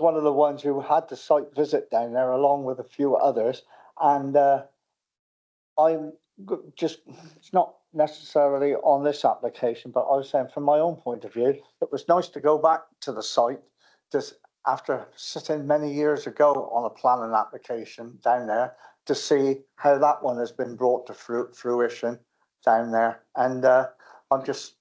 one of the ones who had the site visit down there along with a few others, and I'm just, it's not necessarily on this application, but I was saying from my own point of view, it was nice to go back to the site just after sitting many years ago on a planning application down there to see how that one has been brought to fruition down there. And I'm just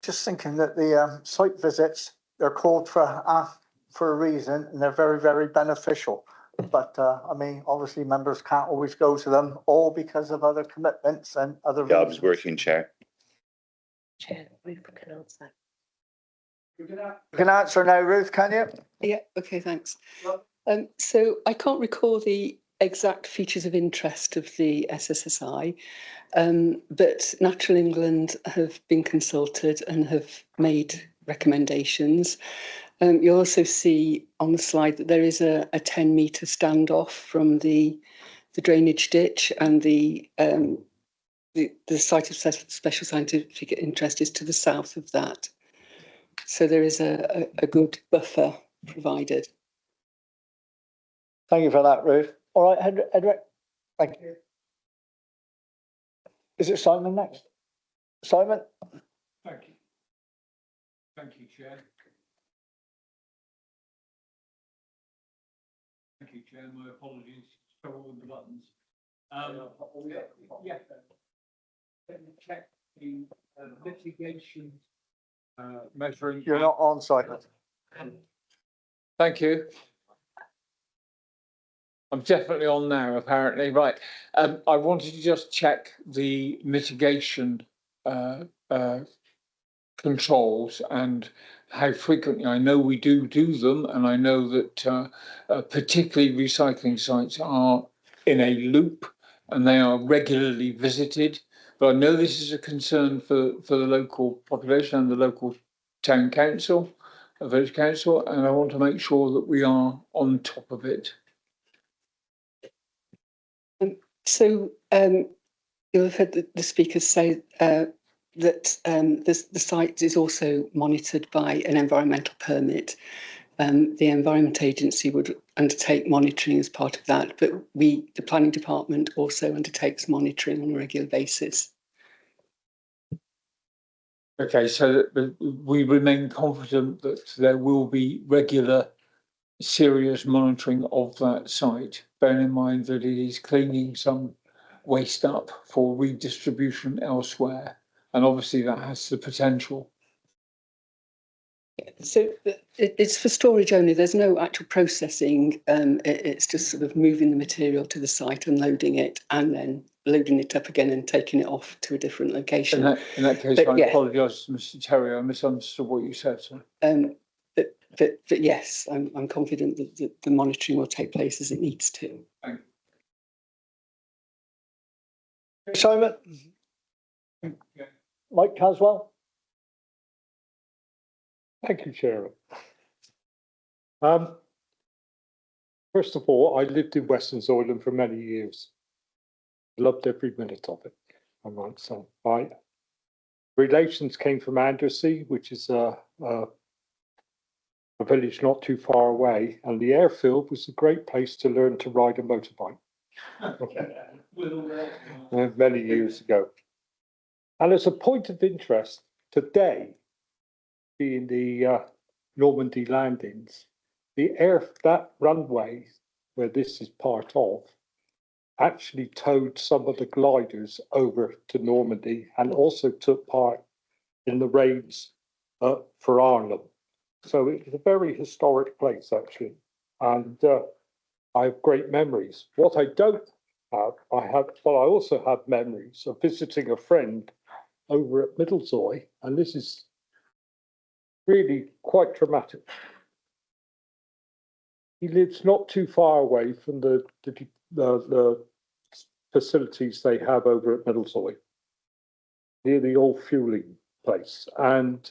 thinking that the site visits, they're called for a reason, and they're very, very beneficial. But I mean, obviously members can't always go to them, all because of other commitments and other Yeah, I reasons. was working, Chair. Chair, Ruth can answer. You can answer now, Ruth, can you? Yeah, okay, thanks. So I can't recall the exact features of interest of the SSSI, but Natural England have been consulted and have made recommendations. You'll also see on the slide that there is a 10-metre standoff from the drainage ditch, and the site of special scientific interest is to the south of that. So there is a good buffer provided. Thank you for that, Ruth. All right, Edric, thank you. Is it Simon next? Simon? Thank you. Thank you, Chair. Thank you, Chair. My apologies. Trouble with the buttons. Yeah. Let me check the litigation measuring. You're not on, Simon. Thank you. I'm definitely on now, apparently. Right. I wanted to just check the mitigation controls and how frequently. I know we do them, and I know that particularly recycling sites are in a loop and they are regularly visited. But I know this is a concern for the local population and the local town council, village council, and I want to make sure that we are on top of it. So you'll have heard the speakers say that the site is also monitored by an environmental permit. The Environment Agency would undertake monitoring as part of that, but the Planning Department also undertakes monitoring on a regular basis. Okay, so we remain confident that there will be regular, serious monitoring of that site, bearing in mind that it is cleaning some waste up for redistribution elsewhere, and obviously that has the potential. So it's for storage only. There's no actual processing. It's just sort of moving the material to the site, unloading it, and then loading it up again and taking it off to a different location. In that case, I apologise, Mr. Terry. I misunderstood what you said. So. But yes, I'm confident that the monitoring will take place as it needs to. Thank you. Simon? Mike Caswell? Thank you, Chairman. First of all, I lived in Western Zoyland for many years. Loved every minute of it, I might say. My relations came from Andersea, which is a village not too far away, and the airfield was a great place to learn to ride a motorbike. Many years ago. And as a point of interest, today, being the Normandy landings, that runway where this is part of actually towed some of the gliders over to Normandy and also took part in the raids for Arnhem. So it's a very historic place, actually, and I have great memories. What I don't have, I also have memories of visiting a friend over at Middlezoy, and this is really quite traumatic. He lives not too far away from the facilities they have over at Middlesoy, near the old fueling place. And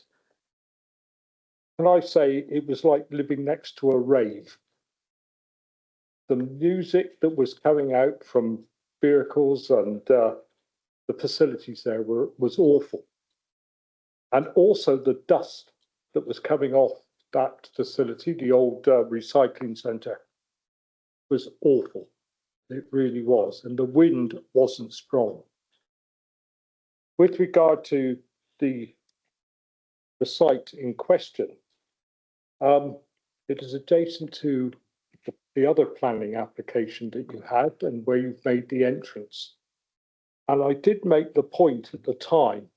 can I say it was like living next to a rave. The music that was coming out from vehicles and the facilities there was awful. And also the dust that was coming off that facility, the old recycling centre, was awful. It really was. And the wind wasn't strong. With regard to the site in question, it is adjacent to the other planning application that you had and where you've made the entrance. And I did make the point at the time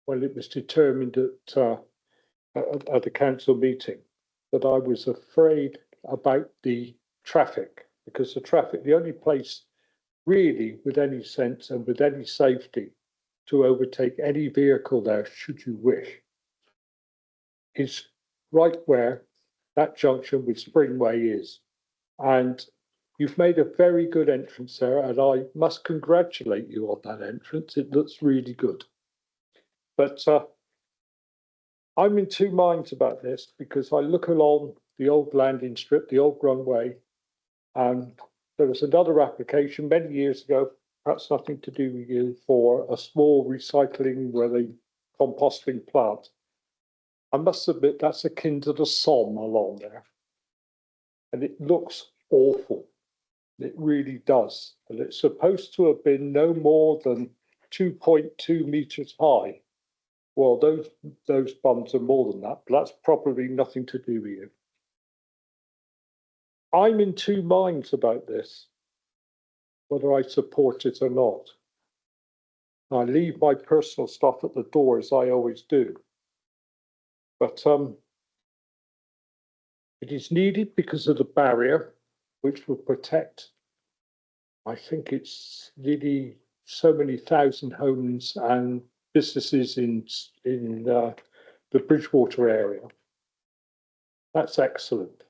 when it was determined at the council meeting that I was afraid about the traffic, because the only place really with any sense and with any safety to overtake any vehicle there, should you wish, is right where that junction with Springway is. And you've made a very good entrance there, and I must congratulate you on that entrance. It looks really good. But I'm in two minds about this, because I look along the old landing strip, the old runway, and there was another application many years ago, perhaps nothing to do with you, for a small recycling composting plant. I must admit that's akin to the Somme along there. And it looks awful. It really does. And it's supposed to have been no more than 2.2 meters high. Well, those bums are more than that, but that's probably nothing to do with you. I'm in two minds about this, whether I support it or not. I leave my personal stuff at the door, as I always do. But it is needed because of the barrier, which will protect, I think it's nearly so many thousand homes and businesses in the Bridgewater area. That's excellent.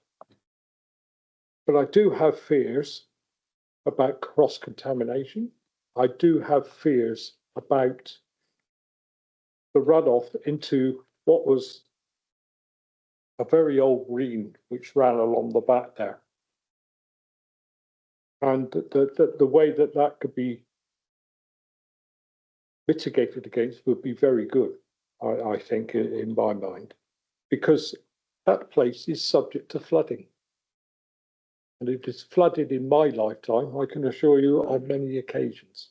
But I do have fears about cross-contamination. I do have fears about the runoff into what was a very old green which ran along the back there. And the way that could be mitigated against would be very good, I think, in my mind, because that place is subject to flooding. And it is flooded in my lifetime, I can assure you, on many occasions.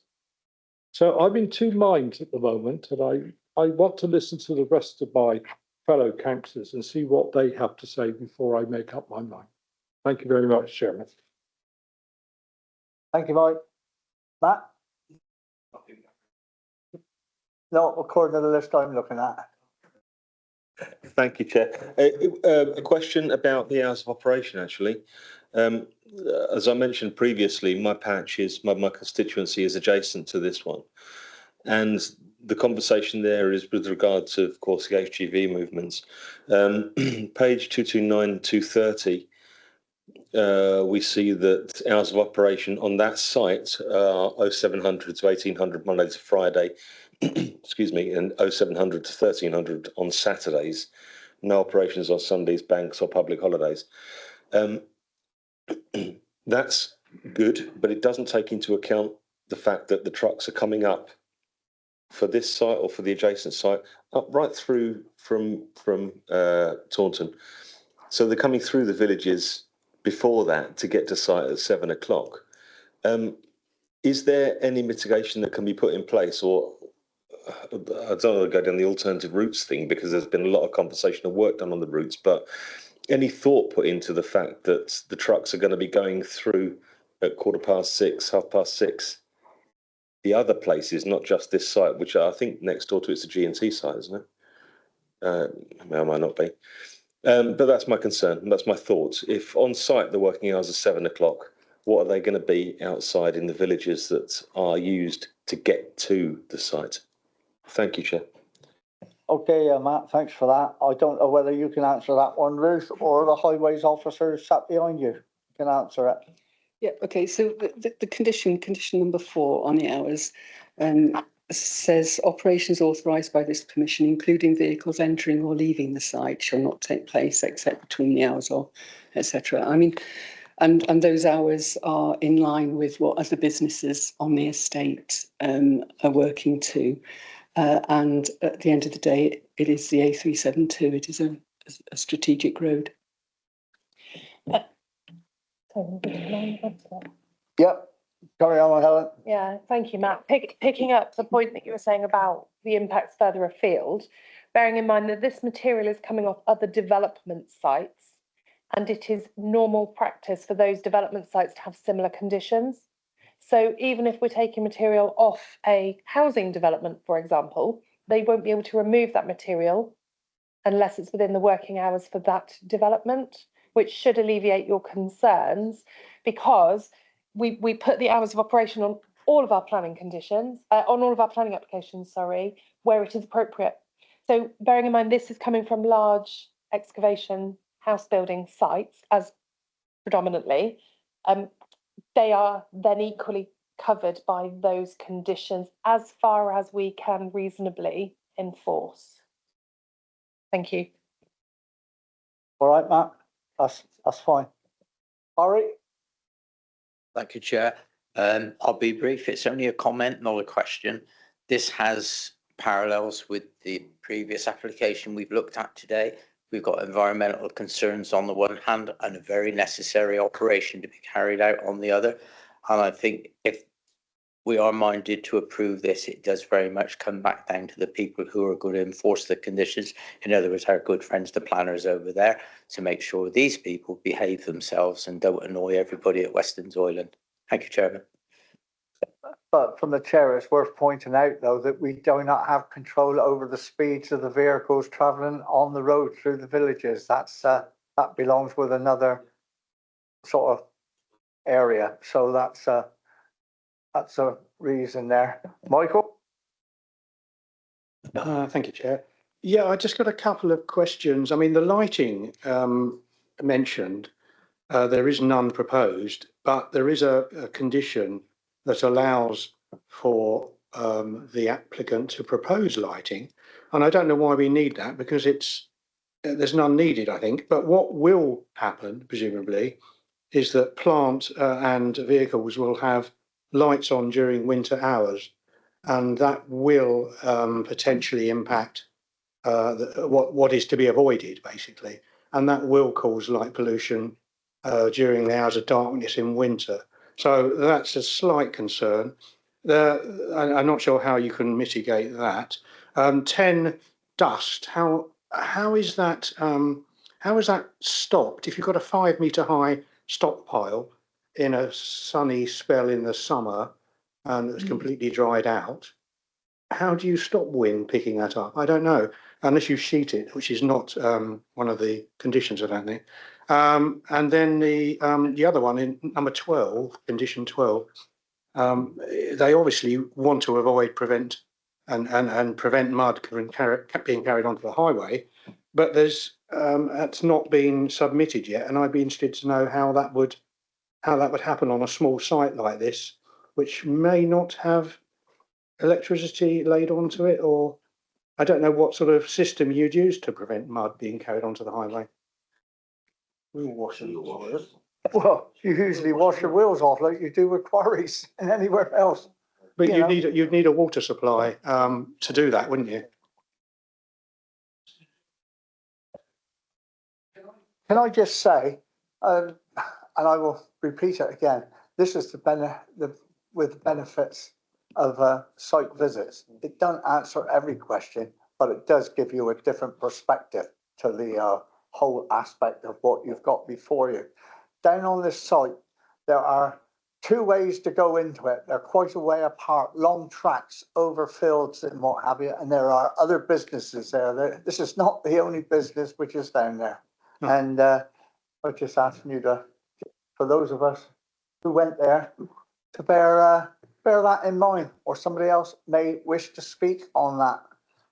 So I'm in two minds at the moment, and I want to listen to the rest of my fellow councillors and see what they have to say before I make up my mind. Thank you very much, Chairman. Thank you, Mike. Matt? No, according to the list I'm looking at. Thank you, Chair. A question about the hours of operation, actually. As I mentioned previously, my patch is, my constituency is adjacent to this one. And the conversation there is with regard to, of course, the HGV movements. Page 229, 230, we see that hours of operation on that site are 0700 to 1800 Monday to Friday, excuse me, and 0700 to 1300 on Saturdays. No operations on Sundays, banks or public holidays. That's good, but it doesn't take into account the fact that the trucks are coming up for this site or for the adjacent site up right through from Taunton. So they're coming through the villages before that to get to site at 7 o'clock. Is there any mitigation that can be put in place, or I don't want to go down the alternative routes thing because there's been a lot of conversation and work done on the routes, but any thought put into the fact that the trucks are going to be going through at 6:15, 6:30, the other places, not just this site, which I think next door to it's a G&T site, isn't it? It might not be. But that's my concern, and that's my thoughts. If on site the working hours are 7 o'clock, what are they going to be outside in the villages that are used to get to the site? Thank you, Chair. Okay, Matt, thanks for that. I don't know whether you can answer that one, Ruth, or the highways officer sat behind you can answer it. Yeah, okay, so the condition number 4 on the hours says operations authorised by this permission, including vehicles entering or leaving the site, shall not take place except between the hours or etc. I mean, and those hours are in line with what other businesses on the estate are working to. And at the end of the day, it is the A372. It is a strategic road. Yep, carry on, Helen. Yeah, thank you, Matt. Picking up the point that you were saying about the impacts further afield, bearing in mind that this material is coming off other development sites, and it is normal practice for those development sites to have similar conditions. So even if we're taking material off a housing development, for example, they won't be able to remove that material unless it's within the working hours for that development, which should alleviate your concerns, because we put the hours of operation on all of our planning conditions, on all of our planning applications, sorry, where it is appropriate. So bearing in mind, this is coming from large excavation house building sites as predominantly, they are then equally covered by those conditions as far as we can reasonably enforce. Thank you. All right, Matt, that's fine. Barry? Thank you, Chair. I'll be brief. It's only a comment, not a question. This has parallels with the previous application we've looked at today. We've got environmental concerns on the one hand and a very necessary operation to be carried out on the other. And I think if we are minded to approve this, it does very much come back down to the people who are going to enforce the conditions. In other words, our good friends, the planners over there, to make sure these people behave themselves and don't annoy everybody at Weston's Island. Thank you, Chairman. But from the chair, it's worth pointing out, though, that we do not have control over the speeds of the vehicles travelling on the road through the villages. That's that belongs with another sort of area. So that's a reason there. Michael? Thank you, Chair. Yeah, I just got a couple of questions. I mean, the lighting mentioned, there is none proposed, but there is a condition that allows for the applicant to propose lighting. And I don't know why we need that, because there's none needed, I think. But what will happen, presumably, is that plant and vehicles will have lights on during winter hours, and that will potentially impact what is to be avoided, basically. And that will cause light pollution during the hours of darkness in winter. So that's a slight concern. I'm not sure how you can mitigate that. 10 dust. How is that? How is that stopped? If you've got a 5 metre high stockpile in a sunny spell in the summer and it's completely dried out, how do you stop wind picking that up? I don't know, unless you sheet it, which is not one of the conditions, I don't think. And then the other one in number 12, condition 12, they obviously want to avoid prevent mud from being carried onto the highway, but that's not been submitted yet, and I'd be interested to know how that would happen on a small site like this, which may not have electricity laid onto it, or I don't know what sort of system you'd use to prevent mud being carried onto the highway. We'll wash the wheels. Well, you usually wash your wheels off like you do with quarries and anywhere else. But you'd need a water supply to do that, wouldn't you? Can I just say, and I will repeat it again, this is with the benefits of site visits. It doesn't answer every question, but it does give you a different perspective to the whole aspect of what you've got before you. Down on this site, there are 2 ways to go into it. They're quite a way apart, long tracks over fields and what have you, and there are other businesses there. This is not the only business which is down there. Oh. And I just asking you for those of us who went there, to bear that in mind, or somebody else may wish to speak on that.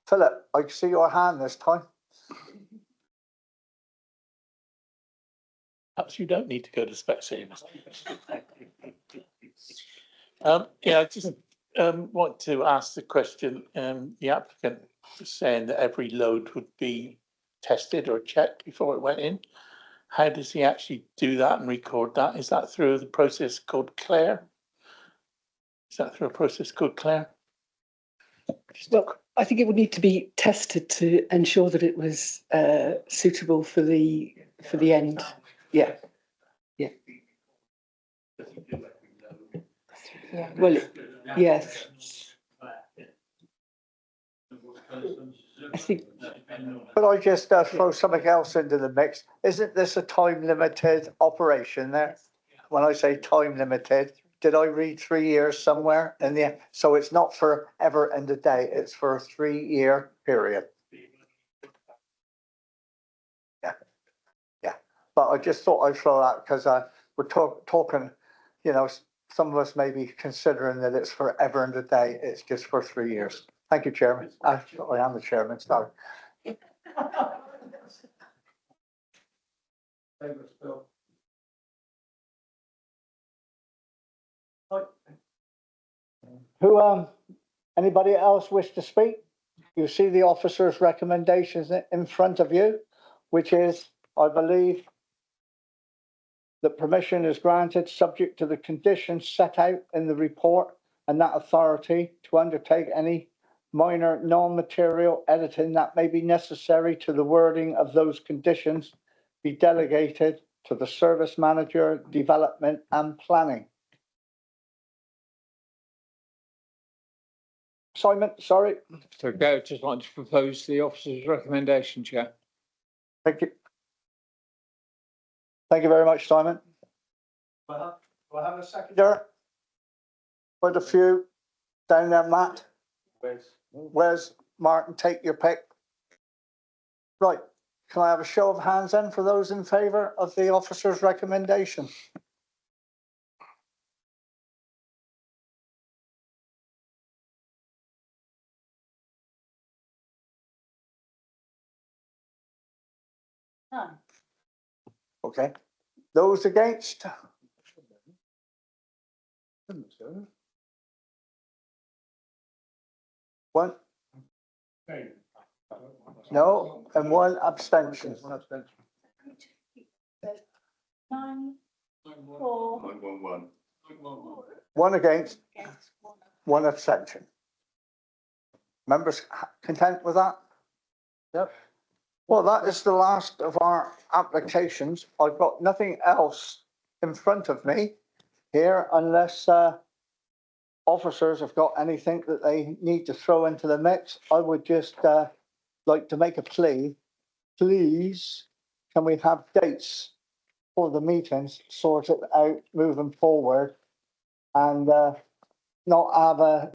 Philip, I see your hand this time. Perhaps you don't need to go to Specsavers. Yeah, I just want to ask the question, the applicant was saying that every load would be tested or checked before it went in. How does he actually do that and record that? Is that through the process called Claire? Is that through a process called Claire? Well, I think it would need to be tested to ensure that it was suitable for the end. Yeah. Yeah. Yeah. Well, yes. I think. Could I just throw something else into the mix? Isn't this a time limited operation there? When I say time limited, did I read 3 years somewhere in the, so it's not forever and a day, it's for a 3-year period. Yeah, yeah, but I just thought I'd throw that because we're talking, you know, some of us may be considering that it's forever and a day, it's just for 3 years. Thank you, Chairman. I am the chairman, sorry. Who, anybody else wish to speak? You see the officer's recommendations in front of you, which is, I believe, that permission is granted subject to the conditions set out in the report and that authority to undertake any minor non-material editing that may be necessary to the wording of those conditions be delegated to the service manager, development and planning. Simon, sorry. So Gary, just want to propose the officer's recommendation, Chair. Thank you. Thank you very much, Simon. Do I have a seconder? Quite a few down there, Matt. Where's Martin? Take your pick. Right. Can I have a show of hands then for those in favour of the officer's recommendation? None. Okay. Those against? One? No, and one abstention. 9, 4. 911. One against, one abstention. Members content with that? Yep. Well, that is the last of our applications. I've got nothing else in front of me here unless officers have got anything that they need to throw into the mix. I would just like to make a plea. Please, can we have dates for the meetings sorted out moving forward and not have a